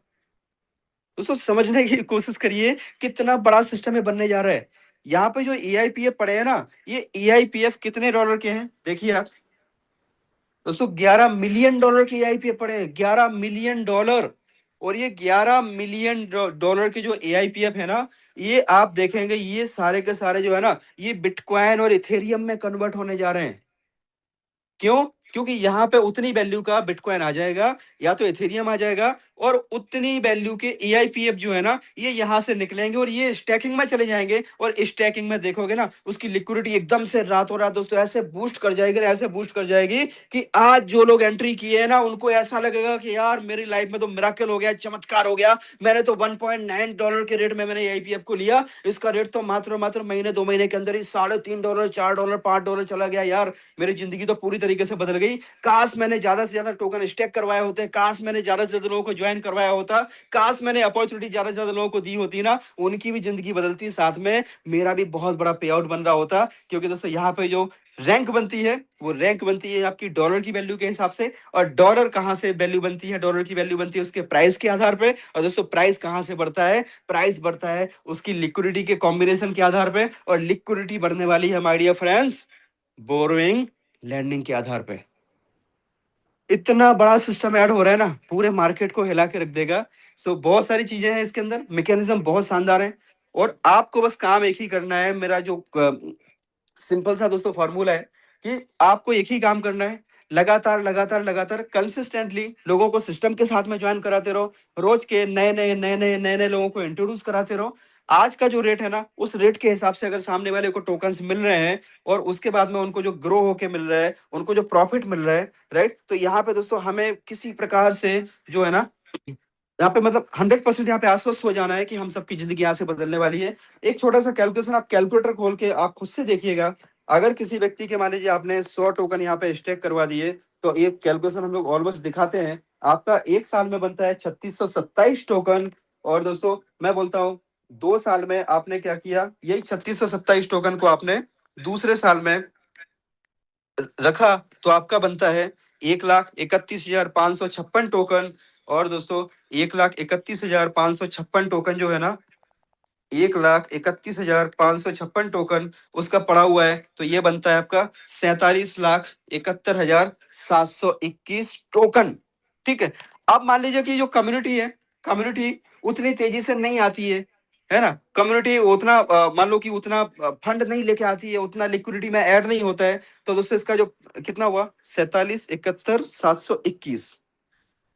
दोस्तों समझने की कोशिश करिए, कितना बड़ा सिस्टम है बनने जा रहा है। यहाँ पे जो AIPF पड़े हैं ना, ये AIPF कितने डॉलर के हैं देखिए आप दोस्तों, $11 मिलियन के AIPF पड़े हैं, $11 मिलियन। और ये $11 मिलियन के जो AIPF है ना, ये आप देखेंगे ये सारे के सारे जो है ना, ये बिटकॉइन और इथेरियम में कन्वर्ट होने जा रहे हैं। क्यों? क्योंकि यहाँ पे उतनी वैल्यू का बिटकॉइन आ जाएगा, या तो इथेरियम आ जाएगा, और उतनी वैल्यू के AIPF जो है ना, ये यहां से निकलेंगे, और ये स्टैकिंग में चले जाएंगे, और स्टैकिंग में देखोगे ना, उसकी लिक्विडिटी एकदम से रातों रात दोस्तों ऐसे बूस्ट कर जाएगी, ऐसे बूस्ट कर जाएगी कि आज जो लोग एंट्री किए हैं ना, उनको ऐसा लगेगा कि यार मेरी लाइफ में तो मिराकल हो गया, चमत्कार हो गया, मैंने तो $1.9 के रेट में मैंने AIPF को लिया, इसका रेट तो मात्र मात्र महीने 2 महीने के अंदर ही $3.5 $4 $5 चला गया। यार मेरी जिंदगी तो पूरी तरीके से बदल गई, काश मैंने ज्यादा से ज्यादा टोकन स्टेक करवाए होते, काश मैंने ज्यादा से ज्यादा लोगों को ज्वाइन करवाया होता, काश मैंने अपॉर्चुनिटी ज्यादा से ज्यादा लोगों को दी होती ना, उनकी भी जिंदगी बदलती, साथ में मेरा भी बहुत बड़ा पे आउट बन रहा होता। क्योंकि दोस्तों यहाँ पे जो रैंक बनती है, वो रैंक बनती है आपकी डॉलर की वैल्यू के हिसाब से, और डॉलर कहां से वैल्यू बनती है, डॉलर की वैल्यू बनती है उसके प्राइस के आधार पे। और दोस्तों प्राइस कहां से बढ़ता है, प्राइस बढ़ता है उसकी लिक्विडिटी के कॉम्बिनेशन के आधार पे, और लिक्विडिटी बढ़ने वाली है my dear friends borrowing lending के आधार पे। इतना बड़ा सिस्टम ऐड हो रहा है ना, पूरे मार्केट को हिला के रख देगा। सो बहुत सारी चीजें हैं इसके अंदर, मैकेनिज्म बहुत शानदार है, और आपको बस काम एक ही करना है। मेरा जो सिंपल सा दोस्तों फॉर्मूला है कि आपको एक ही काम करना है, लगातार कंसिस्टेंटली लोगों को सिस्टम के साथ में ज्वाइन कराते रहो, रोज के नए लोगों को इंट्रोड्यूस कराते रहो। आज का जो रेट है ना, उस रेट के हिसाब से अगर सामने वाले को टोकन्स मिल रहे हैं और उसके बाद में उनको जो ग्रो होके मिल रहा है, उनको जो प्रॉफिट मिल रहा है, राइट, तो यहाँ पे दोस्तों हमें किसी प्रकार से जो है ना, यहाँ पे मतलब 100% यहाँ पे आश्वस्त हो जाना है कि हम सबकी जिंदगी यहाँ से बदलने वाली है। एक छोटा सा कैलकुलेशन, आप कैलकुलेटर खोल के आप खुद से देखिएगा। अगर किसी व्यक्ति के मान लीजिए आपने 100 टोकन यहाँ पे स्टेक करवा दिए, तो एक कैलकुलेशन हम लोग ऑलमोस्ट दिखाते हैं, आपका एक साल में बनता है 3627 टोकन। और दोस्तों मैं बोलता हूँ 2 साल में आपने क्या किया, यही 3627 टोकन को आपने दूसरे साल में रखा, तो आपका बनता है 1,31,556 टोकन। और दोस्तों 1,31,556 टोकन जो है ना, 1,31,556 टोकन उसका पड़ा हुआ है, तो ये बनता है आपका 47,71,721 टोकन। ठीक है। अब मान लीजिए कि जो कम्युनिटी है, कम्युनिटी उतनी तेजी से नहीं आती है ना, कम्युनिटी उतना मान लो कि उतना फंड नहीं लेके आती है, उतना लिक्विडिटी में ऐड नहीं होता है, तो दोस्तों इसका जो कितना हुआ 47,71,721।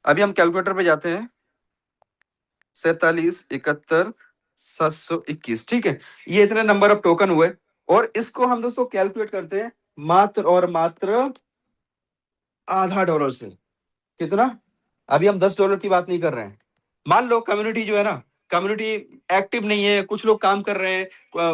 अभी हम कैलकुलेटर पे जाते हैं, 47,71,721। ठीक है, ये इतने नंबर ऑफ टोकन हुए, और इसको हम दोस्तों कैलकुलेट करते हैं मात्र और मात्र $0.50 से। कितना? अभी हम $10 की बात नहीं कर रहे हैं। मान लो कम्युनिटी जो है ना, कम्युनिटी एक्टिव नहीं है, कुछ लोग काम कर रहे हैं,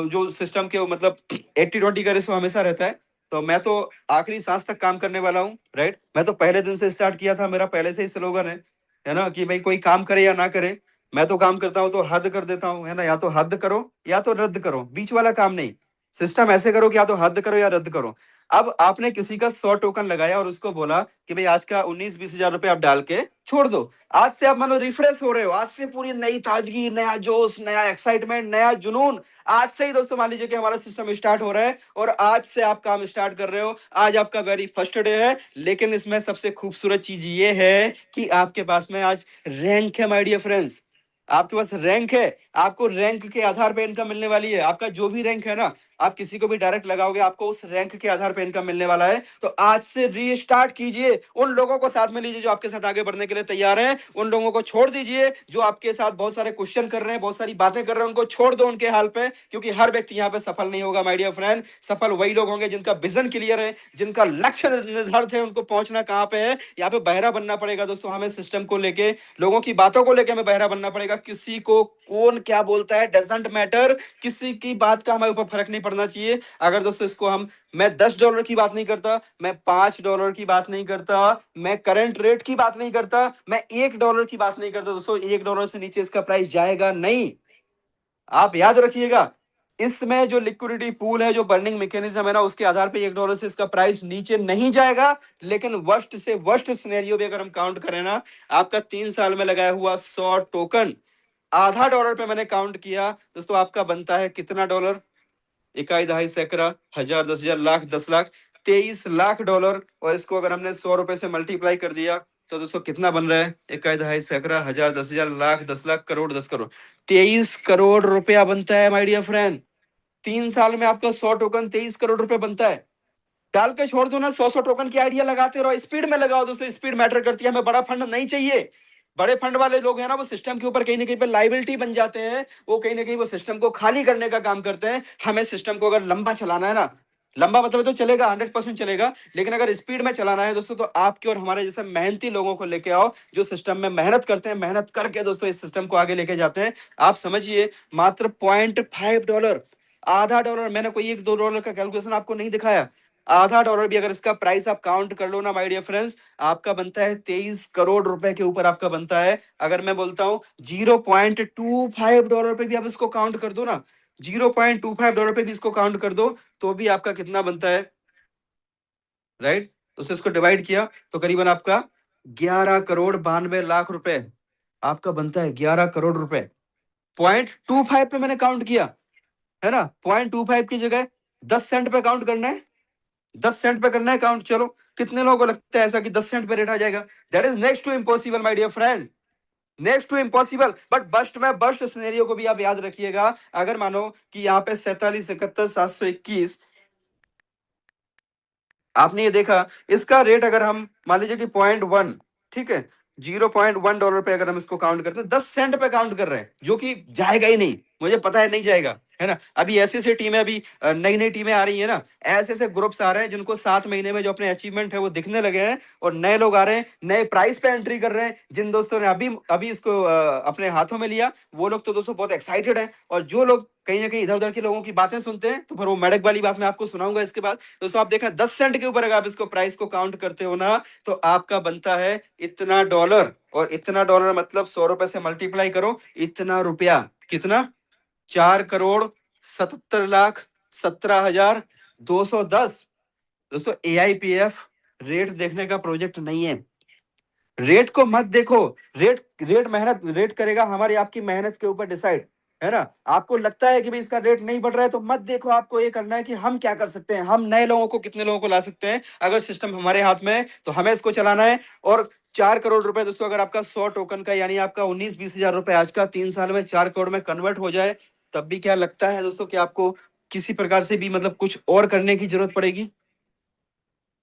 जो सिस्टम के मतलब 80-20 का रेशो हमेशा रहता है, तो मैं तो आखिरी सांस तक काम करने वाला हूँ, राइट। मैं तो पहले दिन से स्टार्ट किया था, मेरा पहले से ही स्लोगन है ना, कि भाई कोई काम करे या ना करे, मैं तो काम करता हूँ तो हद कर देता हूँ, है ना, या तो हद करो या तो रद्द करो, बीच वाला काम नहीं। सिस्टम ऐसे करो कि या तो हद करो या रद्द करो। अब आपने किसी का 100 टोकन लगाया और उसको बोला कि भाई आज का 19-20 हजार रुपए आप डाल के छोड़ दो, आज से आप मानो रिफ्रेश हो रहे हो, आज से पूरी नई ताजगी, नया जोश, नया एक्साइटमेंट, नया जुनून, आज से ही दोस्तों मान लीजिए कि हमारा सिस्टम स्टार्ट हो रहा है और आज से आप काम स्टार्ट कर रहे हो, आज आपका वेरी फर्स्ट डे है। लेकिन इसमें सबसे खूबसूरत चीज ये है कि आपके पास में आज रैंक है, माय डियर फ्रेंड्स, आपके पास रैंक है, आपको रैंक के आधार पे इनकम मिलने वाली है। आपका जो भी रैंक है ना, आप किसी को भी डायरेक्ट लगाओगे, आपको उस रैंक के आधार पे इनकम मिलने वाला है। तो आज से रीस्टार्ट कीजिए, उन लोगों को साथ में लीजिए जो आपके साथ आगे बढ़ने के लिए तैयार हैं, उन लोगों को छोड़ दीजिए जो आपके साथ बहुत सारे क्वेश्चन कर रहे हैं, बहुत सारी बातें कर रहे हैं, उनको छोड़ दो उनके हाल पे, क्योंकि हर व्यक्ति यहाँ पे सफल नहीं होगा माय डियर फ्रेंड। सफल वही लोग होंगे जिनका विजन क्लियर है, जिनका लक्ष्य निर्धारित है, उनको पहुंचना कहां पे है। यहाँ पे बहरा बनना पड़ेगा दोस्तों, हमें सिस्टम को लेके, लोगों की बातों को लेके हमें बहरा बनना पड़ेगा। किसी को कौन क्या बोलता है डजंट मैटर, किसी की बात का हमारे ऊपर फर्क नहीं पड़ना चाहिए। अगर दोस्तों इसको मैं $10 की बात नहीं करता, मैं $5 की बात नहीं करता, मैं करंट रेट की बात नहीं करता, मैं $1 की बात नहीं करता दोस्तों, $1 से नीचे इसका प्राइस जाएगा नहीं। आप याद रखिएगा, इसमें जो लिक्विडिटी पूल है, जो बर्निंग मैकेनिज्म है ना, उसके आधार पे $1 से इसका प्राइस नीचे नहीं जाएगा। लेकिन वर्स्ट से वर्स्ट सिनेरियो भी अगर हम काउंट करें ना, आपका 3 साल में लगाया हुआ 100 टोकन $0.50 पे मैंने काउंट किया दोस्तों, आपका बनता है कितना डॉलर? इकाई, दहाई, सैकड़ा, हजार, 10,000, लाख, 10 लाख, $23 लाख। और इसको अगर हमने 100 रुपए से मल्टीप्लाई कर दिया तो दोस्तों कितना बन रहा है? इकाई, दहाई, सैकड़ा, हजार, 10,000, लाख, 10 लाख, करोड़, 10 करोड़, 23 करोड़ रुपया बनता है माय डियर फ्रेंड। 3 साल में आपका 100 टोकन 23 करोड़ रुपए बनता है। डाल के छोड़ दो ना, 100 टोकन की आइडिया लगाते रहो, स्पीड में लगाओ दोस्तों, स्पीड मैटर करती है। हमें बड़ा फंड नहीं चाहिए। बड़े फंड वाले लोग हैं ना, वो सिस्टम के ऊपर कहीं ना कहीं पे लाइबिलिटी बन जाते हैं, वो कहीं ना कहीं वो सिस्टम को खाली करने का काम करते हैं। हमें सिस्टम को अगर लंबा चलाना है ना, लंबा मतलब तो चलेगा, 100% चलेगा, लेकिन अगर स्पीड में चलाना है दोस्तों, तो आपके और हमारे जैसे मेहनती लोगों को लेके आओ, जो सिस्टम में मेहनत करते हैं, मेहनत करके दोस्तों इस सिस्टम को आगे लेके जाते हैं। आप समझिए, मात्र $0.5, $0.50, मैंने कोई $1-2 का कैलकुलेशन आपको नहीं दिखाया, $0.50 भी अगर इसका प्राइस आप काउंट कर लो ना माय डियर फ्रेंड्स, आपका बनता है 23 करोड़ रुपए के ऊपर आपका बनता है। अगर मैं बोलता हूं $0.25 पे भी आप इसको काउंट कर दो ना, $0.25 पे भी इसको काउंट कर दो, तो भी आपका कितना बनता है, राइट। तो इसको डिवाइड किया तो करीबन आपका 11,92,00,000 रुपए आपका बनता है, 11 करोड़ रुपए। 0.25 पे मैंने काउंट किया है ना, 0.25 की जगह 10 सेंट पे काउंट करना है, 10 सेंट पे करना है काउंट। चलो, कितने लोगों को लगता है ऐसा कि 10 सेंट पे रेट आ जाएगा? That is next to impossible my dear friend, next to impossible. But best scenario को भी आप याद रखिएगा। अगर मानो कि यहाँ पे 47,71,721 आपने ये देखा, इसका रेट अगर हम मान लीजिए कि 0.1, ठीक है, $0.1 पे अगर हम इसको काउंट करते हैं, 10 सेंट पे काउंट कर रहे हैं, जो कि जाएगा ही नहीं, मुझे पता है नहीं जाएगा, है ना। अभी ऐसी ऐसी टीमें, अभी नई नई टीमें आ रही है ना, ऐसे ऐसे ग्रुप्स आ रहे हैं जिनको 7 महीने में जो अपने अचीवमेंट है वो दिखने लगे हैं, और नए लोग आ रहे हैं, नए प्राइस पे एंट्री कर रहे हैं। जिन दोस्तों ने अभी अभी इसको अपने हाथों में लिया, वो लोग तो दोस्तों बहुत एक्साइटेड है, और जो लोग कहीं ना कहीं इधर उधर के लोगों की बातें सुनते हैं, तो फिर वो मेडक वाली बात मैं आपको सुनाऊंगा इसके बाद। दोस्तों आप देखा 10 सेंट के ऊपर अगर आप इसको प्राइस को काउंट करते हो ना, तो आपका बनता है इतना डॉलर, और इतना डॉलर मतलब 100 रुपए से मल्टीप्लाई करो, इतना रुपया कितना, 4,77,17,210। दोस्तों AIPF रेट देखने का प्रोजेक्ट नहीं है, रेट को मत देखो, रेट रेट मेहनत रेट करेगा हमारी आपकी मेहनत के ऊपर डिसाइड, है ना। आपको लगता है कि भाई इसका रेट नहीं बढ़ रहा है तो मत देखो, आपको ये करना है कि हम क्या कर सकते हैं, हम नए लोगों को कितने लोगों को ला सकते हैं, अगर सिस्टम हमारे हाथ में है तो हमें इसको चलाना है। और 4 करोड़ रुपए दोस्तों अगर आपका 100 टोकन का, यानी आपका 19-20 हजार रुपए आज का 3 साल में 4 करोड़ में कन्वर्ट हो जाए, तब भी क्या लगता है दोस्तों कि आपको किसी प्रकार से भी मतलब कुछ और करने की जरूरत पड़ेगी?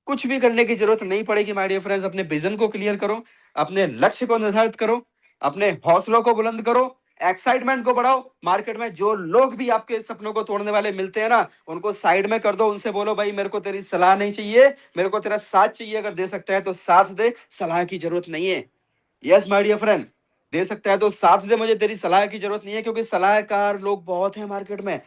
कुछ भी करने की जरूरत नहीं पड़ेगी माय डियर फ्रेंड्स। अपने विजन को क्लियर करो, अपने लक्ष्य को निर्धारित करो, अपने हौसलों को बुलंद करो, एक्साइटमेंट को बढ़ाओ। मार्केट में जो लोग भी आपके सपनों को तोड़ने वाले मिलते हैं ना, उनको साइड में कर दो, उनसे बोलो भाई मेरे को तेरी सलाह नहीं चाहिए, मेरे को तेरा साथ चाहिए, अगर दे सकता है तो साथ दे, सलाह की जरूरत नहीं है। यस माय डियर फ्रेंड, दे सकता है तो साथ दे, मुझे तेरी सलाह की जरूरत नहीं है, क्योंकि सलाहकार लोग बहुत हैं मार्केट में।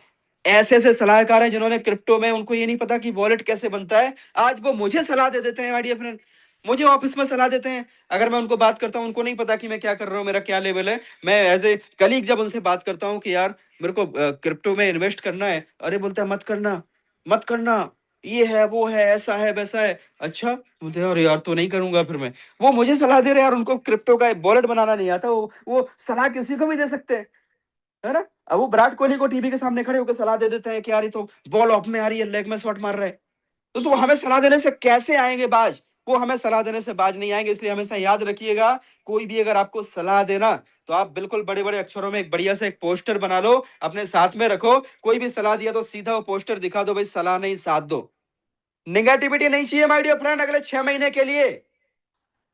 ऐसे ऐसे सलाहकार हैं जिन्होंने क्रिप्टो में, उनको ये नहीं पता कि वॉलेट कैसे बनता है, आज वो मुझे सलाह दे देते हैं माय डियर फ्रेंड, मुझे ऑफिस में सलाह देते हैं। अगर मैं उनको बात करता हूं, उनको नहीं पता कि मैं क्या कर रहा हूं, मेरा क्या लेवल है। मैं एज ए कलीग जब उनसे बात करता हूं कि यार मेरे को क्रिप्टो में इन्वेस्ट करना है, अरे बोलता है मत करना, मत करना, ये है वो है ऐसा है वैसा है। अच्छा, बोलते हैं अरे यार तो नहीं करूंगा फिर मैं। वो मुझे सलाह दे रहे हैं यार, उनको क्रिप्टो का वॉलेट बनाना नहीं आता, वो सलाह किसी को भी दे सकते हैं, है ना। अब वो विराट कोहली को टीवी के सामने खड़े होकर सलाह दे देते हैं कि यार ये तो बॉल ऑफ में आ रही है, लेग में शॉट मार रहा है। तो वो हमें सलाह देने से कैसे आएंगे बाज, वो हमें सलाह देने से बाज नहीं आएंगे। इसलिए हमेशा याद रखिएगा, कोई भी अगर आपको सलाह देना, तो आप बिल्कुल बड़े बड़े अक्षरों में एक बढ़िया से एक पोस्टर बना लो, अपने साथ में रखो। कोई भी सलाह दिया तो सीधा वो पोस्टर दिखा दो, भाई सलाह नहीं साथ दो। निगेटिविटी नहीं चाहिए माय डियर फ्रेंड, अगले 6 महीने के लिए,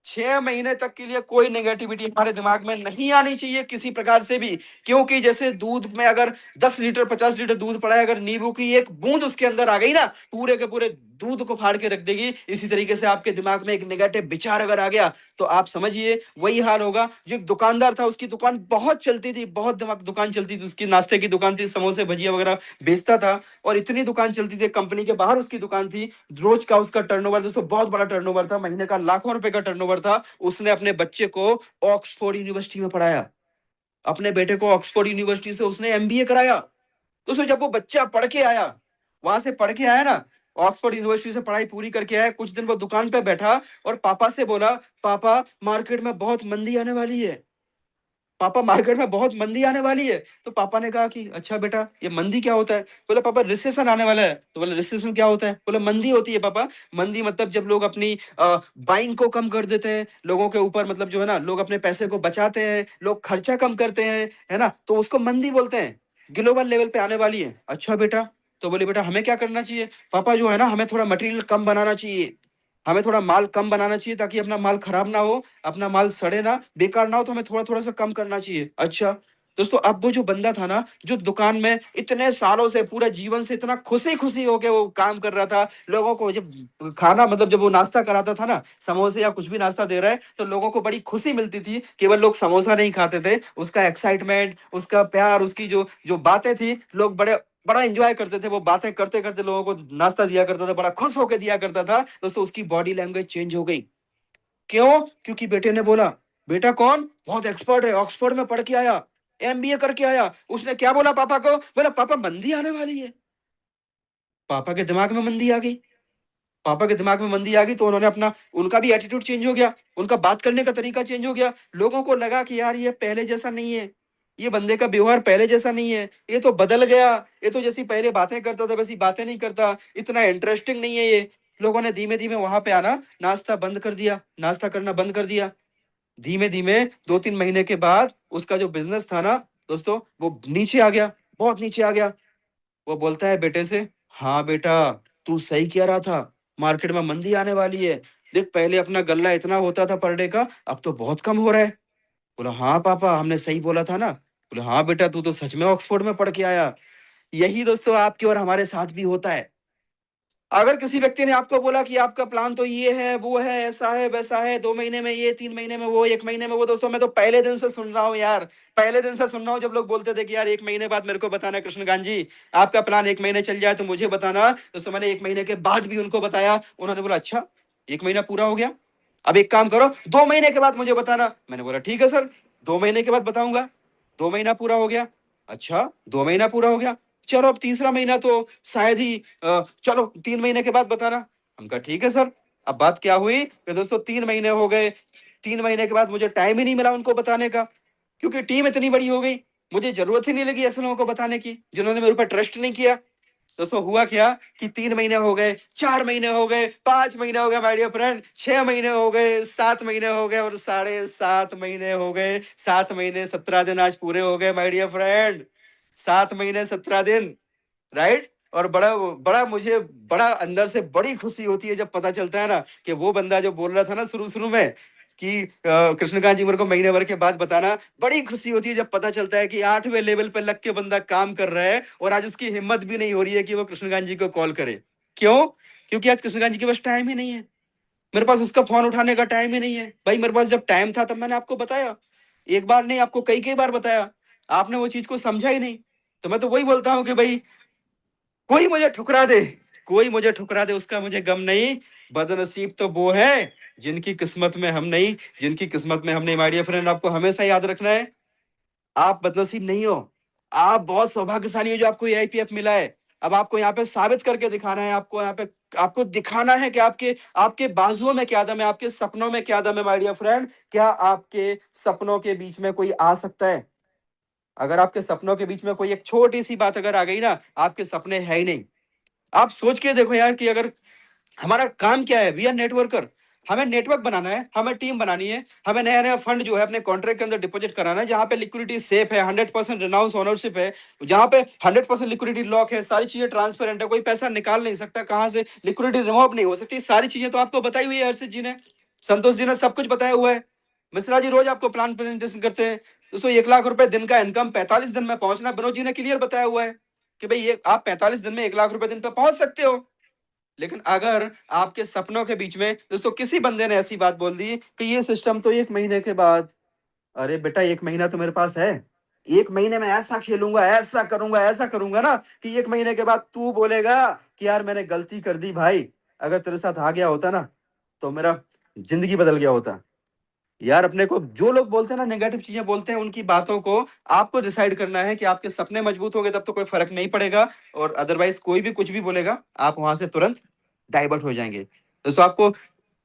6 महीने तक के लिए कोई नेगेटिविटी हमारे दिमाग में नहीं आनी चाहिए किसी प्रकार से भी। क्योंकि जैसे दूध में अगर 10 लीटर 50 लीटर दूध पड़ा है, अगर नींबू की एक बूंद उसके अंदर आ गई ना, पूरे के पूरे दूध को फाड़ के रख देगी। इसी तरीके से आपके दिमाग में एक नेगेटिव विचार अगर आ गया, तो आप समझिए वही हाल होगा। जो एक दुकानदार था, उसकी दुकान बहुत चलती थी, बहुत दिमाग दुकान चलती थी, उसकी नाश्ते की दुकान थी, समोसे भजिया वगैरह बेचता था, और इतनी दुकान चलती थी, कंपनी के बाहर उसकी दुकान थी। रोज का उसका टर्नओवर दोस्तों बहुत बड़ा टर्नओवर था, महीने का लाखों रुपए का टर्नओवर था। उसने अपने बच्चे को ऑक्सफोर्ड यूनिवर्सिटी में पढ़ाया, अपने बेटे को ऑक्सफोर्ड यूनिवर्सिटी से उसने MBA कराया। दोस्तों जब वो बच्चा पढ़ के आया, वहां से पढ़ के आया ना, ऑक्सफोर्ड यूनिवर्सिटी से पढ़ाई पूरी करके आया, कुछ दिन वो दुकान पे बैठा और पापा से बोला, पापा मार्केट में बहुत मंदी आने वाली है, पापा मार्केट में बहुत मंदी आने वाली है। तो पापा ने कहा कि अच्छा बेटा ये मंदी क्या होता है? बोला पापा रिसेशन आने वाला है। तो बोला रिसेशन क्या होता है? बोला मंदी होती है पापा, मंदी मतलब जब लोग अपनी बाइंग को कम कर देते हैं, लोगों के ऊपर मतलब जो है ना, लोग अपने पैसे को बचाते हैं, लोग खर्चा कम करते हैं, है ना, तो उसको मंदी बोलते हैं, ग्लोबल लेवल पे आने वाली है। अच्छा बेटा, तो बोले बेटा हमें क्या करना चाहिए? पापा जो है ना, हमें थोड़ा मटेरियल कम बनाना चाहिए, हमें थोड़ा माल कम बनाना चाहिए, ताकि अपना माल खराब ना हो, अपना माल सड़े ना, बेकार ना हो, तो हमें थोड़ा थोड़ा सा कम करना चाहिए। अच्छा। दोस्तों अब वो जो बंदा था ना, जो दुकान में इतने सालों से पूरा जीवन से इतना खुशी खुशी होके वो काम कर रहा था, लोगों को जब खाना मतलब जब वो नाश्ता कराता था ना, समोसे या कुछ भी नाश्ता दे रहा है, तो लोगों को बड़ी खुशी मिलती थी। केवल लोग समोसा नहीं खाते थे, उसका एक्साइटमेंट, उसका प्यार, उसकी जो जो बातें थी, लोग बड़े बड़ा एंजॉय करते थे। वो बातें करते करते लोगों को नाश्ता दिया करता था, बड़ा खुश होकर दिया करता था। दोस्तों उसकी बॉडी लैंग्वेज चेंज हो गई। क्यों? क्योंकि बेटे ने बोला, बेटा कौन बहुत एक्सपर्ट है, ऑक्सफोर्ड में पढ़ के आया, MBA करके आया। उसने क्या बोला पापा को? बोला पापा मंदी आने वाली है। पापा के दिमाग में मंदी आ गई, पापा के दिमाग में मंदी आ गई, तो उन्होंने अपना, उनका भी एटीट्यूड चेंज हो गया, उनका बात करने का तरीका चेंज हो गया। लोगों को लगा कि यार ये पहले जैसा नहीं है, ये बंदे का व्यवहार पहले जैसा नहीं है, ये तो बदल गया, ये तो जैसी पहले बातें करता था वैसी बातें नहीं करता, इतना इंटरेस्टिंग नहीं है ये। लोगों ने धीमे धीमे वहां पे आना, नाश्ता बंद कर दिया, नाश्ता करना बंद कर दिया। धीमे धीमे 2-3 महीने के बाद उसका जो बिजनेस था ना दोस्तों, वो नीचे आ गया, बहुत नीचे आ गया। वो बोलता है बेटे से, हाँ बेटा तू सही कह रहा था, मार्केट में मंदी आने वाली है, देख पहले अपना गल्ला इतना होता था पर डे का, अब तो बहुत कम हो रहा है। बोला हाँ पापा हमने सही बोला था ना। बोले हाँ बेटा तू तो सच में ऑक्सफोर्ड में पढ़ के आया। यही दोस्तों आपके और हमारे साथ भी होता है। अगर किसी व्यक्ति ने आपको बोला कि आपका प्लान तो ये है वो है ऐसा है वैसा है, 2 महीने में ये, 3 महीने में वो, 1 महीने में वो, दोस्तों मैं तो पहले दिन से सुन रहा हूँ यार, पहले दिन से सुन रहा हूँ जब लोग बोलते थे कि यार 1 महीने बाद मेरे को बताना कृष्णकांत जी, आपका प्लान 1 महीने चल जाए तो मुझे बताना। दोस्तों मैंने 1 महीने के बाद भी उनको बताया, उन्होंने बोला अच्छा 1 महीना पूरा हो गया, अब एक काम करो 2 महीने के बाद मुझे बताना। मैंने बोला ठीक है सर 2 महीने के बाद बताऊंगा। 2 महीना पूरा हो गया, अच्छा 2 महीना पूरा हो गया, चलो अब तीसरा महीना तो शायद ही चलो 3 महीने के बाद बताना। हम कहा ठीक है सर। अब बात क्या हुई कि दोस्तों 3 महीने हो गए, 3 महीने के बाद मुझे टाइम ही नहीं मिला उनको बताने का, क्योंकि टीम इतनी बड़ी हो गई, मुझे जरूरत ही नहीं लगी ऐसे लोगों को बताने की जिन्होंने मेरे ऊपर ट्रस्ट नहीं किया। दोस्तों हुआ क्या कि 3 महीने हो गए, 4 महीने हो गए, 5 महीने हो गए माय डियर फ्रेंड, 6 महीने हो गए, 7 महीने हो गए और 7.5 महीने हो गए। 7 महीने 17 दिन आज पूरे हो गए माय डियर फ्रेंड, 7 महीने 17 दिन, राइट। और बड़ा बड़ा मुझे बड़ा अंदर से बड़ी खुशी होती है जब पता चलता है ना कि वो बंदा जो बोल रहा था ना शुरू शुरू में कि कृष्णकांत जी मेरे को महीने भर के बाद बताना, बड़ी खुशी होती है जब पता चलता है कि 8वें लेवल पे लग के बंदा काम कर रहा है और आज उसकी हिम्मत भी नहीं हो रही है कि वो कृष्णकांत जी को कॉल करे। क्यों? क्योंकि आज कृष्णकांत जी के पास टाइम ही नहीं है, मेरे पास उसका फोन उठाने का टाइम ही नहीं है। भाई मेरे पास जब टाइम था तब मैंने आपको बताया, एक बार नहीं आपको कई कई बार बताया, आपने वो चीज को समझा ही नहीं। तो मैं तो वही बोलता हूँ कि भाई कोई मुझे ठुकरा दे, कोई मुझे ठुकरा दे उसका मुझे गम नहीं, बदनसीब तो वो है जिनकी किस्मत में हम नहीं, जिनकी किस्मत में हम नहीं। माय डियर फ्रेंड आपको हमेशा याद रखना है, आप बदनसीब नहीं हो, आप बहुत सौभाग्यशाली हो जो आपको एआईपीएफ मिला है। अब आपको यहाँ पे साबित करके दिखाना है, आपको यहाँ पे आपको दिखाना है कि आपके आपके बाजुओं में क्या दम है, आपके सपनों में क्या दम है। माय डियर फ्रेंड क्या आपके सपनों के बीच में कोई आ सकता है? अगर आपके सपनों के बीच में कोई एक छोटी सी बात अगर आ गई ना, आपके सपने है ही नहीं। आप सोच के देखो यार कि अगर हमारा काम क्या है, वी आर नेटवर्कर, हमें नेटवर्क बनाना है, हमें टीम बनानी है, हमें नया नया फंड जो है अपने कॉन्ट्रैक्ट के अंदर डिपॉजिट कराना है जहां पे लिक्विडिटी सेफ है, 100% रिनाउंस ओनरशिप है, जहां पे 100% लिक्विडिटी लॉक है, सारी चीजें ट्रांसपेरेंट है, कोई पैसा निकाल नहीं सकता, कहां से लिक्विडिटी रिमूव नहीं हो सकती, सारी चीजें तो आपको बताई हुई है हर्षित जी ने, संतोष जी ने सब कुछ बताया हुआ है। मिश्रा जी रोज आपको प्लान प्रेजेंटेशन करते हैं। दोस्तों 1 लाख रुपए दिन का इनकम 45 दिन में पहुंचना विनोद जी ने क्लियर बताया हुआ है कि भाई ये आप 45 दिन में 1 लाख रुपए दिन पे पहुंच सकते हो। लेकिन अगर आपके सपनों के बीच में दोस्तों किसी बंदे ने ऐसी बात बोल दी कि ये सिस्टम तो 1 महीने के बाद, अरे बेटा 1 महीना तो मेरे पास है, 1 महीने में ऐसा खेलूंगा ऐसा करूंगा ना कि 1 महीने के बाद तू बोलेगा कि यार मैंने गलती कर दी भाई, अगर तेरे साथ आ गया होता ना तो मेरा जिंदगी बदल गया होता। यार अपने को जो लोग बोलते हैं ना नेगेटिव चीजें बोलते हैं, उनकी बातों को आपको डिसाइड करना है कि आपके सपने मजबूत हो गए तब तो कोई फर्क नहीं पड़ेगा, और अदरवाइज कोई भी कुछ भी बोलेगा आप वहां से तुरंत डाइवर्ट हो जाएंगे। दोस्तों आपको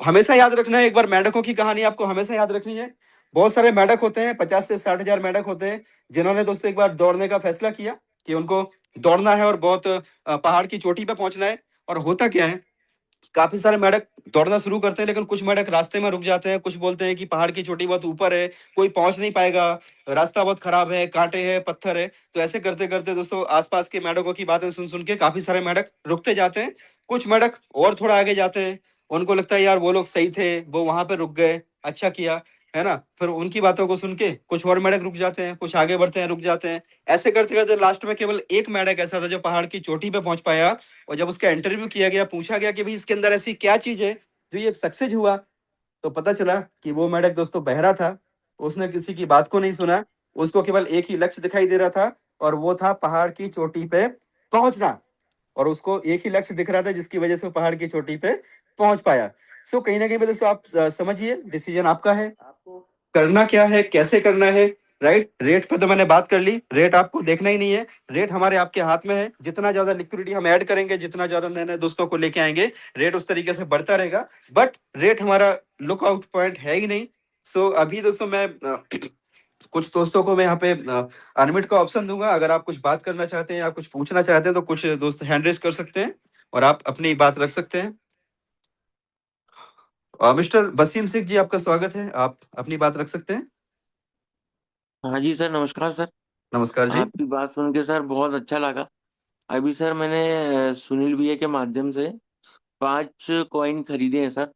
हमेशा याद रखना है, एक बार मेंढकों की कहानी आपको हमेशा याद रखनी है। बहुत सारे मेंढक होते हैं, 50 से 60 हजार मेंढक होते हैं जिन्होंने दोस्तों एक बार दौड़ने का फैसला किया कि उनको दौड़ना है और बहुत पहाड़ की चोटी पे पहुंचना है। और होता क्या है, काफी सारे मेंढक दौड़ना शुरू करते हैं लेकिन कुछ मेंढक रास्ते में रुक जाते हैं, कुछ बोलते हैं कि पहाड़ की चोटी बहुत ऊपर है, कोई पहुंच नहीं पाएगा, रास्ता बहुत खराब है, कांटे हैं, पत्थर है। तो ऐसे करते करते दोस्तों आसपास के मेंढकों की बातें सुन सुन के काफी सारे मेंढक रुकते जाते हैं। कुछ मेंढक और थोड़ा आगे जाते हैं, उनको लगता है यार वो लोग सही थे, वो वहां पे रुक गए, अच्छा किया, है ना। फिर उनकी बातों को सुन के कुछ और मेंढक रुक जाते हैं, कुछ आगे बढ़ते हैं, रुक जाते हैं। ऐसे करते करते लास्ट में केवल एक मेंढक ऐसा था जो पहाड़ की चोटी पे पहुंच पाया। और जब उसका इंटरव्यू किया गया, पूछा गया कि भाई इसके अंदर ऐसी क्या चीज है जो ये सक्सेस हुआ, तो पता चला कि वो मेंढक दोस्तों बहरा था, उसने किसी की बात को नहीं सुना, उसको केवल एक ही लक्ष्य दिखाई दे रहा था और वो था पहाड़ की चोटी पे पहुंचना। और उसको एक ही लक्ष्य दिख रहा था जिसकी वजह से वो पहाड़ की चोटी पे पहुंच पाया। सो कहीं ना कहीं पे दोस्तों आप समझिए डिसीजन आपका है, आपको करना क्या है, कैसे करना है, राइट। रेट पे तो मैंने बात कर ली, रेट आपको देखना ही नहीं है, रेट हमारे आपके हाथ में है। जितना ज्यादा लिक्विडिटी हम ऐड करेंगे, जितना ज्यादा नए नए दोस्तों को लेके आएंगे, रेट उस तरीके से बढ़ता रहेगा। बट रेट हमारा लुकआउट पॉइंट है ही नहीं। सो अभी दोस्तों मैं कुछ दोस्तों को मैं यहाँ पे अनम्यूट का ऑप्शन दूंगा, अगर आप कुछ बात करना चाहते हैं या कुछ पूछना चाहते हैं तो कुछ दोस्त हैंड रेज कर सकते हैं और आप अपनी बात रख सकते हैं। मिस्टर वसीम सिंह जी आपका स्वागत है, आप अपनी बात रख सकते हैं। हाँ जी सर, नमस्कार सर। नमस्कार जी। आपकी बात सुन के सर बहुत अच्छा लगा। अभी सर मैंने सुनील भैया के माध्यम से 5 कॉइन खरीदे हैं सर।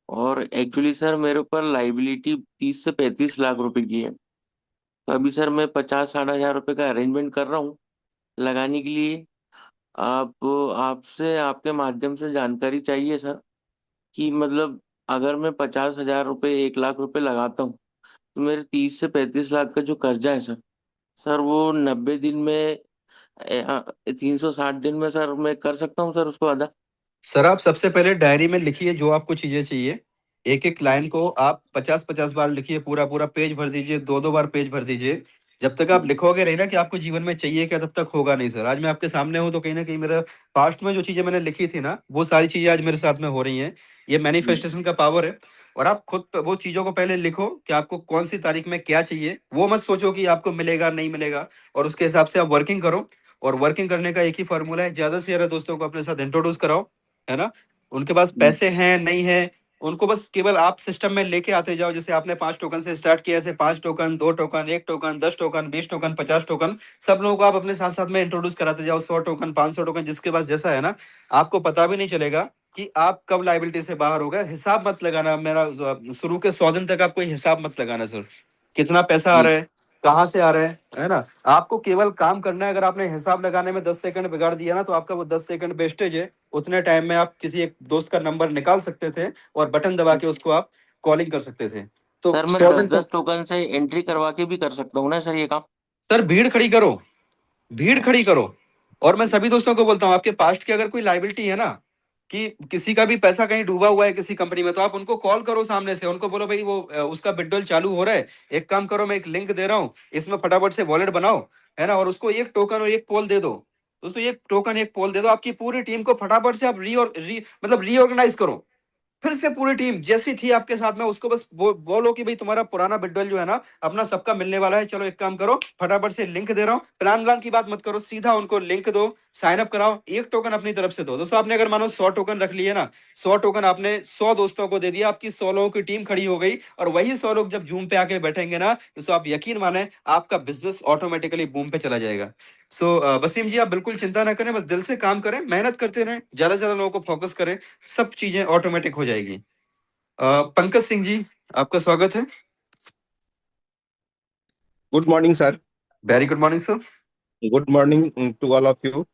और एक्चुअली सर मेरे ऊपर लाइबिलिटी 30 से 35 लाख रुपए की है। तो अभी सर मैं 50-60 हजार रुपए का अरेंजमेंट कर रहा हूँ लगाने के लिए। आप आपसे आपके माध्यम से जानकारी चाहिए सर कि मतलब अगर मैं 50 हजार रुपये 1 लाख रुपए लगाता हूँ तो मेरे 30 से 35 लाख का जो कर्जा है सर, सर वो 90 दिन में 360 दिन में सर मैं कर सकता हूँ सर उसको अदा। सर आप सबसे पहले डायरी में लिखिए जो आपको चीजें चाहिए। एक एक लाइन को आप 50-50 बार लिखिए, पूरा पूरा पेज भर दीजिए, दो दो बार पेज भर दीजिए। जब तक आप लिखोगे नहीं ना कि आपको जीवन में चाहिए क्या, तब तक होगा नहीं सर। आज मैं आपके सामने हूँ तो कहीं ना कहीं मेरा पास्ट में जो चीजें मैंने लिखी थी ना, वो सारी चीजें आज मेरे साथ में हो रही हैं। ये मैनिफेस्टेशन का पावर है। और आप खुद वो चीजों को पहले लिखो कि आपको कौन सी तारीख में क्या चाहिए, वो मत सोचो कि आपको मिलेगा नहीं मिलेगा। और उसके हिसाब से आप वर्किंग करो। और वर्किंग करने का एक ही फॉर्मूला है, ज्यादा से ज्यादा दोस्तों को अपने साथ इंट्रोड्यूस कराओ, है ना। उनके पास पैसे हैं नहीं है, उनको बस केवल आप सिस्टम में लेके आते जाओ। जैसे आपने 5 टोकन से स्टार्ट किया, ऐसे 5 token, 2 token, 1 token, 10 token, 20 token, 50 token, सब लोगों को आप अपने साथ साथ में इंट्रोड्यूस कराते जाओ। 100 टोकन, 500 टोकन, जिसके पास जैसा है ना, आपको पता भी नहीं चलेगा कि आप कब लाइबिलिटी से बाहर हो गए। हिसाब मत लगाना मेरा, शुरू के 100 दिन तक आप कोई हिसाब मत लगाना सर। कितना पैसा आ जी रहा है, कहाँ से आ रहा है ना। आपको केवल काम करना है। अगर आपने हिसाब लगाने में 10 सेकंड बिगाड़ दिया ना, तो आपका वो 10 सेकंड वेस्टेज है। उतने टाइम में आप किसी एक दोस्त का नंबर निकाल सकते थे और बटन दबा के उसको आप कॉलिंग कर सकते थे। तो सर, मैं 100 दिन दस तक दस टोकन से एंट्री करवा के भी कर सकता हूँ ना सर ये काम? सर भीड़ खड़ी करो, भीड़ खड़ी करो। और मैं सभी दोस्तों को बोलता हूँ, आपके पास्ट की अगर कोई लाइबिलिटी है ना, कि किसी का भी पैसा कहीं डूबा हुआ है किसी कंपनी में, तो आप उनको कॉल करो सामने से, उनको बोलो भाई वो उसका विड्रॉल चालू हो रहा है, एक काम करो, मैं एक लिंक दे रहा हूँ, इसमें फटाफट से वॉलेट बनाओ, है ना। और उसको 1 टोकन और 1 पोल दे दो। दोस्तों 1 टोकन 1 पोल दे दो, आपकी पूरी टीम को फटाफट से आप मतलब रीऑर्गेनाइज करो। फिर से पूरी टीम जैसी थी आपके साथ में, उसको बस बोलो कि भाई तुम्हारा पुराना बिडल जो है ना, अपना सबका मिलने वाला है। चलो एक काम करो, फटाफट से लिंक दे रहा हूँ, प्लान की बात मत करो, सीधा उनको लिंक दो, साइन अप कराओ, 1 टोकन अपनी तरफ से दो। दोस्तों आपने अगर मानो 100 टोकन रख लिए ना, 100 टोकन आपने 100 दोस्तों को दे दिया, आपकी 100 लोगों की टीम खड़ी हो गई। और वही 100 लोग जब जूम पे आके बैठेंगे ना, तो आप यकीन माने आपका बिजनेस ऑटोमेटिकली बूम पे चला जाएगा। सो वसीम जी, आप बिल्कुल चिंता ना करें, बस दिल से काम करें, मेहनत करते रहें, ज्यादा से ज्यादा लोगों को फोकस करें, सब चीजें ऑटोमेटिक हो जाएगी। पंकज सिंह जी, आपका स्वागत है। Good morning sir. Very good morning sir. Good morning to all of you.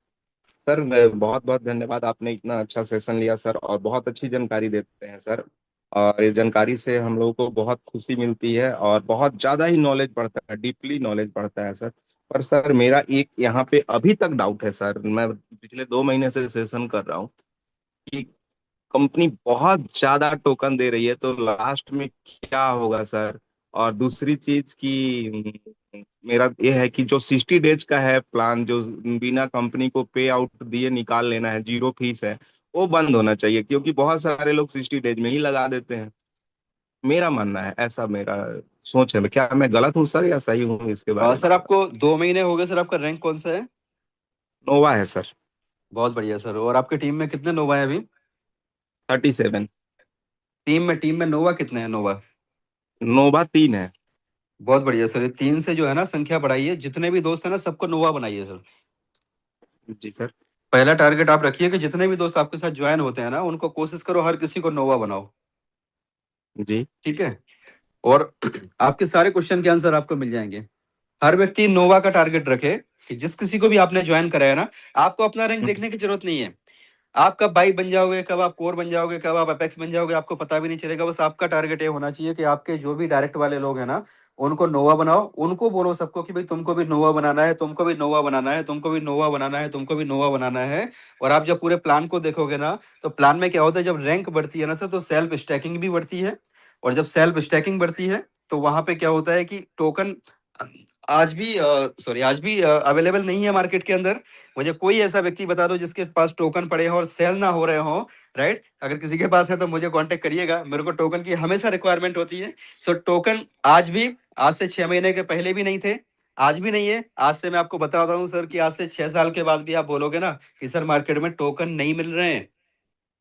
Sir बहुत बहुत धन्यवाद, आपने इतना अच्छा सेशन लिया सर, और बहुत अच्छी जानकारी देते हैं सर। और इस जानकारी से हम लोगों को बहुत खुशी मिलती है और बहुत ज़्यादा ही नॉलेज बढ़ता है, डीपली नॉलेज बढ़ता है सर। पर सर मेरा एक यहाँ पे अभी तक डाउट है सर, मैं पिछले 2 महीने से सेशन कर रहा हूँ कि कंपनी बहुत ज्यादा टोकन दे रही है, तो लास्ट में क्या होगा सर। और दूसरी चीज की मेरा ये है कि जो 60 डेज का है प्लान, जो बिना कंपनी को पे आउट दिए निकाल लेना है, जीरो फीस है, वो बंद होना चाहिए, क्योंकि बहुत सारे लोग 60 डेज में ही लगा देते हैं। मेरा मानना है ऐसा, मेरा सोच है। क्या मैं गलत हूँ सर या सही हूँ इसके बारे में? सर आपको 2 महीने हो गए सर, आपका रैंक कौन सा है? नोवा है सर। बहुत बढ़िया सर। और आपकी टीम में कितने नोवा है अभी? 37। टीम में नोवा कितने हैं, नोवा? नोवा 3 है। बहुत बढ़िया सर। ये 3 से जो है ना संख्या बढ़ाइए, जितने भी दोस्त है ना सबको नोवा बनाइए सर। जी सर। पहला टारगेट आप रखिए कि जितने भी दोस्त आपके साथ ज्वाइन होते हैं ना, उनको कोशिश करो हर किसी को नोवा बनाओ। जी ठीक है। और आपके सारे क्वेश्चन के आंसर आपको मिल जाएंगे। हर व्यक्ति नोवा का टारगेट रखे कि जिस किसी को भी आपने ज्वाइन कराया ना, आपको अपना रैंक देखने की जरूरत नहीं है। आप कब बाई बन जाओगे, कब आप कोर बन जाओगे, कब आप अपेक्स बन जाओगे, आपको पता भी नहीं चलेगा। बस आपका टारगेट ये होना चाहिए कि आपके जो भी डायरेक्ट वाले लोग हैं ना, उनको नोवा बनाओ। उनको बोलो सबको कि भाई तुमको भी नोवा बनाना है, तुमको भी नोवा बनाना है, तुमको भी नोवा बनाना है, तुमको भी नोवा बनाना है। और आप जब पूरे प्लान को देखोगे ना, तो प्लान में क्या होता है, जब रैंक बढ़ती है ना सर, तो सेल्फ स्टैकिंग भी बढ़ती है। और जब सेल्फ स्टैकिंग बढ़ती है, तो वहां पे क्या होता है कि टोकन आज भी अवेलेबल नहीं है मार्केट के अंदर। मुझे कोई ऐसा व्यक्ति बता दो जिसके पास टोकन पड़े हो और सेल ना हो रहे हो। राइट, अगर किसी के पास है तो मुझे कांटेक्ट करिएगा, मेरे को टोकन की हमेशा रिक्वायरमेंट होती है। सो टोकन आज भी, आज से 6 महीने के पहले भी नहीं थे, आज भी नहीं है। आज से मैं आपको बता रहा हूँ सर कि आज से 6 साल के बाद भी आप बोलोगे ना कि सर मार्केट में टोकन नहीं मिल रहे हैं,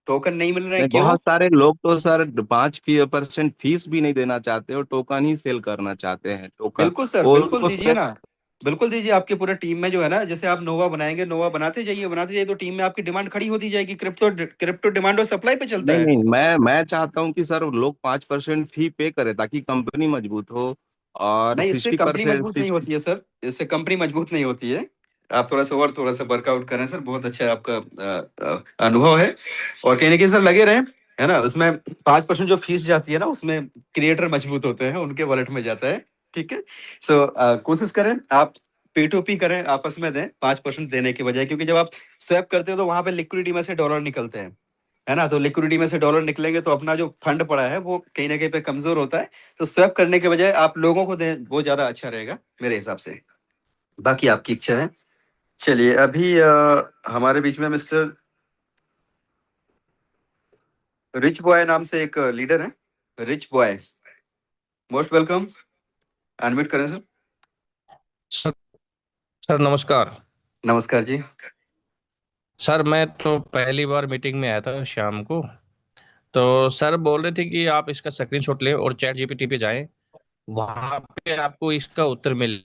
टोकन नहीं मिल रहे हैं, नहीं, क्यों? बहुत सारे लोग तो सर 5% फीस भी नहीं देना चाहते और टोकन ही सेल करना चाहते हैं, टोकन। बिल्कुल सर, वो बिल्कुल उनको दीजिए ना। बिल्कुल दीजिए, आपके पूरे टीम में जो है ना, जैसे आप नोवा बनाएंगे, नोवा बनाते जाइए, तो टीम में आपकी डिमांड खड़ी होती जाएगी। क्रिप्टो क्रिप्टो डिमांड और सप्लाई पे चलता नहीं है। नहीं, मैं चाहता हूँ कि सर लोग 5% फी पे करें ताकि कंपनी मजबूत हो, और नहीं, इससे कंपनी 60%, मजबूत नहीं होती है सर, इससे कंपनी मजबूत नहीं होती है। आप थोड़ा सा वर्कआउट करें सर, बहुत अच्छा आपका अनुभव है। और कहीं ना कहीं सर लगे रहें, है ना। उसमें 5% जो फीस जाती है ना, उसमें क्रिएटर मजबूत होते हैं, उनके वॉलेट में जाता है। ठीक है। सो कोशिश करें आप, P2P करें, आपस में दें 5% देने के बजाय, क्योंकि जब आप स्वैप करते हो तो वहां पे लिक्विडिटी में से डॉलर निकलते हैं, है ना। तो लिक्विडिटी में से डॉलर निकलेंगे तो अपना जो फंड पड़ा है वो कहीं ना कहीं पे कमजोर होता है। तो स्वैप करने के बजाय आप लोगों को दें, वो ज्यादा अच्छा रहेगा मेरे हिसाब से। बाकी आपकी इच्छा है। चलिए, अभी हमारे बीच में मिस्टर रिच बॉय नाम से एक लीडर है। Rich boy, most welcome. Unmute करें सर। सर सर नमस्कार। नमस्कार जी। सर मैं तो पहली बार मीटिंग में आया था शाम को। तो सर बोल रहे थे कि आप इसका स्क्रीनशॉट लें और चैट जीपीटी पे जाएं, वहां पे आपको इसका उत्तर मिल।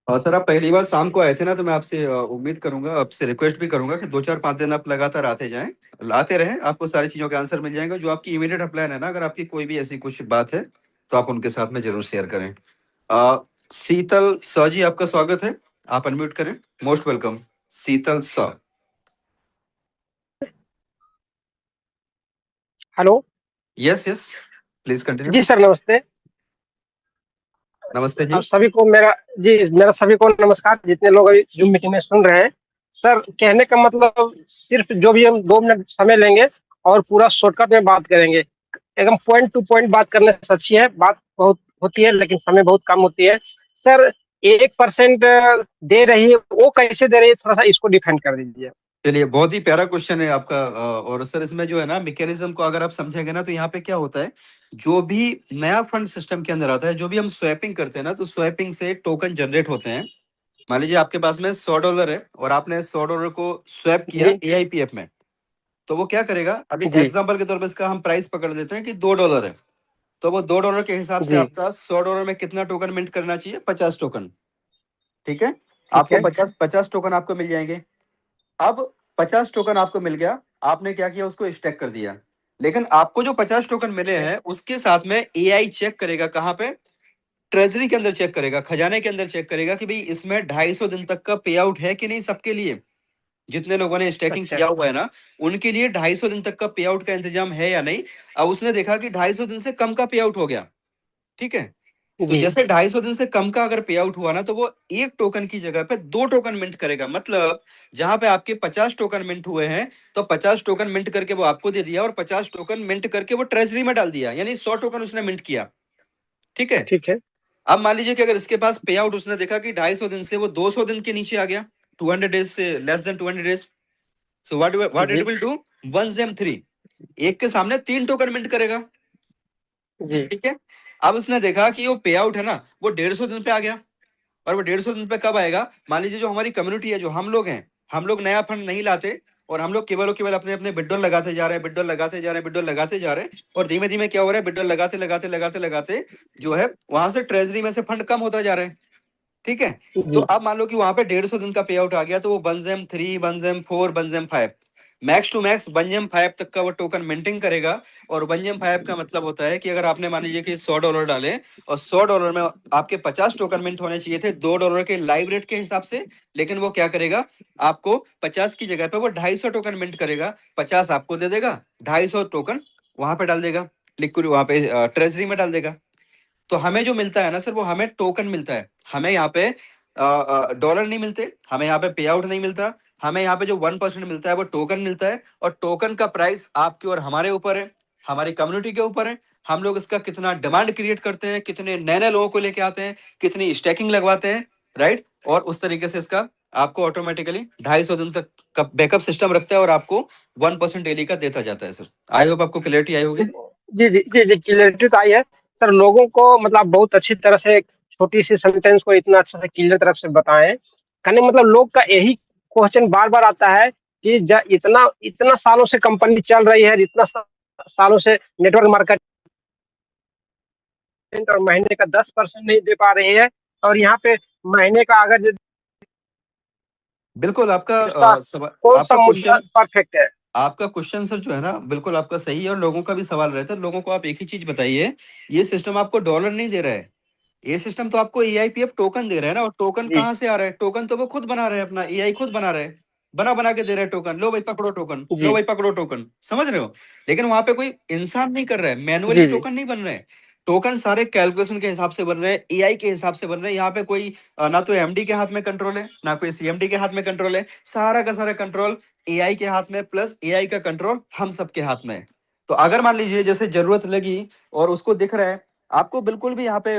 और सर, आप पहली बार शाम को आए थे ना, तो मैं आपसे उम्मीद करूंगा, आपसे रिक्वेस्ट भी करूंगा कि 2 4 5 दिन आप लगातार आते जाएं, लाते रहें, आपको सारी चीजों के आंसर मिल जाएंगे। जो आपकी इमीडिएट प्लान है ना, अगर आपकी कोई भी ऐसी कुछ बात है तो आप उनके साथ में जरूर शेयर करें। शीतल सा जी, आपका स्वागत है, आप अनम्यूट करें। मोस्ट वेलकम शीतल सा। Hello. Yes yes, please continue. जी सर, नमस्ते। नमस्ते जी। आप सभी को मेरा सभी को नमस्कार, जितने लोग अभी जूम मीटिंग में सुन रहे हैं। सर, कहने का मतलब सिर्फ जो भी हम 2 मिनट समय लेंगे और पूरा शॉर्टकट में बात करेंगे। एकदम पॉइंट टू पॉइंट बात करने से अच्छी है, बात बहुत होती है लेकिन समय बहुत कम होती है। सर, 1% दे रही है, वो कैसे दे रही है, थोड़ा सा इसको डिफाइन कर दीजिए। चलिए, बहुत ही प्यारा क्वेश्चन है आपका। और सर, इसमें जो है ना मैकेनिज्म को अगर आप समझेंगे ना, तो यहाँ पे क्या होता है, जो भी नया फंड सिस्टम के अंदर आता है, जो भी हम स्वैपिंग करते हैं ना, तो स्वैपिंग से टोकन जनरेट होते हैं। मान लीजिए आपके पास में $100 है और आपने $100 को स्वैप किया जी AIPF में, तो वो क्या करेगा, अभी जी एग्जांपल के तौर पर इसका हम प्राइस पकड़ देते हैं कि $2 है। तो वो $2 के हिसाब से जी। आपका $100 में कितना टोकन मिंट करना चाहिए, 50 टोकन। ठीक है। ठीक आपको है। 50 टोकन आपको मिल जाएंगे। अब 50 टोकन आपको मिल गया, आपने क्या किया, उसको स्टैक कर दिया। लेकिन आपको जो 50 टोकन मिले हैं, उसके साथ में AI चेक करेगा, कहां पे, ट्रेजरी के अंदर चेक करेगा, खजाने के अंदर चेक करेगा कि भाई इसमें 250 दिन तक का पे आउट है कि नहीं, सबके लिए जितने लोगों ने स्टैकिंग अच्छा। किया हुआ है ना, उनके लिए 250 दिन तक का पे आउट का इंतजाम है या नहीं। अब उसने देखा कि 250 दिन से कम का पे आउट हो गया। ठीक है। तो जी जैसे 250 दिन से कम का अगर पे आउट हुआ ना, तो वो एक टोकन की जगह पे 2 टोकन मिंट करेगा। मतलब जहां पे आपके 50 टोकन मिंट हुए हैं, तो 50 टोकन मिंट करके वो आपको दे दिया, और 50 टोकन मिंट करके वो ट्रेजरी में डाल दिया, यानी 100 टोकन उसने मिंट किया। ठीक है। ठीक है। अब मान लीजिए कि अगर इसके पास पे आउट, उसने देखा कि 250 दिन से वो 200 दिन के नीचे आ गया, 200 डेज से less than 200 days. So what it जी विल डू, 1 ZEM 3, एक के सामने 3 टोकन मिंट करेगा। जी। ठीक है। अब उसने देखा कि वो पे आउट है ना, वो 150 दिन पे आ गया। और वो 150 दिन पे कब आएगा, मान लीजिए जो हमारी कम्युनिटी है, जो हम लोग हैं, हम लोग नया फंड नहीं लाते, और हम लोग केवल और केवल अपने अपने बिडोल लगाते जा रहे हैं, बिडोल लगाते जा रहे हैं, बिडोल लगाते जा रहे हैं। और धीमे धीमे क्या हो रहा है, बिडोल लगाते लगाते लगाते लगाते जो है, वहां से ट्रेजरी में से फंड कम होता जा रहे हैं। ठीक है। तो जी। अब मान लो कि वहां पे 150 दिन का पे आउट आ गया, तो वो 1 ZEM 3, 1 ZEM 4, 1 ZEM 5, max to max 1 ZEM 5 तक का वो टोकन मेंटेन करेगा। और 1 ZEM 5 का मतलब होता है कि अगर आपने मान लीजिए कि $100 डाले, और $100 में आपके 50 टोकन मिंट होने चाहिए थे $2 के लाइव रेट के हिसाब से, लेकिन वो क्या करेगा, आपको 50 की जगह पे वो 250 टोकन मिंट करेगा, 50 आपको दे देगा, 250 टोकन वहां पे डाल देगा, लिक्विड वहां पे ट्रेजरी में डाल देगा। तो हमें जो मिलता है ना सर, वो हमें टोकन मिलता है। हमें यहाँ पे डॉलर नहीं मिलते, हमें यहाँ पे पे आउट नहीं मिलता, हमें यहाँ पे जो 1% मिलता है वो टोकन मिलता है। और टोकन का प्राइस आपके और हमारे ऊपर है, हमारी कम्युनिटी के ऊपर है। हम लोग इसका कितना डिमांड क्रिएट करते हैं, कितने नए नए लोगों को लेके आते हैं, कितनी स्टैकिंग लगवाते हैं, राइट। और उस तरीके से इसका आपको ऑटोमेटिकली 250 दिन तक का बैकअप सिस्टम रखता है, और आपको 1% डेली का देता जाता है सर। आई होप आपको क्लियरिटी आई होगी। जी जी जी जी, क्लियरिटी तो आई है। सर, लोगों को मतलब बहुत अच्छी तरह से छोटी सी सेंटेंस को इतना अच्छा से क्लियर तरफ से बताएं। कहने का मतलब लोग का यही क्वेश्चन बार बार आता है कि इतना इतना सालों से कंपनी चल रही है, इतना सालों से नेटवर्क मार्केटिंग, और महीने का 10% नहीं दे पा रही है, और यहाँ पे महीने का अगर बिल्कुल आपका इसका कौन सा आपका मुद्दा क्वेश्चन परफेक्ट है? आपका क्वेश्चन सर जो है ना बिल्कुल आपका सही है, और लोगों का भी सवाल रहता है। लोगों को आप एक ही चीज बताइए, ये सिस्टम आपको डॉलर नहीं दे रहा है, ये सिस्टम तो आपको एआईपीएफ टोकन दे रहा है ना। और टोकन जी कहाँ से आ रहा है? टोकन तो वो खुद बना रहे हैं, अपना एआई खुद बना रहे हैं, बना बना के दे रहे हैं टोकन। लो भाई पकड़ो टोकन, लो जी भाई पकड़ो टोकन, समझ रहे हो? लेकिन वहां पे कोई इंसान नहीं कर रहा है, मैनुअली जी जी टोकन नहीं बन रहे हैं। टोकन सारे कैलकुलेशन के हिसाब से बन रहे हैं, एआई के हिसाब से बन रहे हैं। यहाँ पे कोई ना तो एमडी के हाथ में कंट्रोल है, ना कोई सीएमडी के हाथ में कंट्रोल है। सारा का सारा कंट्रोल एआई के हाथ में, प्लस एआई का कंट्रोल हम सबके हाथ में है। तो अगर मान लीजिए जैसे जरूरत लगी और उसको दिख रहा है, आपको बिल्कुल भी यहाँ पे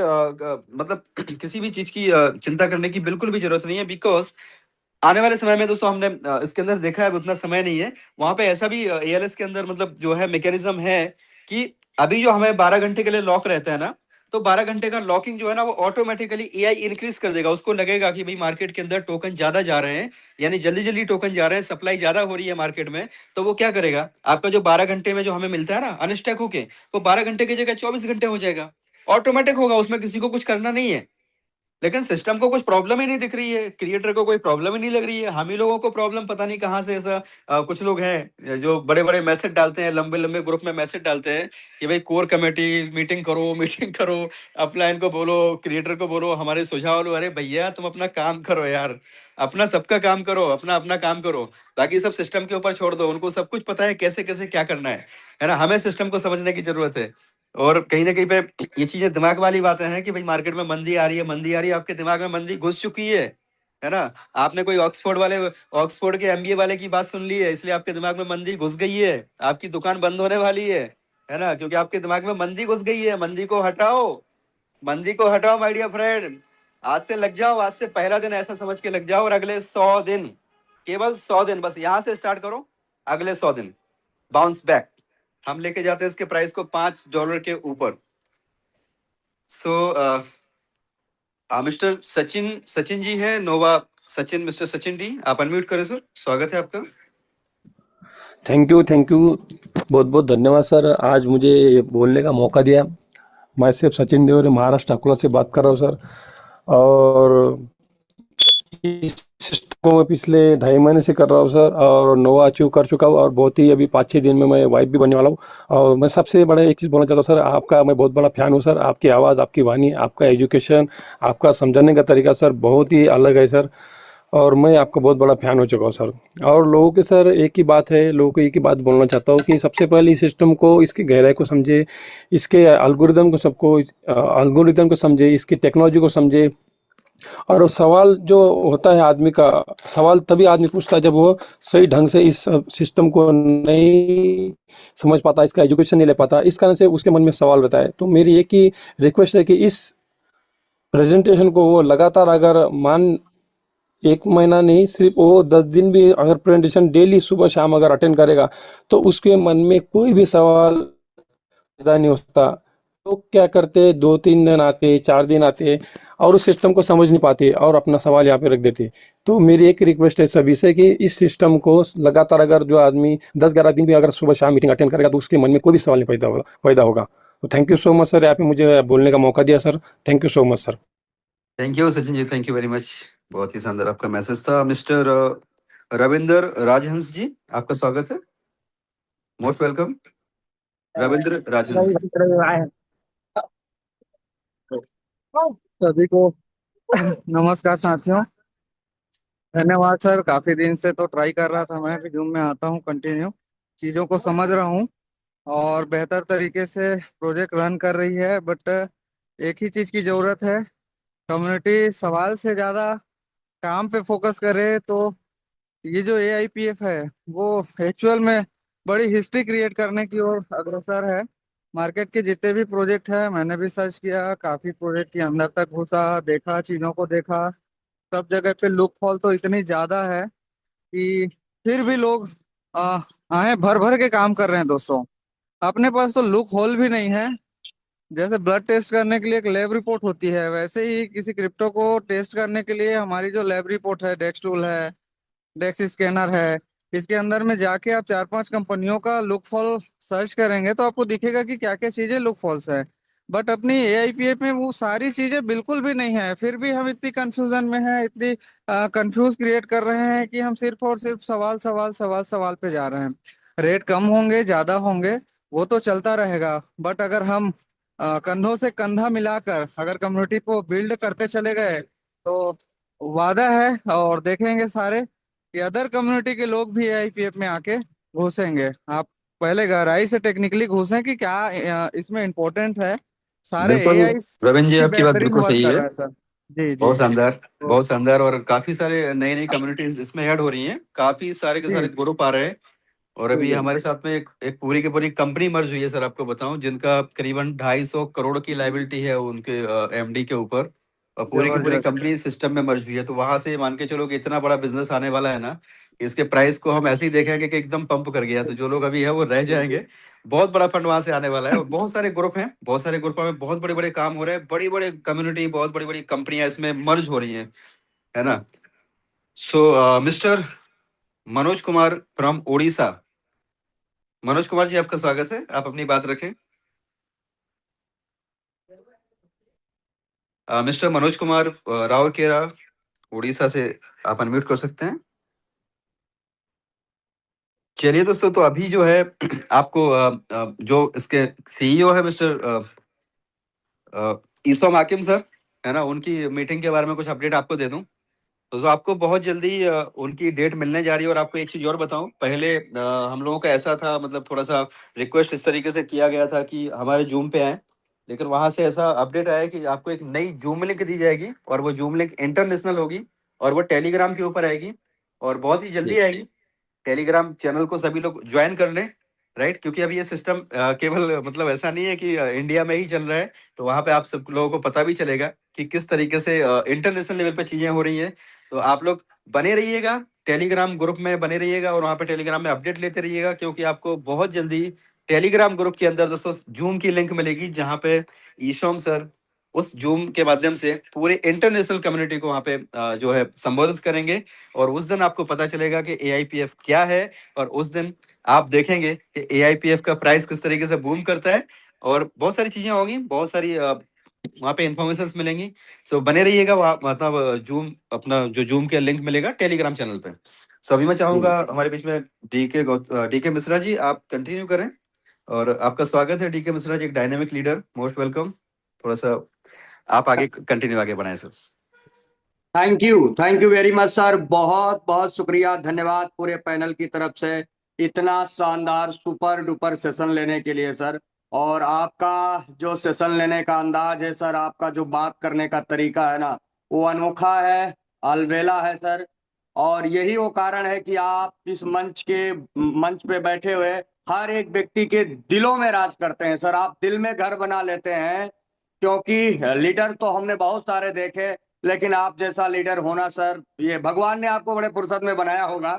मतलब किसी भी चीज की चिंता करने की बिल्कुल भी जरूरत नहीं है। बिकॉज आने वाले समय में दोस्तों हमने इसके अंदर देखा है, अब उतना समय नहीं है। वहां पे ऐसा भी एएलएस के अंदर मतलब जो है मैकेनिज्म है कि अभी जो हमें 12 घंटे के लिए लॉक रहता है ना, तो 12 घंटे का लॉकिंग जो है ना वो ऑटोमेटिकली एआई इंक्रीज कर देगा। उसको लगेगा कि भाई मार्केट के अंदर टोकन ज्यादा जा रहे हैं, यानी जल्दी जल्दी टोकन जा रहे हैं, सप्लाई ज्यादा हो रही है मार्केट में। तो वो क्या करेगा, आपका जो 12 घंटे में जो हमें मिलता है ना अनस्टैक होके, वो 12 घंटे की जगह 24 घंटे हो जाएगा। ऑटोमेटिक होगा, उसमें किसी को कुछ करना नहीं है। लेकिन सिस्टम को कुछ प्रॉब्लम ही नहीं दिख रही है, क्रिएटर को कोई प्रॉब्लम ही नहीं लग रही है, हम ही लोगों को प्रॉब्लम पता नहीं कहाँ से। ऐसा कुछ लोग हैं जो बड़े बड़े मैसेज डालते हैं, लंबे लंबे ग्रुप में मैसेज डालते हैं कि भाई कोर कमेटी मीटिंग करो, मीटिंग करो, अपलाइन को बोलो, क्रिएटर को बोलो, हमारे सुझाव लो। अरे भैया तुम अपना काम करो यार, अपना सबका काम करो, अपना अपना काम करो। बाकी सब सिस्टम के ऊपर छोड़ दो, उनको सब कुछ पता है कैसे कैसे क्या करना है ना। हमें सिस्टम को समझने की जरूरत है। और कहीं ना कहीं पे ये चीजें दिमाग वाली बातें हैं कि भाई मार्केट में मंदी आ रही है, मंदी आ रही है, आपके दिमाग में मंदी घुस चुकी है ना। आपने कोई ऑक्सफोर्ड के एमबीए वाले की बात सुन ली है, इसलिए आपके दिमाग में मंदी घुस गई है, आपकी दुकान बंद होने वाली है ना, क्योंकि आपके दिमाग में मंदी घुस गई है। मंदी को हटाओ, मंदी को हटाओ माय डियर फ्रेंड। आज से लग जाओ, आज से पहला दिन ऐसा समझ के लग जाओ, और अगले 100 दिन, केवल 100 दिन बस यहां से स्टार्ट करो, अगले 100 दिन बाउंस बैक हम लेके जाते हैं इसके प्राइस को $5 के ऊपर। सो मिस्टर सचिन, सचिन जी हैं नोवा सचिन, मिस्टर सचिन जी आप अनम्यूट करें सर, स्वागत है आपका। थैंक यू बहुत बहुत धन्यवाद सर, आज मुझे ये बोलने का मौका दिया। मैं सिर्फ सचिन देवरे महाराष्ट्र अकोला से बात कर रहा हूँ सर। और इस सिस्टम को मैं पिछले 2.5 महीने से कर रहा हूँ सर, और नोवा अचीव कर चुका हूँ, और बहुत ही अभी 5-6 दिन में मैं वाइफ भी बनने वाला हूँ। और मैं सबसे बड़ा एक चीज़ बोलना चाहता हूँ सर, आपका मैं बहुत बड़ा फैन हूँ सर। आपकी आवाज़, आपकी वाणी, आपका एजुकेशन, आपका समझाने का तरीका सर बहुत ही अलग है सर, और मैं आपका बहुत बड़ा फैन हो चुका हूँ सर। और लोगों के सर एक ही बात है, लोगों को एक ही बात बोलना चाहता हूँ कि सबसे पहले इस सिस्टम को, इसकी गहराई को समझे, इसके एल्गोरिदम को समझे, इसकी टेक्नोलॉजी को समझे। और वो सवाल जो होता है आदमी का, सवाल तभी आदमी पूछता है जब वो सही ढंग से इस सिस्टम को नहीं समझ पाता, इसका एजुकेशन नहीं ले पाता, इस कारण से उसके मन में सवाल रहता है। तो मेरी एक ही रिक्वेस्ट है कि इस प्रेजेंटेशन को वो लगातार, अगर मान 1 महीना नहीं, सिर्फ वो 10 दिन भी अगर प्रेजेंटेशन डेली सुबह शाम अगर अटेंड करेगा, तो उसके मन में कोई भी सवाल पैदा नहीं होता। तो क्या करते, 2-3 दिन आते, 4 दिन आते, और उस सिस्टम को समझ नहीं पाते और अपना सवाल यहाँ पे रख देते। तो मेरी एक रिक्वेस्ट है सभी से कि इस सिस्टम को लगातार, अगर जो आदमी 10-11 दिन भी अगर सुबह शाम मीटिंग अटेंड करेगा, तो उसके मन में कोई भी सवाल नहीं पैदा होगा। तो thank you so much sir, यहाँ पे मुझे बोलने का मौका दिया sir. Thank you so much sir. Thank you Sachin ji, thank you very much, बहुत ही शानदार आपका मैसेज था। मिस्टर रविंद्र राजहंस जी आपका स्वागत है, मोस्ट वेलकम रविंद्र राजहंस जी। सभी को नमस्कार साथियों, धन्यवाद सर। काफी दिन से तो ट्राई कर रहा था मैं भी, जूम में आता हूँ, कंटिन्यू चीजों को समझ रहा हूँ और बेहतर तरीके से प्रोजेक्ट रन कर रही है। बट एक ही चीज की जरूरत है, कम्युनिटी सवाल से ज्यादा काम पे फोकस करे। तो ये जो AIPF है वो एक्चुअल में बड़ी हिस्ट्री क्रिएट करने की ओर अग्रसर है। मार्केट के जितने भी प्रोजेक्ट है, मैंने भी सर्च किया, काफी प्रोजेक्ट के अंदर तक घुसा, देखा, चीजों को देखा, सब जगह पे लूप फॉल तो इतनी ज्यादा है कि फिर भी लोग आ, आए भर भर के काम कर रहे हैं दोस्तों। अपने पास तो लूप होल भी नहीं है। जैसे ब्लड टेस्ट करने के लिए एक लैब रिपोर्ट होती है, वैसे ही किसी क्रिप्टो को टेस्ट करने के लिए हमारी जो लैब रिपोर्ट है, डेक्स टूल है, डेक्स स्कैनर है, इसके अंदर में जाके आप 4-5 कंपनियों का लुक फॉल सर्च करेंगे तो आपको दिखेगा कि क्या क्या चीजें लुक फॉल्स है। बट अपनी एआईपीएफ में वो सारी चीजें बिल्कुल भी नहीं है। फिर भी हम इतनी कंफ्यूजन में हैं, इतनी कंफ्यूज क्रिएट कर रहे हैं कि हम सिर्फ और सिर्फ सवाल सवाल सवाल सवाल पे जा रहे हैं। रेट कम होंगे ज्यादा होंगे वो तो चलता रहेगा, बट अगर हम कंधों से कंधा मिलाकर अगर कम्युनिटी को बिल्ड करते चले गए तो वादा है और देखेंगे सारे कि अदर कम्युनिटी के लोग भी एआईपीएफ में आके घुसेंगे। आप पहले गहराई से टेक्निकली घुसें कि क्या इसमें इम्पोर्टेंट है। सारे बिल्कुल एआई रविंद्र जी, की आपकी बात बेहतरीन बिल्कुल वर्क सही कर है। रहा है सर। जी जी। बहुत शानदार, तो बहुत शानदार। और काफी सारे नई नई कम्युनिटीज इसमें ऐड हो रही हैं, काफी सारे के सारे जी ग्रुप आ रहे हैं। और जी अभी जी हमारे साथ में एक पूरी की पूरी कंपनी मर्ज हुई है सर, आपको बताऊं, जिनका करीबन 250 करोड़ की लाइबिलिटी है उनके एमडी के ऊपर। और पूरी की पूरी जबरदस्त। कंपनी सिस्टम में मर्ज हुई है, तो वहां से मान के चलो कि इतना बड़ा बिजनेस आने वाला है ना, इसके प्राइस को हम ऐसे ही देखेंगे कि एकदम पंप कर गया। तो जो लोग अभी है वो रह जी जी जाएंगे। बहुत बड़ा फंड वहां से आने वाला है, और बहुत सारे ग्रुप हैं, बहुत सारे ग्रुपों में बहुत बड़े बड़े काम हो रहे हैं, बड़ी बड़ी कम्युनिटी, बहुत बड़ी बड़ी कंपनियां इसमें मर्ज हो रही हैं, है ना। सो मिस्टर मनोज कुमार फ्रॉम ओडिशा। मनोज कुमार जी, आपका स्वागत है, आप अपनी बात रखें। मिस्टर मनोज कुमार राउरकेला, उड़ीसा से, आप अनम्यूट कर सकते हैं। चलिए दोस्तों, तो अभी जो है आपको जो इसके सीईओ है मिस्टर ईसोम हाकिम सर, है ना, उनकी मीटिंग के बारे में कुछ अपडेट आपको दे दूं। तो आपको बहुत जल्दी उनकी डेट मिलने जा रही है। और आपको एक चीज और बताऊं, पहले हम लोगों का ऐसा था, मतलब थोड़ा सा रिक्वेस्ट इस तरीके से किया गया था कि हमारे जूम पे आए, लेकिन वहां से ऐसा अपडेट आया कि आपको एक नई जूम लिंक दी जाएगी, और वो जूम लिंक इंटरनेशनल होगी, और वो टेलीग्राम के ऊपर आएगी, और बहुत ही जल्दी आएगी। टेलीग्राम चैनल को सभी लोग ज्वाइन कर लें, राइट, क्योंकि अभी ये सिस्टम केवल मतलब ऐसा नहीं है कि इंडिया में ही चल रहा है। तो वहां पे आप सब लोगों को पता भी चलेगा कि किस तरीके से इंटरनेशनल लेवल पे चीजें हो रही हैं। तो आप लोग बने रहिएगा, टेलीग्राम ग्रुप में बने रहिएगा, और वहां पे टेलीग्राम में अपडेट लेते रहिएगा, क्योंकि आपको बहुत जल्दी टेलीग्राम ग्रुप के अंदर दोस्तों जूम की लिंक मिलेगी, जहां पे ईशोम सर उस जूम के माध्यम से पूरे इंटरनेशनल कम्युनिटी को वहां पे जो है संबोधित करेंगे। और उस दिन आपको पता चलेगा कि एआईपीएफ क्या है, और उस दिन आप देखेंगे कि एआईपीएफ का प्राइस किस तरीके से बूम करता है, और बहुत सारी चीजें होंगी, बहुत सारी वहाँ पे इंफॉर्मेशन मिलेंगी। सो बने रहिएगा वहाँ, मतलब जूम, अपना जो जूम के लिंक मिलेगा टेलीग्राम चैनल पे। सो अभी मैं चाहूंगा हमारे बीच में डीके मिश्रा जी, आप कंटिन्यू करें। और आपका स्वागत है डीके मिश्रा जी, एक डायनेमिक लीडर, मोस्ट वेलकम। थोड़ा सा आप आगे कंटिन्यू आगे बढ़ाएं sir. Thank you very much sir. बहुत बहुत शुक्रिया, धन्यवाद पूरे पैनल की तरफ से इतना शानदार सुपर डुपर सेशन लेने के लिए सर। और आपका जो सेशन लेने का अंदाज है सर, आपका जो बात करने का तरीका है ना, वो अनोखा है, अलबेला है सर। और यही वो कारण है कि आप इस मंच पे बैठे हुए हर एक व्यक्ति के दिलों में राज करते हैं सर। आप दिल में घर बना लेते हैं, क्योंकि लीडर तो हमने बहुत सारे देखे, लेकिन आप जैसा लीडर होना सर, ये भगवान ने आपको बड़े फुर्सत में बनाया होगा।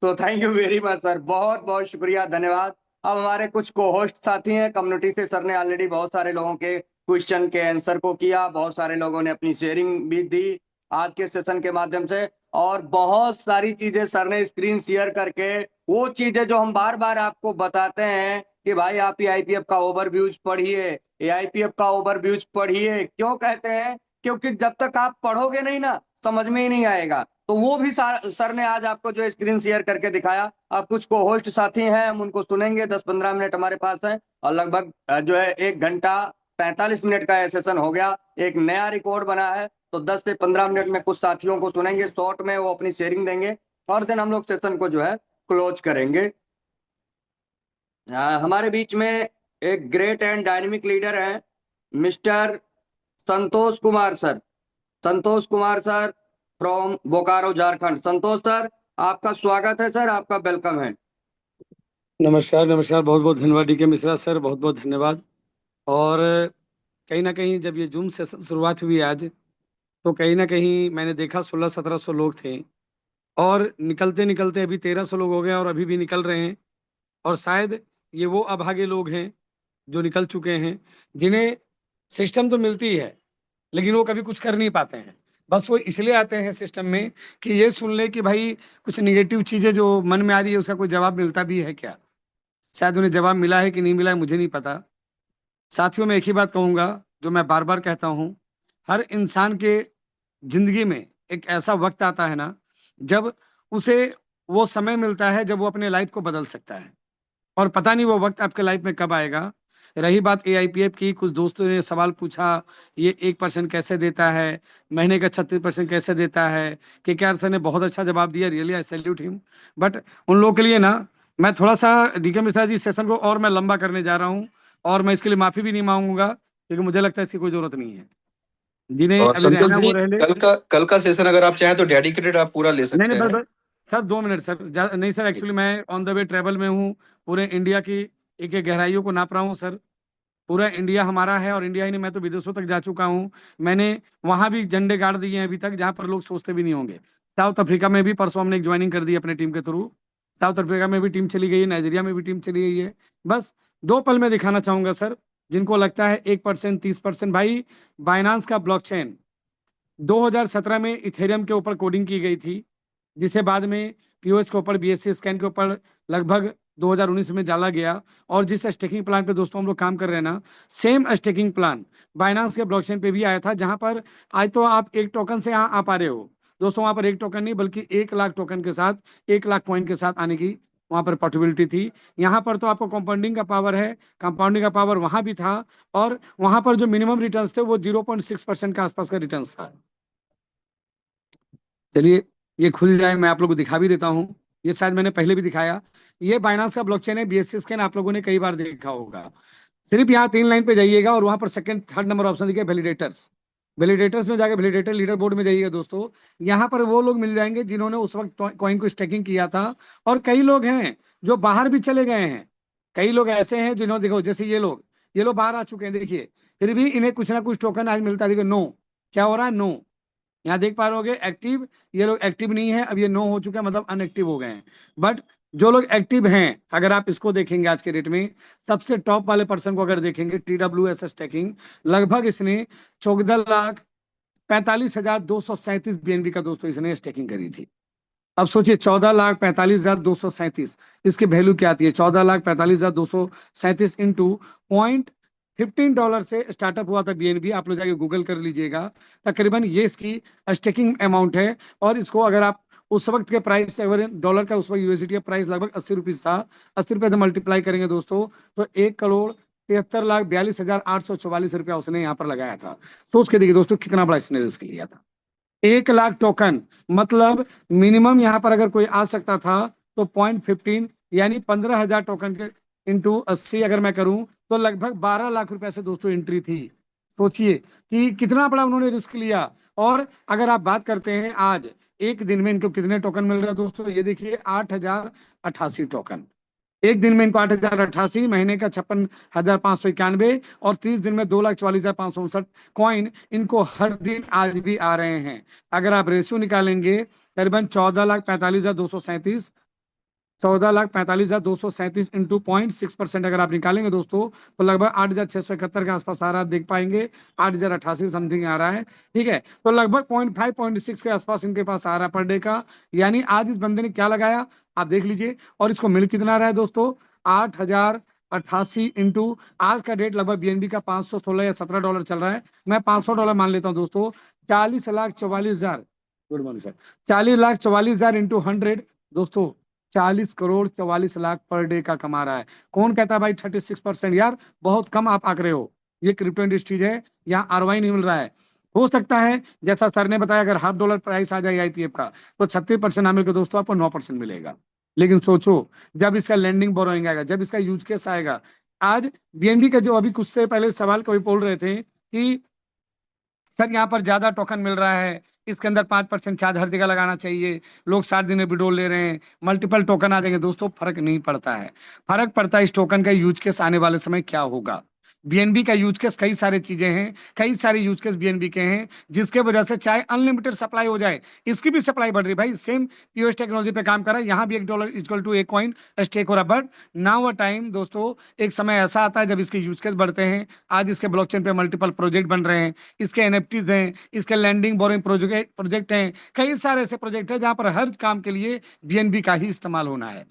तो thank you very much sir, बहुत बहुत शुक्रिया, धन्यवाद। अब हमारे कुछ को होस्ट साथी हैं कम्युनिटी से। सर ने ऑलरेडी बहुत सारे लोगों के क्वेश्चन के आंसर को किया, बहुत सारे लोगों ने अपनी शेयरिंग भी दी आज के सेशन के माध्यम से। और बहुत सारी चीजें सर ने स्क्रीन शेयर करके, वो चीजें जो हम बार बार आपको बताते हैं कि भाई आप एआईपीएफ का ओवरव्यूज पढ़िए, एआईपीएफ का ओवरव्यूज पढ़िए। क्यों कहते हैं? क्योंकि जब तक आप पढ़ोगे नहीं ना, समझ में ही नहीं आएगा। तो वो भी सर ने आज आपको जो स्क्रीन शेयर करके दिखाया। अब कुछ को होस्ट साथी हैं, हम उनको सुनेंगे। 10-15 मिनट हमारे पास है, और लगभग जो है 1 घंटा 45 मिनट का सेशन हो गया। एक नया रिकॉर्ड बना है, तो 10 से 15 मिनट में कुछ साथियों को सुनेंगे, शॉर्ट में वो अपनी शेयरिंग देंगे, और देन हम लोग सेशन को जो है क्लोज करेंगे। हमारे बीच में एक ग्रेट एंड डायनेमिक लीडर है mister Santosh Kumar sir. Santosh Kumar sir from Bokaro Jharkhand. Santosh sir, आपका स्वागत है सर, आपका वेलकम है। नमस्कार नमस्कार, बहुत बहुत धन्यवाद डीके मिश्रा सर, बहुत बहुत धन्यवाद। और कहीं ना कहीं जब ये जूम से शुरुआत हुई आज, तो कहीं ना कहीं मैंने देखा 1600-1700 लोग थे, और निकलते निकलते अभी 1300 लोग हो गए, और अभी भी निकल रहे हैं। और शायद ये वो अभागे लोग हैं जो निकल चुके हैं, जिन्हें सिस्टम तो मिलती है लेकिन वो कभी कुछ कर नहीं पाते हैं। बस वो इसलिए आते हैं सिस्टम में कि ये सुन ले कि भाई कुछ निगेटिव चीजें जो मन में आ रही है उसका कोई जवाब मिलता भी है क्या। शायद उन्हें जवाब मिला है कि नहीं मिला है मुझे नहीं पता। साथियों, मैं एक ही बात कहूंगा जो मैं बार बार कहता हूं, हर इंसान के जिंदगी में एक ऐसा वक्त आता है ना, जब उसे वो समय मिलता है जब वो अपने लाइफ को बदल सकता है, और पता नहीं वो वक्त आपके लाइफ में कब आएगा। रही बात एआईपीएफ की, कुछ दोस्तों ने सवाल पूछा, ये 1% कैसे देता है, महीने का 36% कैसे देता है। केकेआर सर ने बहुत अच्छा जवाब दिया, really I salute him. But उन लोगों के लिए ना, मैं थोड़ा सा डीके मिश्रा जी सेशन को और मैं लंबा करने जा रहा हूँ, और मैं इसके लिए माफी भी नहीं मांगूंगा, क्योंकि मुझे लगता है इसकी कोई जरूरत नहीं है। जिन्हें और अभी संतोष रहना जी, वो रह ले। कल का सेशन अगर आप चाहें तो डेडिकेटेड आप पूरा ले नहीं सकते नहीं, हैं। बस सर 2 मिनट सर, नहीं सर, एक्चुअली मैं ऑन द वे ट्रेवल में हूँ, पूरे इंडिया की एक एक गहराइयों को नाप रहा हूँ सर। पूरा इंडिया हमारा है, और इंडिया ही नहीं, मैं तो विदेशों तक जा चुका हूँ। मैंने वहां भी झंडे गाड़ दिए हैं अभी तक, जहां पर लोग सोचते भी नहीं होंगे। साउथ अफ्रीका में भी परसों हमने एक ज्वाइनिंग कर दी अपने टीम के थ्रू। साउथ अफ्रीका में भी टीम चली गई है, नाइजीरिया में भी टीम चली गई है। बस 2 पल में दिखाना चाहूंगा सर, जिनको लगता है 1%, 30%, भाई बाइनांस का ब्लॉकचेन 2017 में इथेरियम के ऊपर कोडिंग की गई थी, जिसे बाद में पीओएस के ऊपर, बीएससी स्कैन के ऊपर लगभग 2019 में डाला गया। और जिस स्टेकिंग प्लान पे दोस्तों हम लोग काम कर रहे हैं ना, सेम स्टेकिंग प्लान बाइनांस के ब्लॉकचेन पे भी आया था, जहां पर आज तो आप एक टोकन से यहाँ आ पा रहे हो दोस्तों। वहां पर एक टोकन नहीं, बल्कि 1 लाख टोकन के साथ, 1 लाख कॉइन के साथ आने की वहां पर पॉसिबिलिटी थी। यहाँ पर तो आपको कंपाउंडिंग का पावर है, कंपाउंडिंग का पावर वहां भी था, और वहां पर जो मिनिमम रिटर्न थे वो 0.6% के आसपास का रिटर्न था। चलिए, ये खुल जाए, मैं आप लोगों को दिखा भी देता हूँ। ये शायद मैंने पहले भी दिखाया। ये बाइनांस का ब्लॉकचेन है, बीएससी स्कैन आप लोगों ने कई बार देखा होगा। सिर्फ यहाँ 3 लाइन पे जाइएगा, और वहां पर सेकंड थर्ड नंबर ऑप्शन दिखे वैलिडेटर्स। वैलिडेटर्स में जाके वैलिडेटर लीडर बोर्ड में जाइएगा दोस्तों। यहाँ पर वो लोग मिल जाएंगे जिन्होंने उस वक्त कॉइन को स्टेकिंग किया था। और कई लोग हैं जो बाहर भी चले गए हैं। कई लोग ऐसे हैं जिन्होंने, देखो जैसे ये लोग बाहर आ चुके हैं, देखिए, फिर भी इन्हें कुछ ना कुछ टोकन आज मिलता है। देखिए नो, क्या हो रहा है, नो, यहाँ देख पा रहे हो एक्टिव, ये लोग एक्टिव नहीं है, अब ये नो हो चुका है, मतलब अनएक्टिव हो गए हैं। बट जो लोग एक्टिव हैं, अगर आप इसको देखेंगे आज के डेट में, सबसे टॉप वाले पर्सन को अगर देखेंगे, TWS स्टेकिंग, लगभग इसने 14,45,237 BNB का दोस्तों इसने स्टेकिंग करी थी। अब सोचिए 14,45,237, इसकी वैल्यू क्या आती है? 14,45,237 इंटू $0.15 से स्टार्टअप हुआ था बीएनबी। आप लोग जाके गूगल कर लीजिएगा, तकरीबन ये इसकी स्टेकिंग अमाउंट है। और इसको अगर आप उस वक्त के प्राइस से, अगर डॉलर का उस वक्त यूएसडी का प्राइस लगभग 80 रुपीज था, 80 रुपये से मल्टीप्लाई करेंगे दोस्तों, तो 1,73,42,844 रुपया उसने यहाँ पर लगाया था। सोच के देखिए दोस्तों, कितना बड़ा इसने रिस्क लिया था। 1 लाख टोकन, मतलब मिनिमम यहाँ पर अगर कोई आ सकता था तो 0.15 यानी 15,000 टोकन के इंटू 80 अगर मैं करूं, तो लगभग 12 लाख रुपए से दोस्तों एंट्री थी। सोचिए कि कितना बड़ा उन्होंने रिस्क लिया। और अगर आप बात करते हैं आज एक दिन में इनको कितने टोकन मिल रहे हैं दोस्तों, ये देखिए 8,088 टोकन। एक दिन में इनको 8,088, महीने का 56,591, और 30 दिन में 2,44,559 कॉइन इनको हर दिन आज भी आ रहे हैं। अगर आप रेशियो निकालेंगे, करीबन 14,45,237, 14,45,237 इंटू 0.6% अगर आप निकालेंगे दोस्तों, तो लगभग 8,671 के आसपास आ रहा है, देख पाएंगे 8,088 समथिंग आ रहा है। ठीक है, तो लगभग 0.5 0.6 के आसपास इनके पास आ रहा है पर डे का। यानी आज इस बंदे ने क्या लगाया, आप देख लीजिए, और इसको मिल कितना रहा है दोस्तों, 8,088 इंटू आज का डेट लगभग बीएनबी का 516 या $17 चल रहा है। मैं $500 मान लेता हूं दोस्तों। 40,44,000, गुड मॉर्निंग सर, 40,44,000 इंटू 100 दोस्तों, 40 करोड़ 44 लाख पर डे का कमा रहा है। कौन कहता है भाई 36%? यार बहुत कम आप आंक रहे हो। ये क्रिप्टो इंडस्ट्रीज है, यहाँ आरवाई नहीं मिल रहा है। हो सकता है जैसा सर ने बताया, अगर $0.5 प्राइस आ जाए आईपीएफ का, तो 36% ना मिलकर दोस्तों आपको 9% मिलेगा। लेकिन सोचो, जब इसका लैंडिंग बोरोइंग आएगा, जब इसका यूज केस आएगा। आज बीएनबी का जो अभी कुछ से पहले सवाल कभी बोल रहे थे कि सर यहाँ पर ज्यादा टोकन मिल रहा है, इसके अंदर 5% शायद हर जगह लगाना चाहिए, लोग 7 दिन में विड्रॉल ले रहे हैं, मल्टीपल टोकन आ जाएंगे। दोस्तों फर्क नहीं पड़ता है, फर्क पड़ता है इस टोकन का यूज केस आने वाले समय क्या होगा। बीएनबी का यूज केस कई सारी चीजें हैं, कई सारे यूज केस बीएनबी के हैं, जिसके वजह से चाहे अनलिमिटेड सप्लाई हो जाए, इसकी भी सप्लाई बढ़ रही है। भाई सेम पीओएस टेक्नोलॉजी पे काम कर रहा है, यहाँ भी $1 इक्वल टू एक कॉइन स्टेक हो रहा है। बट नाउ अ टाइम दोस्तों, एक समय ऐसा आता है जब इसके यूज केस बढ़ते हैं। आज इसके ब्लॉकचेन पे मल्टीपल प्रोजेक्ट बन रहे हैं, इसके एनएफटीज हैं, इसके लैंडिंग बोरिंग प्रोजेक्ट हैं, कई सारे ऐसे प्रोजेक्ट हैं जहां पर हर काम के लिए बीएनबी का ही इस्तेमाल होना है।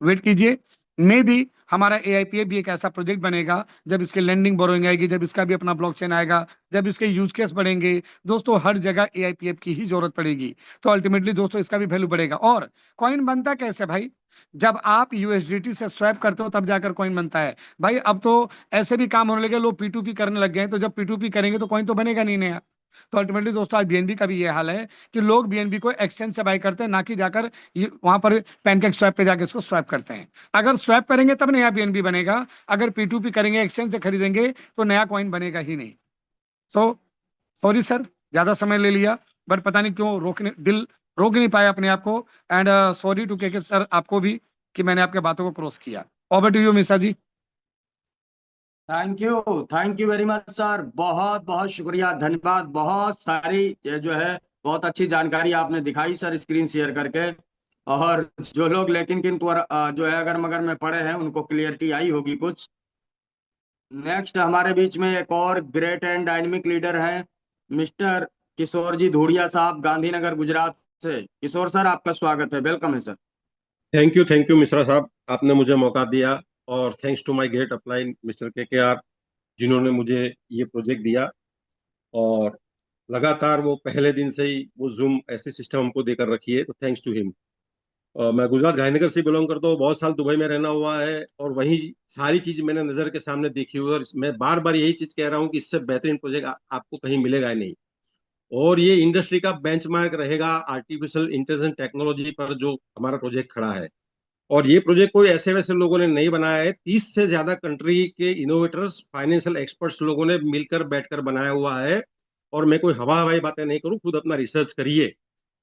वेट कीजिए, मे भी हमारा एआईपीएफ भी एक ऐसा प्रोजेक्ट बनेगा, जब इसके लैंडिंग बोरोइंग आएगी, जब इसका भी अपना ब्लॉकचेन आएगा, जब इसके यूज केस बढ़ेंगे, दोस्तों हर जगह एआईपीएफ की ही जरूरत पड़ेगी। तो अल्टीमेटली दोस्तों इसका भी वैल्यू बढ़ेगा। और कॉइन बनता कैसे भाई? जब आप यूएसडीटी से स्वैप करते हो तब जाकर कॉइन बनता है भाई। अब तो ऐसे भी काम होने लगे, लोग पी2पी करने लग गए हैं, तो जब पी2पी करेंगे तो कॉइन तो बनेगा नहीं नया। तो अल्टीमेटली दोस्तों आज बीएनबी का भी ये हाल है कि लोग बीएनबी को एक्सचेंज से बाय करते हैं, ना कि जाकर वहां पर पैनकेक स्वैप पे जाकर इसको स्वैप करते हैं। अगर स्वैप करेंगे तब नया बीएनबी बनेगा, अगर पी2पी करेंगे, एक्सचेंज से खरीदेंगे, तो नया कॉइन बनेगा ही नहीं। सो सॉरी सर, ज्यादा समय ले लिया, बट पता नहीं क्यों रोक नहीं पाया अपने आप को। एंड सॉरी टू के सर, आपको भी, कि मैंने आपके बातों को क्रॉस किया। Over to you Mishra ji. Thank you very much sir, बहुत बहुत शुक्रिया, धन्यवाद। बहुत सारी जो है बहुत अच्छी जानकारी आपने दिखाई सर स्क्रीन शेयर करके। और जो लोग लेकिन जो है अगर मगर में पढ़े हैं उनको क्लियरिटी आई होगी कुछ। नेक्स्ट हमारे बीच में एक और ग्रेट एंड डायनेमिक लीडर हैं, मिस्टर किशोर जी धूड़िया साहब, गांधीनगर गुजरात से। किशोर सर, आपका स्वागत है, वेलकम है सर। थैंक यू मिश्रा साहब, आपने मुझे मौका दिया, और thanks to my great upline mister के जिन्होंने मुझे ये प्रोजेक्ट दिया। और लगातार वो पहले दिन से ही वो जूम ऐसे सिस्टम हमको देकर रखी है, तो थैंक्स टू हिम। मैं गुजरात गांधीनगर से बिलोंग करता हूँ, बहुत साल दुबई में रहना हुआ है, और वहीं सारी चीज मैंने नजर के सामने देखी हुई है। और मैं बार बार यही चीज कह रहा हूँ कि इससे बेहतरीन प्रोजेक्ट आपको कहीं मिलेगा ही नहीं। और ये इंडस्ट्री का बेंचमार्क रहेगा आर्टिफिशियल इंटेलिजेंस टेक्नोलॉजी पर जो हमारा प्रोजेक्ट खड़ा है। और ये प्रोजेक्ट कोई ऐसे वैसे लोगों ने नहीं बनाया है, 30 से ज्यादा कंट्री के इनोवेटर्स, फाइनेंशियल एक्सपर्ट्स लोगों ने मिलकर बैठकर बनाया हुआ है। और मैं कोई हवाई बातें नहीं करूं, खुद अपना रिसर्च करिए।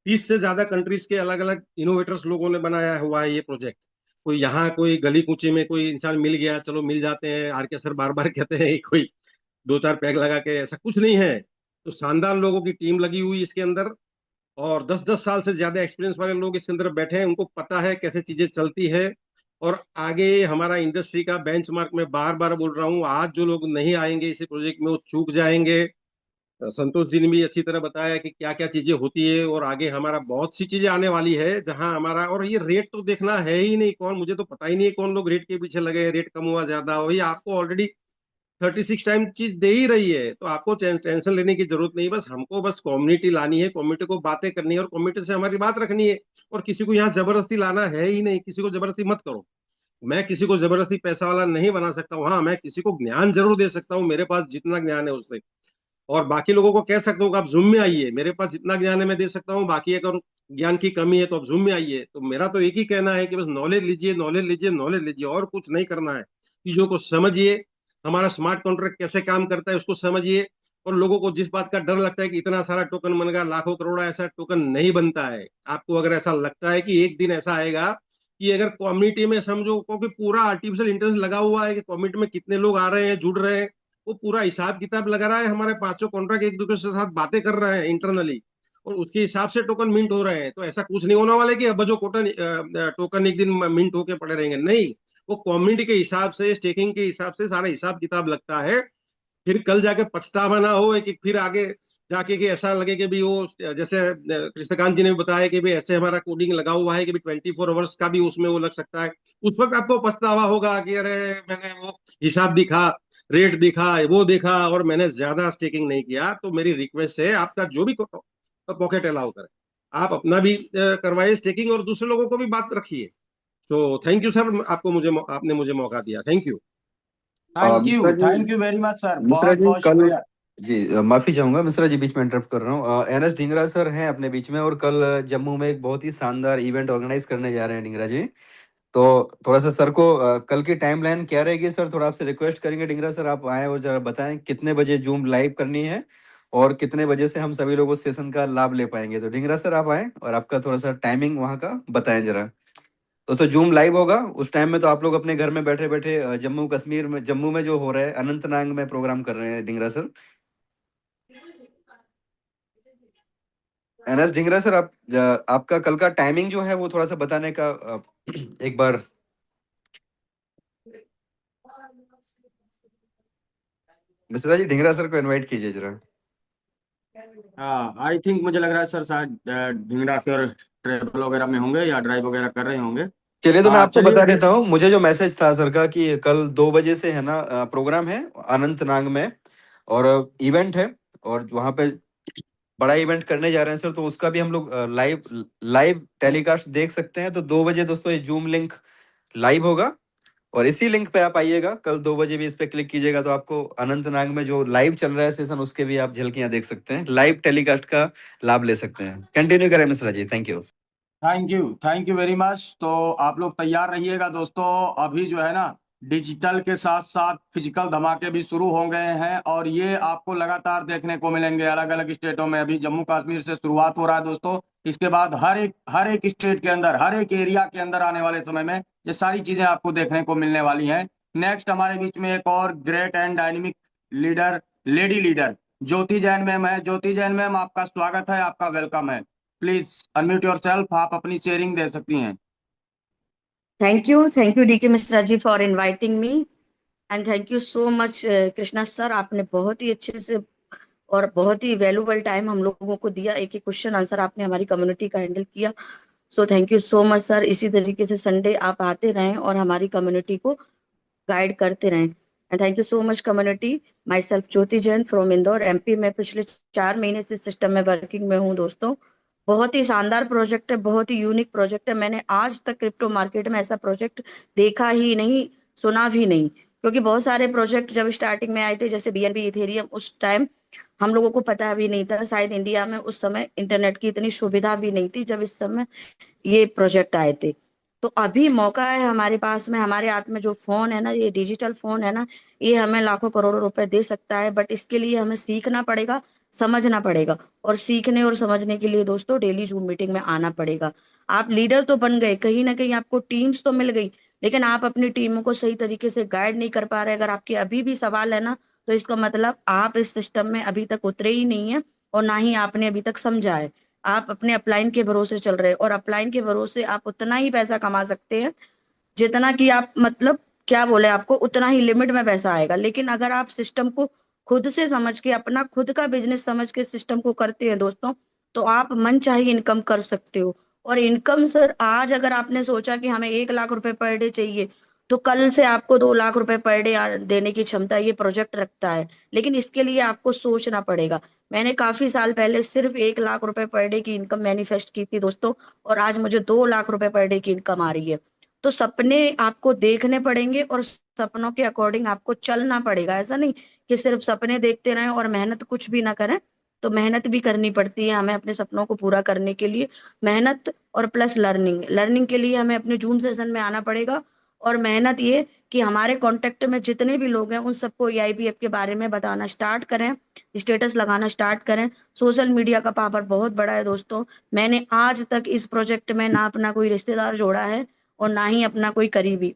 30 से ज्यादा कंट्रीज के अलग अलग इनोवेटर्स लोगों ने बनाया हुआ है ये प्रोजेक्ट। कोई यहाँ कोई गली कूचे में कोई इंसान मिल गया, चलो मिल जाते हैं, आर के सर बार बार कहते हैं कोई दो चार पैग लगा के, ऐसा कुछ नहीं है। तो शानदार लोगों की टीम लगी हुई इसके अंदर, और 10-10 साल से ज्यादा एक्सपीरियंस वाले लोग इसके अंदर बैठे हैं, उनको पता है कैसे चीजें चलती है। और आगे हमारा इंडस्ट्री का बेंचमार्क, मैं बार बार बोल रहा हूँ, आज जो लोग नहीं आएंगे इस प्रोजेक्ट में वो चूक जाएंगे। संतोष जी ने भी अच्छी तरह बताया कि क्या क्या चीजें होती है, और आगे हमारा बहुत सी चीजें आने वाली है जहां हमारा, और ये रेट तो देखना है ही नहीं कौन, मुझे तो पता ही नहीं है कौन लोग रेट के पीछे लगे हैं, रेट कम हुआ ज्यादा हो, ये आपको ऑलरेडी 36 टाइम चीज दे ही रही है। तो आपको टेंशन लेने की जरूरत नहीं, बस हमको बस कम्युनिटी लानी है, कम्युनिटी को बातें करनी है, और कम्युनिटी से हमारी बात रखनी है। और किसी को यहाँ जबरदस्ती लाना है ही नहीं, किसी को जबरदस्ती मत करो। मैं किसी को जबरदस्ती पैसा वाला नहीं बना सकता हूँ। हाँ, मैं किसी को ज्ञान जरूर दे सकता हूँ, मेरे पास जितना ज्ञान है उससे। और बाकी लोगों को कह सकता हूँ कि आप जूम में आइए, मेरे पास जितना ज्ञान है मैं दे सकता हूँ, बाकी अगर ज्ञान की कमी है तो आप जूम में आइए। तो मेरा तो एक ही कहना है कि बस नॉलेज लीजिए, नॉलेज लीजिए, नॉलेज लीजिए, और कुछ नहीं करना है। चीजों को समझिए, हमारा स्मार्ट कॉन्ट्रैक्ट कैसे काम करता है उसको समझिए। और लोगों को जिस बात का डर लगता है कि इतना सारा टोकन बनेगा, लाखों करोड़, ऐसा टोकन नहीं बनता है। आपको अगर ऐसा लगता है कि एक दिन ऐसा आएगा कि अगर कम्युनिटी में समझो, क्योंकि पूरा आर्टिफिशियल इंटेलिजेंस लगा हुआ है कि कम्युनिटी में कितने लोग आ रहे हैं, जुड़ रहे हैं, वो पूरा हिसाब किताब लगा रहा है, हमारे पांचों कॉन्ट्रैक्ट एक दूसरे के साथ बातें कर रहे हैं इंटरनली, और उसके हिसाब से टोकन मिंट हो रहे हैं। तो ऐसा कुछ नहीं होने वाला है कि अब जो टोकन एक दिन मिंट होके पड़े रहेंगे, नहीं। वो कम्युनिटी के हिसाब से, स्टेकिंग के हिसाब से सारा हिसाब किताब लगता है। फिर कल जाके पछतावा ना हो कि फिर आगे जाके कि ऐसा लगे कि भी वो, जैसे कृष्णकांत जी ने भी बताया कि भी ऐसे हमारा कोडिंग लगा हुआ है कि भी 24 आवर्स का भी उसमें वो लग सकता है। उस वक्त आपको पछतावा होगा कि अरे मैंने वो हिसाब दिखा, रेट दिखा, वो देखा, और मैंने ज्यादा स्टेकिंग नहीं किया। तो मेरी रिक्वेस्ट है, आपका जो भी पॉकेट अलाउ करे, आप अपना भी करवाइए स्टेकिंग, और दूसरे लोगों को भी बात रखिए। तो थैंक यू सर, आपने मुझे मौका दिया, thank you. Mishra ji, thank you very much sir, Mishra बहुत जी बहुत कल, शुक्रिया। जी माफी चाहूंगा मिश्रा जी, बीच में इंटरप्ट कर रहा हूँ। एनएस ढींगरा सर हैं अपने बीच में, और कल जम्मू में एक बहुत ही शानदार इवेंट ऑर्गेनाइज करने जा रहे हैं ढींगरा जी। तो थोड़ा सा सर को कल की टाइमलाइन क्या रहेगी सर, थोड़ा आपसे रिक्वेस्ट करेंगे ढींगरा सर, आप आए और जरा बताएं कितने बजे जूम लाइव करनी है, और कितने बजे से हम सभी लोग उस सेशन का लाभ ले पाएंगे। तो ढींगरा सर आप आए और आपका थोड़ा सा टाइमिंग वहाँ का बताएं जरा। तो जूम लाइव होगा उस टाइम में, तो आप लोग अपने घर में बैठे बैठे जम्मू कश्मीर में, जम्मू में जो हो रहा है, अनंतनाग में प्रोग्राम कर रहे हैं Dhingra sir. NS Dhingra sir, आपका कल का टाइमिंग जो है वो थोड़ा सा बताने का एक बार। मिश्रा जी, ढींगरा सर को इनवाइट कीजिए जरा। आई थिंक मुझे लग रहा है सर शायद ढींगरा सर ट्रेवल वगैरह में होंगे या ड्राइव वगैरह कर रहे होंगे। चलिए, तो मैं हाँ आपको चलिए बता देता हूँ, मुझे जो मैसेज था सर का कि कल 2 बजे से है ना प्रोग्राम है अनंतनाग में, और इवेंट है, और वहां पे बड़ा इवेंट करने जा रहे हैं सर, तो उसका भी हम लोग लाइव लाइव टेलीकास्ट देख सकते हैं। तो 2 बजे दोस्तों ये जूम लिंक लाइव होगा, और इसी लिंक पे आप आइएगा, कल 2 बजे भी इस पे क्लिक कीजिएगा तो आपको अनंतनाग में जो लाइव चल रहा है सेशन उसके भी आप झलकियां देख सकते हैं, लाइव टेलीकास्ट का लाभ ले सकते हैं। कंटिन्यू करें Mishra ji, thank you. Thank you very much. तो आप लोग तैयार रहिएगा दोस्तों, अभी जो है ना डिजिटल के साथ साथ फिजिकल धमाके भी शुरू हो गए हैं, और ये आपको लगातार देखने को मिलेंगे अलग अलग स्टेटों में। अभी जम्मू कश्मीर से शुरुआत हो रहा है दोस्तों, इसके बाद हर एक स्टेट के अंदर, हर एक एरिया के अंदर आने वाले समय में ये सारी चीजें आपको देखने को मिलने वाली हैं। नेक्स्ट हमारे बीच में एक और great and dynamic leader, lady leader Jyoti Jain ma'am है। ज्योति जैन मैम, आपका स्वागत है, आपका वेलकम है। प्लीज अनम्यूट योरसेल्फ, आप अपनी शेयरिंग दे सकती हैं। Thank you, DK Mishra ji for inviting me, and thank you so much Krishna sir, आपने बहुत ही अच्छे से और बहुत ही वैल्यूबल टाइम हम लोगों को दिया, एक एक क्वेश्चन आंसर आपने हमारी कम्युनिटी का हैंडल किया। सो thank you so much sir. इसी तरीके से संडे आप आते रहें और हमारी कम्युनिटी को गाइड करते रहें। And thank you so much community. My self Jyoti Jain from Indore MP। मैं पिछले 4 महीने से सिस्टम में वर्किंग में हूँ दोस्तों। बहुत ही शानदार प्रोजेक्ट है, बहुत ही यूनिक प्रोजेक्ट है। मैंने आज तक क्रिप्टो मार्केट में ऐसा प्रोजेक्ट देखा ही नहीं, सुना भी नहीं, क्योंकि बहुत सारे प्रोजेक्ट जब स्टार्टिंग में आए थे जैसे BNB इथेरियम, उस टाइम हम लोगों को पता भी नहीं था, शायद इंडिया में उस समय इंटरनेट की इतनी सुविधा भी नहीं थी जब इस समय ये प्रोजेक्ट आए थे। तो अभी मौका है हमारे पास में, हमारे हाथ में जो फोन है ना, ये डिजिटल फोन है ना, ये हमें लाखों करोड़ों रुपए दे सकता है। बट इसके लिए हमें सीखना पड़ेगा, समझना पड़ेगा, और सीखने और समझने के लिए दोस्तों डेली जूम मीटिंग में आना पड़ेगा। आप लीडर तो बन गए, कहीं ना कहीं आपको टीम्स तो मिल गई, लेकिन आप अपनी टीमों को सही तरीके से गाइड नहीं कर पा रहे। अगर आपके अभी भी सवाल है ना, तो इसका मतलब आप इस सिस्टम में अभी तक उतरे ही नहीं है, और ना ही आपने अभी तक समझा है। आप अपने अपलाइन के भरोसे चल रहे हैं, और अपलाइन के भरोसे आप उतना ही पैसा कमा सकते हैं जितना कि आप, मतलब क्या बोले आपको, उतना ही लिमिट में पैसा आएगा। लेकिन अगर आप सिस्टम को खुद से समझ के, अपना खुद का बिजनेस समझ के सिस्टम को करते हैं दोस्तों, तो आप मन चाहे इनकम कर सकते हो। और इनकम सर, आज अगर आपने सोचा कि हमें 1 लाख रुपए पर डे चाहिए, तो कल से आपको 2 लाख रुपए पर डे देने की क्षमता ये प्रोजेक्ट रखता है। लेकिन इसके लिए आपको सोचना पड़ेगा। मैंने काफी साल पहले सिर्फ 1 लाख रुपए पर डे की इनकम मैनिफेस्ट की थी दोस्तों, और आज मुझे 2 लाख रुपए पर डे की इनकम आ रही है। तो सपने आपको देखने पड़ेंगे, और सपनों के अकॉर्डिंग आपको चलना पड़ेगा। ऐसा नहीं कि सिर्फ सपने देखते रहें और मेहनत कुछ भी ना करें। तो मेहनत भी करनी पड़ती है हमें अपने सपनों को पूरा करने के लिए। मेहनत और प्लस लर्निंग, लर्निंग के लिए हमें अपने जूम सेशन में आना पड़ेगा। और मेहनत ये कि हमारे कांटेक्ट में जितने भी लोग हैं उन सबको EIPF के बारे में बताना स्टार्ट करें, स्टेटस लगाना स्टार्ट करें। सोशल मीडिया का पावर बहुत बड़ा है दोस्तों। मैंने आज तक इस प्रोजेक्ट में ना अपना कोई रिश्तेदार जोड़ा है और ना ही अपना कोई करीबी।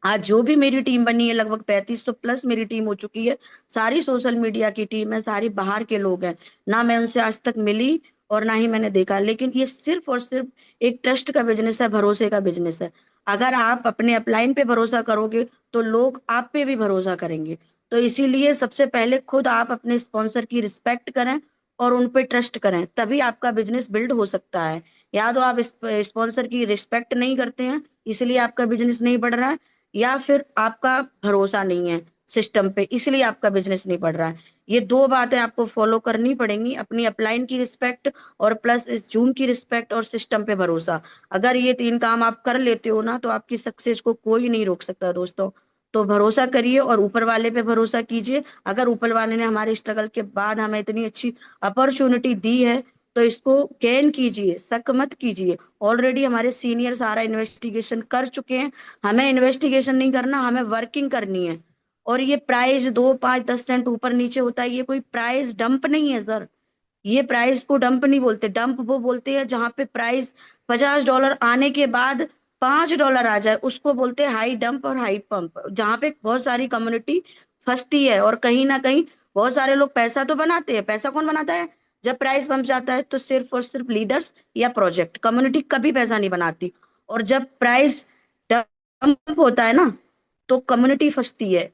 आज जो भी मेरी टीम बनी है, लगभग 3500 प्लस मेरी टीम हो चुकी है। सारी सोशल मीडिया की टीम है, सारी बाहर के लोग हैं। ना मैं उनसे आज तक मिली और ना ही मैंने देखा, लेकिन ये सिर्फ और सिर्फ एक ट्रस्ट का बिजनेस है, भरोसे का बिजनेस है। अगर आप अपने अपलाइन पे भरोसा करोगे तो लोग आप पे भी भरोसा करेंगे। तो इसीलिए सबसे पहले खुद आप अपने स्पॉन्सर की रिस्पेक्ट करें और उन पे ट्रस्ट करें, तभी आपका बिजनेस बिल्ड हो सकता है। या तो आप स्पॉन्सर की रिस्पेक्ट नहीं करते हैं इसलिए आपका बिजनेस नहीं बढ़ रहा है, या फिर आपका भरोसा नहीं है सिस्टम पे इसलिए आपका बिजनेस नहीं बढ़ रहा है। ये 2 बातें आपको फॉलो करनी पड़ेंगी, अपनी अपलाइन की रिस्पेक्ट और प्लस इस जूम की रिस्पेक्ट और सिस्टम पे भरोसा। अगर ये 3 काम आप कर लेते हो ना, तो आपकी सक्सेस को कोई नहीं रोक सकता दोस्तों। तो भरोसा करिए और ऊपर वाले पे भरोसा कीजिए। अगर ऊपर वाले ने हमारे स्ट्रगल के बाद हमें इतनी अच्छी अपॉर्चुनिटी दी है तो इसको गेन कीजिए, शक मत कीजिए। ऑलरेडी हमारे सीनियर सारा इन्वेस्टिगेशन कर चुके हैं। हमें इन्वेस्टिगेशन नहीं करना, हमें वर्किंग करनी है। और ये प्राइस 2, 5, 10 सेंट ऊपर नीचे होता है, ये कोई प्राइस डंप नहीं है सर। ये प्राइस को डंप नहीं बोलते, डंप वो बोलते हैं जहां पे प्राइस $50 आने के बाद $5 आ जाए, उसको बोलते हैं हाई डंप और हाई पंप। जहां पे बहुत सारी कम्युनिटी फंसती है, और कहीं ना कहीं बहुत सारे लोग पैसा तो बनाते हैं। पैसा कौन बनाता है? जब प्राइस बम जाता है तो सिर्फ और सिर्फ लीडर्स या प्रोजेक्ट, कम्युनिटी कभी पैसा नहीं बनाती। और जब प्राइस डंप होता है ना, तो कम्युनिटी फंसती है।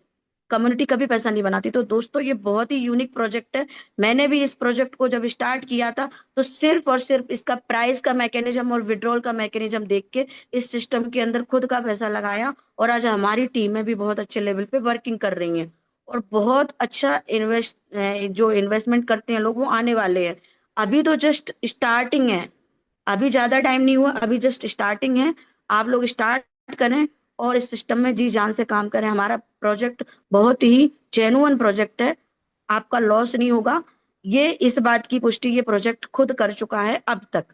कम्युनिटी कभी पैसा नहीं बनाती। तो दोस्तों ये बहुत ही यूनिक प्रोजेक्ट है। मैंने भी इस प्रोजेक्ट को जब स्टार्ट किया था तो सिर्फ और सिर्फ इसका प्राइस का मैकेनिज्म और विड्रॉल का मैकेनिज्म देख के इस सिस्टम के अंदर खुद का पैसा लगाया, और आज हमारी टीमें भी बहुत अच्छे लेवल पे वर्किंग कर रही हैं और बहुत अच्छा जो इन्वेस्टमेंट करते हैं लोग वो आने वाले हैं। अभी तो जस्ट स्टार्टिंग है, अभी ज्यादा टाइम नहीं हुआ, अभी जस्ट स्टार्टिंग है। आप लोग स्टार्ट करें और इस सिस्टम में जी जान से काम करें। हमारा प्रोजेक्ट बहुत ही जेन्युइन प्रोजेक्ट है, आपका लॉस नहीं होगा। ये इस बात की पुष्टि ये प्रोजेक्ट खुद कर चुका है अब तक।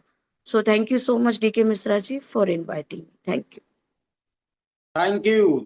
So thank you so much DK Mishra ji for inviting. Thank you.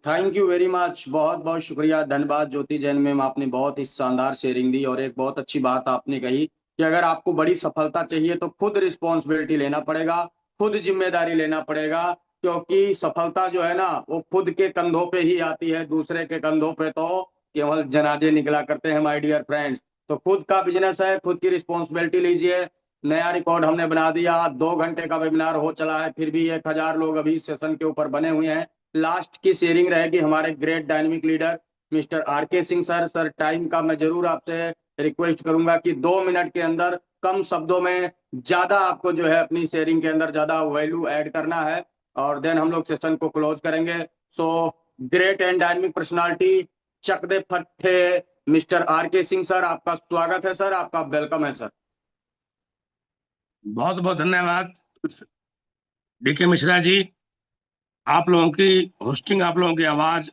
Thank you very much. बहुत बहुत शुक्रिया, धन्यवाद ज्योति जैन मैम, आपने बहुत ही शानदार शेयरिंग दी। और एक बहुत अच्छी बात आपने कही कि अगर आपको बड़ी सफलता चाहिए तो खुद रिस्पॉन्सिबिलिटी लेना पड़ेगा, खुद जिम्मेदारी लेना पड़ेगा, क्योंकि सफलता जो है ना वो खुद के कंधों पे ही आती है, दूसरे के कंधों पे तो केवल जनाजे निकला करते हैं माय डियर फ्रेंड्स। तो खुद का बिजनेस है, खुद की रिस्पॉन्सिबिलिटी लीजिए। नया रिकॉर्ड हमने बना दिया, 2 घंटे का वेबिनार हो चला है, फिर भी 1000 लोग अभी सेशन के ऊपर बने हुए हैं। लास्ट की शेयरिंग रहेगी हमारे great dynamic leader mister RK Singh sir. Sir time का मैं जरूर आपसे रिक्वेस्ट करूंगा कि 2 मिनट के अंदर कम शब्दों में ज्यादा आपको जो है अपनी शेयरिंग के अंदर ज्यादा वैल्यू ऐड करना है, और देन हम लोग सेशन को क्लोज करेंगे। So great and dynamic personality चक दे फट्टे मिस्टर आरके सिंह सर, आपका स्वागत है सर, आपका वेलकम है सर। बहुत बहुत धन्यवाद डीके मिश्रा जी, आप लोगों की होस्टिंग, आप लोगों की आवाज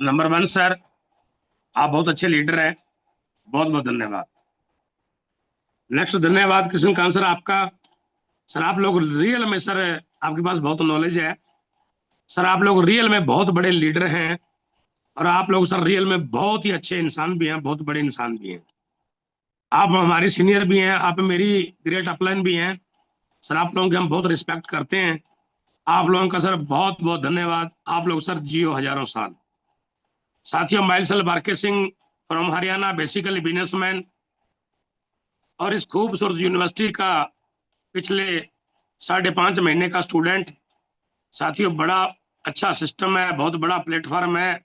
नंबर 1 सर, आप बहुत अच्छे लीडर हैं, बहुत बहुत धन्यवाद। नेक्स्ट धन्यवाद कृष्णकांत सर आपका। सर आप लोग रियल में सर आपके पास बहुत नॉलेज है सर, आप लोग रियल में बहुत बड़े लीडर हैं, और आप लोग सर रियल में बहुत ही अच्छे इंसान भी हैं, बहुत बड़े इंसान भी हैं। आप हमारे सीनियर भी हैं, आप मेरी ग्रेट अपलाइन भी हैं सर, आप लोगों की हम बहुत रिस्पेक्ट करते हैं। आप लोगों का सर बहुत बहुत धन्यवाद, आप लोग सर जियो हजारों साल। साथियों, माइलसेल बारके Singh from Haryana, basically businessman, और इस खूबसूरत यूनिवर्सिटी का पिछले 5.5 महीने का स्टूडेंट। साथियों, बड़ा अच्छा सिस्टम है, बहुत बड़ा प्लेटफॉर्म है,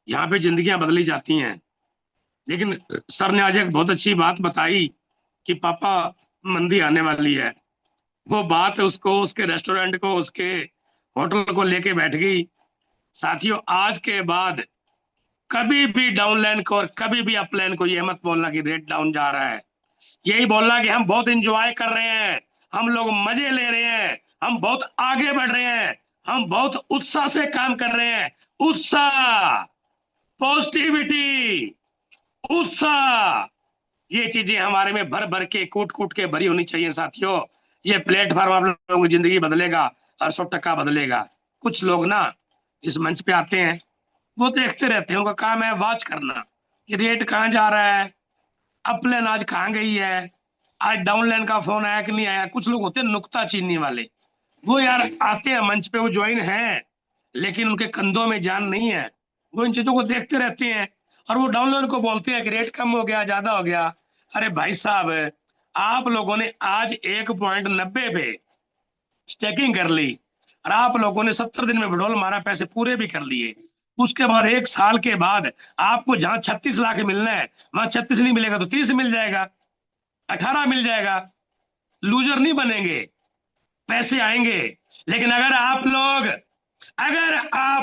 यहाँ पे जिंदगियां बदली जाती हैं। लेकिन सर ने आज एक बहुत अच्छी बात बताई कि पापा मंदी आने वाली है, वो बात उसको, उसके रेस्टोरेंट को, उसके होटल को लेके बैठ गई। साथियों, आज के बाद कभी भी डाउनलाइन को और कभी भी अपलाइन को ये मत बोलना कि रेट डाउन जा रहा है, यही बोलना कि हम बहुत एंजॉय कर रहे हैं, हम लोग मजे ले रहे हैं, हम बहुत आगे बढ़ रहे हैं, हम बहुत उत्साह से काम कर रहे हैं। उत्साह, पॉजिटिविटी, उत्साह, ये चीजें हमारे में भर भर के, कूट कूट के भरी होनी चाहिए। साथियों, ये प्लेटफॉर्म आप लोगों की जिंदगी बदलेगा और 100% बदलेगा। कुछ लोग ना इस मंच पे आते हैं, वो देखते रहते हैं, उनका काम है वॉच करना कि रेट कहाँ जा रहा है, अपलाइन आज कहाँ गई है, आज डाउनलाइन का फोन आया कि नहीं आया। कुछ लोग होते हैं नुक्ता चीनने वाले, वो यार आते हैं मंच पे, वो ज्वाइन है लेकिन उनके कंधों में जान नहीं है, वो इन चीजों को देखते रहते हैं और वो डाउनलाइन को बोलते हैं कि रेट कम हो गया, ज्यादा हो गया। अरे भाई साहब, आप लोगों ने आज 1.90 पे स्टेकिंग कर ली और आप लोगों ने 70 दिन में विड्रॉल मारा, पैसे पूरे भी कर लिए। उसके बाद 1 साल के बाद आपको जहां 36 लाख मिलना है वहां 36 नहीं मिलेगा तो 30 मिल जाएगा, 18 मिल जाएगा। लूजर नहीं बनेंगे, पैसे आएंगे। लेकिन अगर आप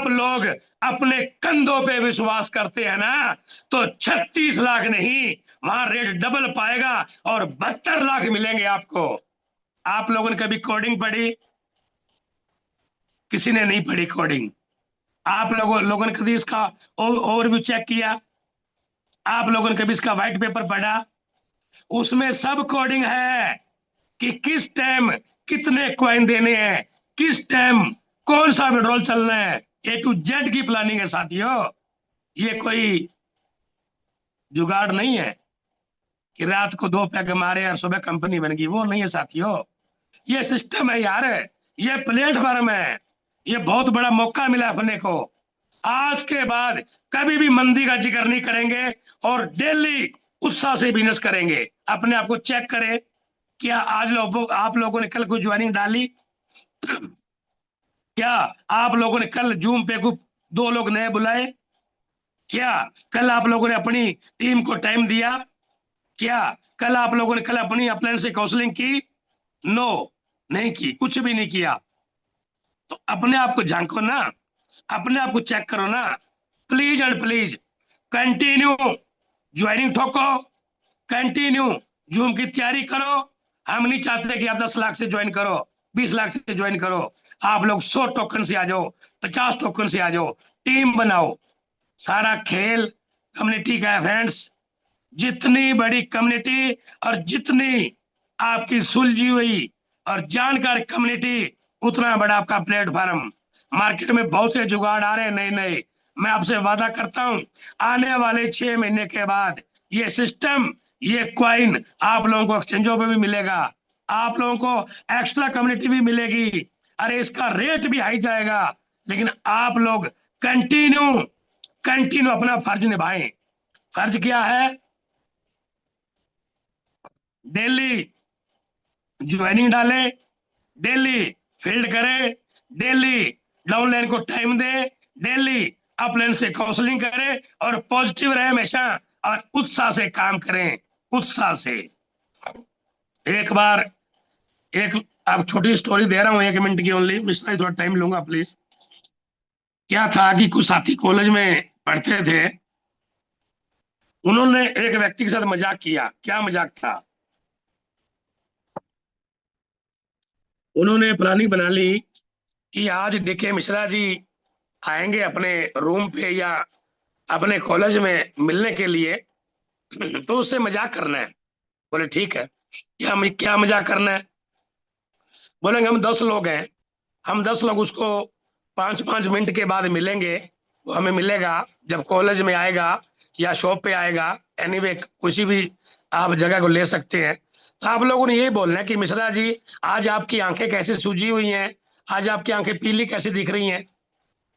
लोग अपने कंधों पे विश्वास करते हैं ना, तो 36 लाख नहीं, वहां रेट डबल पाएगा और 72 लाख मिलेंगे आपको। आप लोगों ने कभी कोडिंग पढ़ी? किसी ने नहीं पढ़ी कोडिंग। आप लोगों ने कभी इसका ओवरव्यू चेक किया? आप लोगों ने कभी इसका व्हाइट पेपर पढ़ा? उसमें सब कोडिंग है कि किस टाइम कितने कॉइन देने हैं, किस टाइम कौन सा विड्रॉल चलना है, A to Z की प्लानिंग है साथियों। ये कोई जुगाड़ नहीं है कि रात को 2 पैग मारे और सुबह कंपनी बन गई, वो नहीं है साथियों। ये सिस्टम है यार, ये प्लेटफॉर्म है, ये बहुत बड़ा मौका मिला अपने को। आज के बाद कभी भी मंदी का जिक्र नहीं करेंगे और डेली उत्साह से बिजनेस करेंगे। अपने आप को चेक करें, क्या आज आप लोगों ने कल कोई ज्वाइनिंग डाली? क्या आप लोगों ने कल जूम पे 2 लोग नए बुलाए? क्या कल आप लोगों ने अपनी टीम को टाइम दिया? क्या कल आप लोगों ने कल अपनी अपलाइन से काउंसलिंग की? नो, नहीं की, कुछ भी नहीं किया। तो अपने आप को झांको ना, अपने आप को चेक करो ना। Please and please continue joining ठोको, कंटिन्यू जूम की तैयारी करो। हम नहीं चाहते कि आप 10 लाख से ज्वाइन करो, 20 लाख से ज्वाइन करो। आप लोग 100 टोकन से आ जाओ, 50 टोकन से आ जाओ, टीम बनाओ। सारा खेल कम्युनिटी का है फ्रेंड्स। जितनी बड़ी कम्युनिटी और जितनी आपकी सुलझी हुई और जानकार कम्युनिटी, उतना बड़ा आपका प्लेटफॉर्म। मार्केट में बहुत से जुगाड़ आ रहे हैं नए नए। मैं आपसे वादा करता हूं आने वाले 6 महीने के बाद ये सिस्टम, ये क्वाइन आप लोगों को एक्सचेंजों पे भी मिलेगा, आप लोगों को एक्स्ट्रा कम्युनिटी भी मिलेगी। अरे इसका रेट भी हाई जाएगा, लेकिन आप लोग कंटिन्यू कंटिन्यू अपना फर्ज निभाएं। फर्ज क्या है? डेली ज्वाइनिंग डाले, डेली फील्ड करे, डेली डाउनलाइन को टाइम दे, डेली अपलाइन से काउंसलिंग करे और पॉजिटिव रहे हमेशा और उत्साह से काम करें, उत्साह से। एक बार एक अब छोटी स्टोरी दे रहा हूँ, 1 मिनट की ओनली। मिश्रा जी थोड़ा टाइम लूंगा प्लीज। क्या था कि कुछ साथी कॉलेज में पढ़ते थे, उन्होंने एक व्यक्ति के साथ मजाक किया। क्या मजाक था? उन्होंने प्लानिंग बना ली कि आज डीके मिश्रा जी आएंगे अपने रूम पे या अपने कॉलेज में मिलने के लिए, तो उससे मजाक करना है। बोले ठीक है। क्या मजाक करना है? बोलेंगे हम 10 लोग हैं, हम 10 लोग उसको 5-5 मिनट के बाद मिलेंगे। वो हमें मिलेगा जब कॉलेज में आएगा या शॉप पे आएगा, एनीवे किसी भी आप जगह को ले सकते हैं। तो आप लोगों ने यही बोलना है कि मिश्रा जी आज आपकी आंखें कैसे सूजी हुई हैं, आज आपकी आंखें पीली कैसे दिख रही हैं,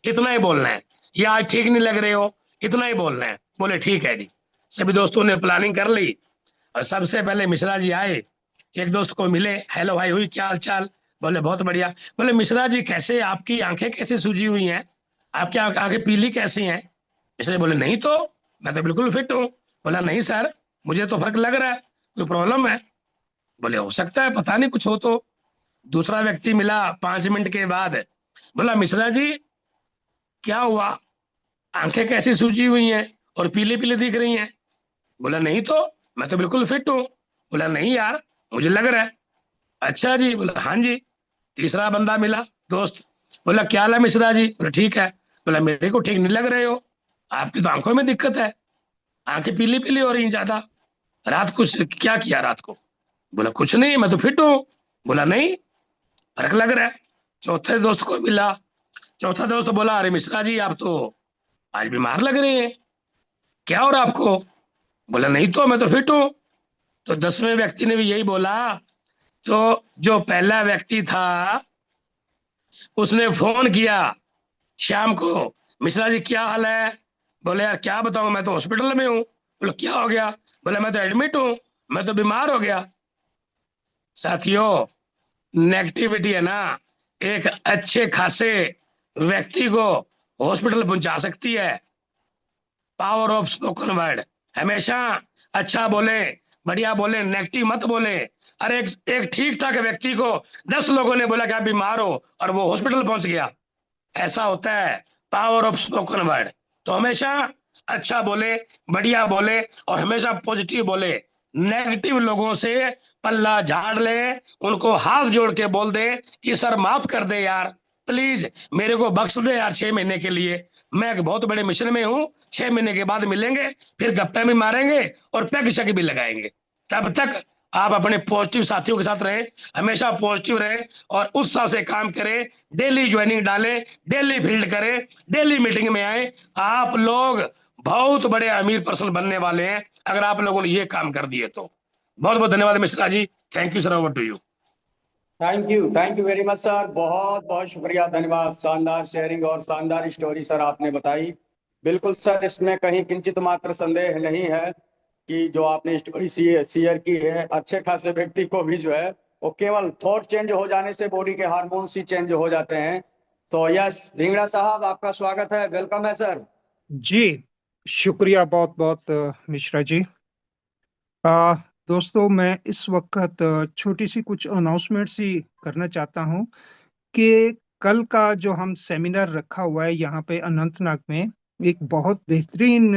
इतना ही बोलना है। या आज ठीक नहीं लग रहे हो, इतना ही बोलना है। बोले ठीक है जी। सभी दोस्तों ने प्लानिंग कर ली और सबसे पहले मिश्रा जी आए, एक दोस्त को मिले, हेलो भाई हुई, क्या हाल चाल? बोले बहुत बढ़िया। बोले मिश्रा जी कैसे, आपकी आंखें कैसे सूजी हुई हैं, आपकी आंखें पीली कैसी हैं? मिश्रा जी बोले नहीं तो, मैं तो बिल्कुल फिट हूँ। बोला नहीं सर, मुझे तो फर्क लग रहा है, कोई प्रॉब्लम है? बोले हो सकता है, पता नहीं कुछ हो तो। दूसरा व्यक्ति मिला 5 मिनट के बाद, बोला मिश्रा जी क्या हुआ, आंखें कैसी सूजी हुई हैं और पीले पीले दिख रही हैं? बोला नहीं तो, मैं तो बिल्कुल फिट हूँ। बोला नहीं यार, मुझे लग रहा है। अच्छा जी। बोला हाँ जी। तीसरा बंदा मिला दोस्त, बोला क्या हाल है मिश्रा जी? बोला ठीक है। बोला मेरे को ठीक नहीं लग रहे हो, आपकी तो आंखों में दिक्कत है, आंखें पीली पीली हो रही हैं ज्यादा। रात कुछ क्या किया रात को? बोला कुछ नहीं, मैं तो फिट हूँ। बोला नहीं, फर्क लग रहा है। चौथे दोस्त को मिला, चौथा दोस्त बोला अरे मिश्रा जी आप तो आज बीमार लग रहे हैं, क्या हो रहा आपको? बोला नहीं तो, मैं तो फिट हूँ। तो 10वें व्यक्ति ने भी यही बोला। तो जो पहला व्यक्ति था उसने फोन किया शाम को, मिश्रा जी क्या हाल है? बोले यार क्या बताऊं, मैं तो हॉस्पिटल में हूँ। बोले क्या हो गया? बोले मैं तो एडमिट हूँ, मैं तो बीमार हो गया। साथियों, नेगेटिविटी है ना, एक अच्छे खासे व्यक्ति को हॉस्पिटल पहुंचा सकती है। Power of spoken word. हमेशा अच्छा बोले, बढ़िया बोले, नेगेटिव मत बोले। अरे एक ठीक ठाक व्यक्ति को 10 लोगों ने बोला कि आप बीमार हो और वो हॉस्पिटल पहुंच गया, ऐसा होता है पावर ऑफ स्पोकन वर्ड। तो हमेशा अच्छा बोले, बढ़िया बोले और हमेशा पॉजिटिव बोले। नेगेटिव लोगों से पल्ला झाड़ ले, उनको हाथ जोड़ के बोल दे कि सर माफ कर दे यार, प्लीज मेरे को बख्श दे यार 6 महीने के लिए, मैं एक बहुत बड़े मिशन में हूँ, 6 महीने के बाद मिलेंगे, फिर गप्पे भी मारेंगे और पैग शक भी लगाएंगे। तब तक आप अपने पॉजिटिव साथियों के साथ रहें, हमेशा पॉजिटिव रहें और उत्साह से काम करें। डेली ज्वाइनिंग डालें, डेली फील्ड करें, डेली मीटिंग में आए। आप लोग बहुत बड़े अमीर पर्सन बनने वाले हैं अगर आप लोगों ने ये काम कर दिए तो। बहुत बहुत धन्यवाद Mishra ji. Thank you sir, over to you. Thank you very much sir, बहुत बहुत शुक्रिया, धन्यवाद। शानदार शेयरिंग और शानदार स्टोरी सर आपने बताई। बिल्कुल सर, इसमें कहीं किंचित मात्र संदेह नहीं है कि जो आपने स्टोरी शेयर की है, अच्छे खासे व्यक्ति को भी जो है वो केवल थॉट चेंज हो जाने से बॉडी के हार्मोन्स ही चेंज हो जाते हैं। तो यस ढींगड़ा साहब, आपका स्वागत है, वेलकम है सर। जी शुक्रिया बहुत बहुत मिश्रा जी। आ, दोस्तों मैं इस वक्त छोटी सी कुछ अनाउंसमेंट्स ही करना चाहता हूं कि कल का जो हम सेमिनार रखा हुआ है यहाँ पे अनंतनाग में, एक बहुत बेहतरीन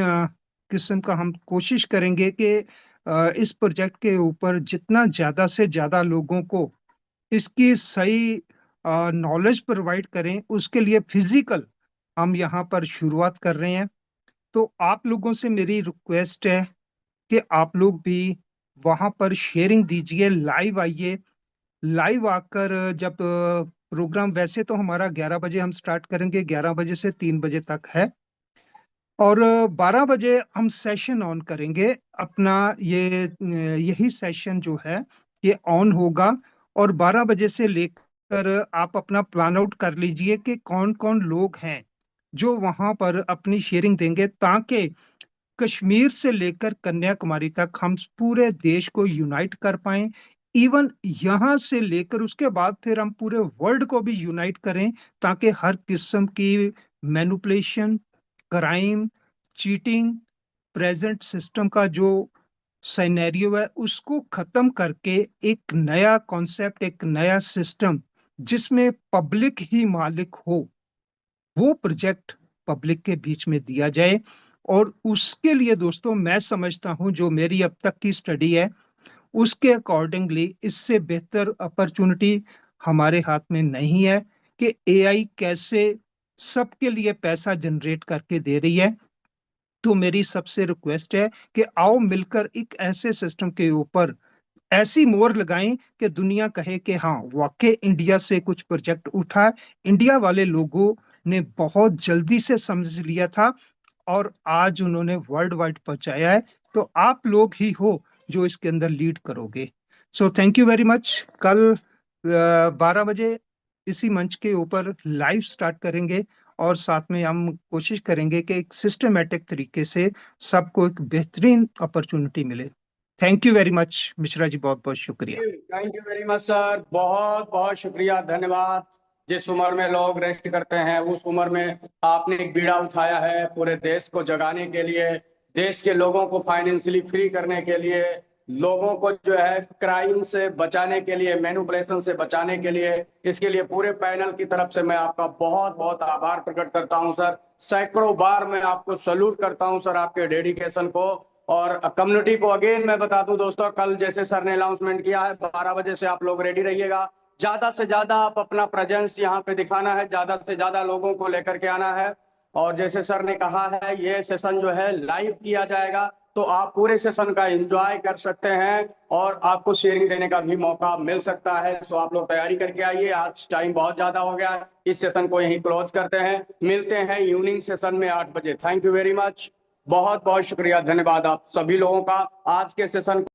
किस्म का हम कोशिश करेंगे कि इस प्रोजेक्ट के ऊपर जितना ज्यादा से ज्यादा लोगों को इसकी सही नॉलेज प्रोवाइड करें, उसके लिए फिजिकल हम यहाँ पर शुरुआत कर रहे हैं। तो आप लोगों से मेरी रिक्वेस्ट है कि आप लोग भी वहां पर शेयरिंग दीजिए, लाइव आइए। लाइव आकर जब प्रोग्राम, वैसे तो हमारा 11 बजे हम स्टार्ट करेंगे, 11 बजे से 3 बजे तक है, और 12 बजे हम सेशन ऑन करेंगे अपना। यही सेशन जो है ये ऑन होगा, और 12 बजे से लेकर आप अपना प्लान आउट कर लीजिए कि कौन कौन लोग हैं जो वहां पर अपनी शेयरिंग देंगे, ताकि कश्मीर से लेकर कन्याकुमारी तक हम पूरे देश को यूनाइट कर पाएं। इवन यहाँ से लेकर उसके बाद फिर हम पूरे वर्ल्ड को भी यूनाइट करें, ताकि हर किस्म की manipulation, crime, cheating, present system का जो सिनेरियो है उसको खत्म करके एक नया कॉन्सेप्ट, एक नया सिस्टम जिसमें पब्लिक ही मालिक हो, वो प्रोजेक्ट पब्लिक के बीच में दिया जाए। और उसके लिए दोस्तों मैं समझता हूं, जो मेरी अब तक की स्टडी है उसके अकॉर्डिंगली, इससे बेहतर अपॉर्चुनिटी हमारे हाथ में नहीं है कि एआई कैसे सबके लिए पैसा जनरेट करके दे रही है। तो मेरी सबसे रिक्वेस्ट है कि आओ मिलकर एक ऐसे सिस्टम के ऊपर ऐसी मोहर लगाएं कि दुनिया कहे कि हाँ वाकई इंडिया से कुछ प्रोजेक्ट उठा है, इंडिया वाले लोगों ने बहुत जल्दी से समझ लिया था और आज उन्होंने वर्ल्ड वाइड पहुंचाया है। तो आप लोग ही हो जो इसके अंदर लीड करोगे। सो थैंक यू वेरी मच। कल 12 बजे इसी मंच के ऊपर लाइव स्टार्ट करेंगे, और साथ में हम कोशिश करेंगे कि एक सिस्टमेटिक तरीके से सबको एक बेहतरीन अपॉर्चुनिटी मिले। Thank you very much Mishra ji, बहुत बहुत शुक्रिया। Thank you very much sir, बहुत बहुत शुक्रिया, धन्यवाद। जिस उम्र में लोग रेस्ट करते हैं उस उम्र में आपने एक बीड़ा उठाया है पूरे देश को जगाने के लिए, देश के लोगों को फाइनेंशियली फ्री करने के लिए, लोगों को जो है क्राइम से बचाने के लिए, मैनिपुलेशन से बचाने के लिए। इसके लिए पूरे पैनल की तरफ से मैं आपका बहुत बहुत आभार प्रकट करता हूं सर। सैकड़ों बार मैं आपको सैल्यूट करता हूं सर, आपके डेडिकेशन को। और कम्युनिटी को अगेन मैं बता दूं दोस्तों, कल जैसे सर ने अनाउंसमेंट किया है 12 बजे से आप लोग रेडी रहिएगा। ज्यादा से ज्यादा आप अपना प्रेजेंस यहाँ पे दिखाना है, ज्यादा से ज्यादा लोगों को लेकर के आना है। और जैसे सर ने कहा है ये सेशन जो है लाइव किया जाएगा, तो आप पूरे सेशन का एंजॉय कर सकते हैं और आपको शेयरिंग देने का भी मौका मिल सकता है। तो आप लोग तैयारी करके आइए, आज टाइम बहुत ज्यादा हो गया है, इस सेशन को यहीं क्लोज करते हैं। मिलते हैं इवनिंग सेशन में 8 बजे। थैंक यू वेरी मच, बहुत बहुत शुक्रिया, धन्यवाद आप सभी लोगों का। आज के सेशन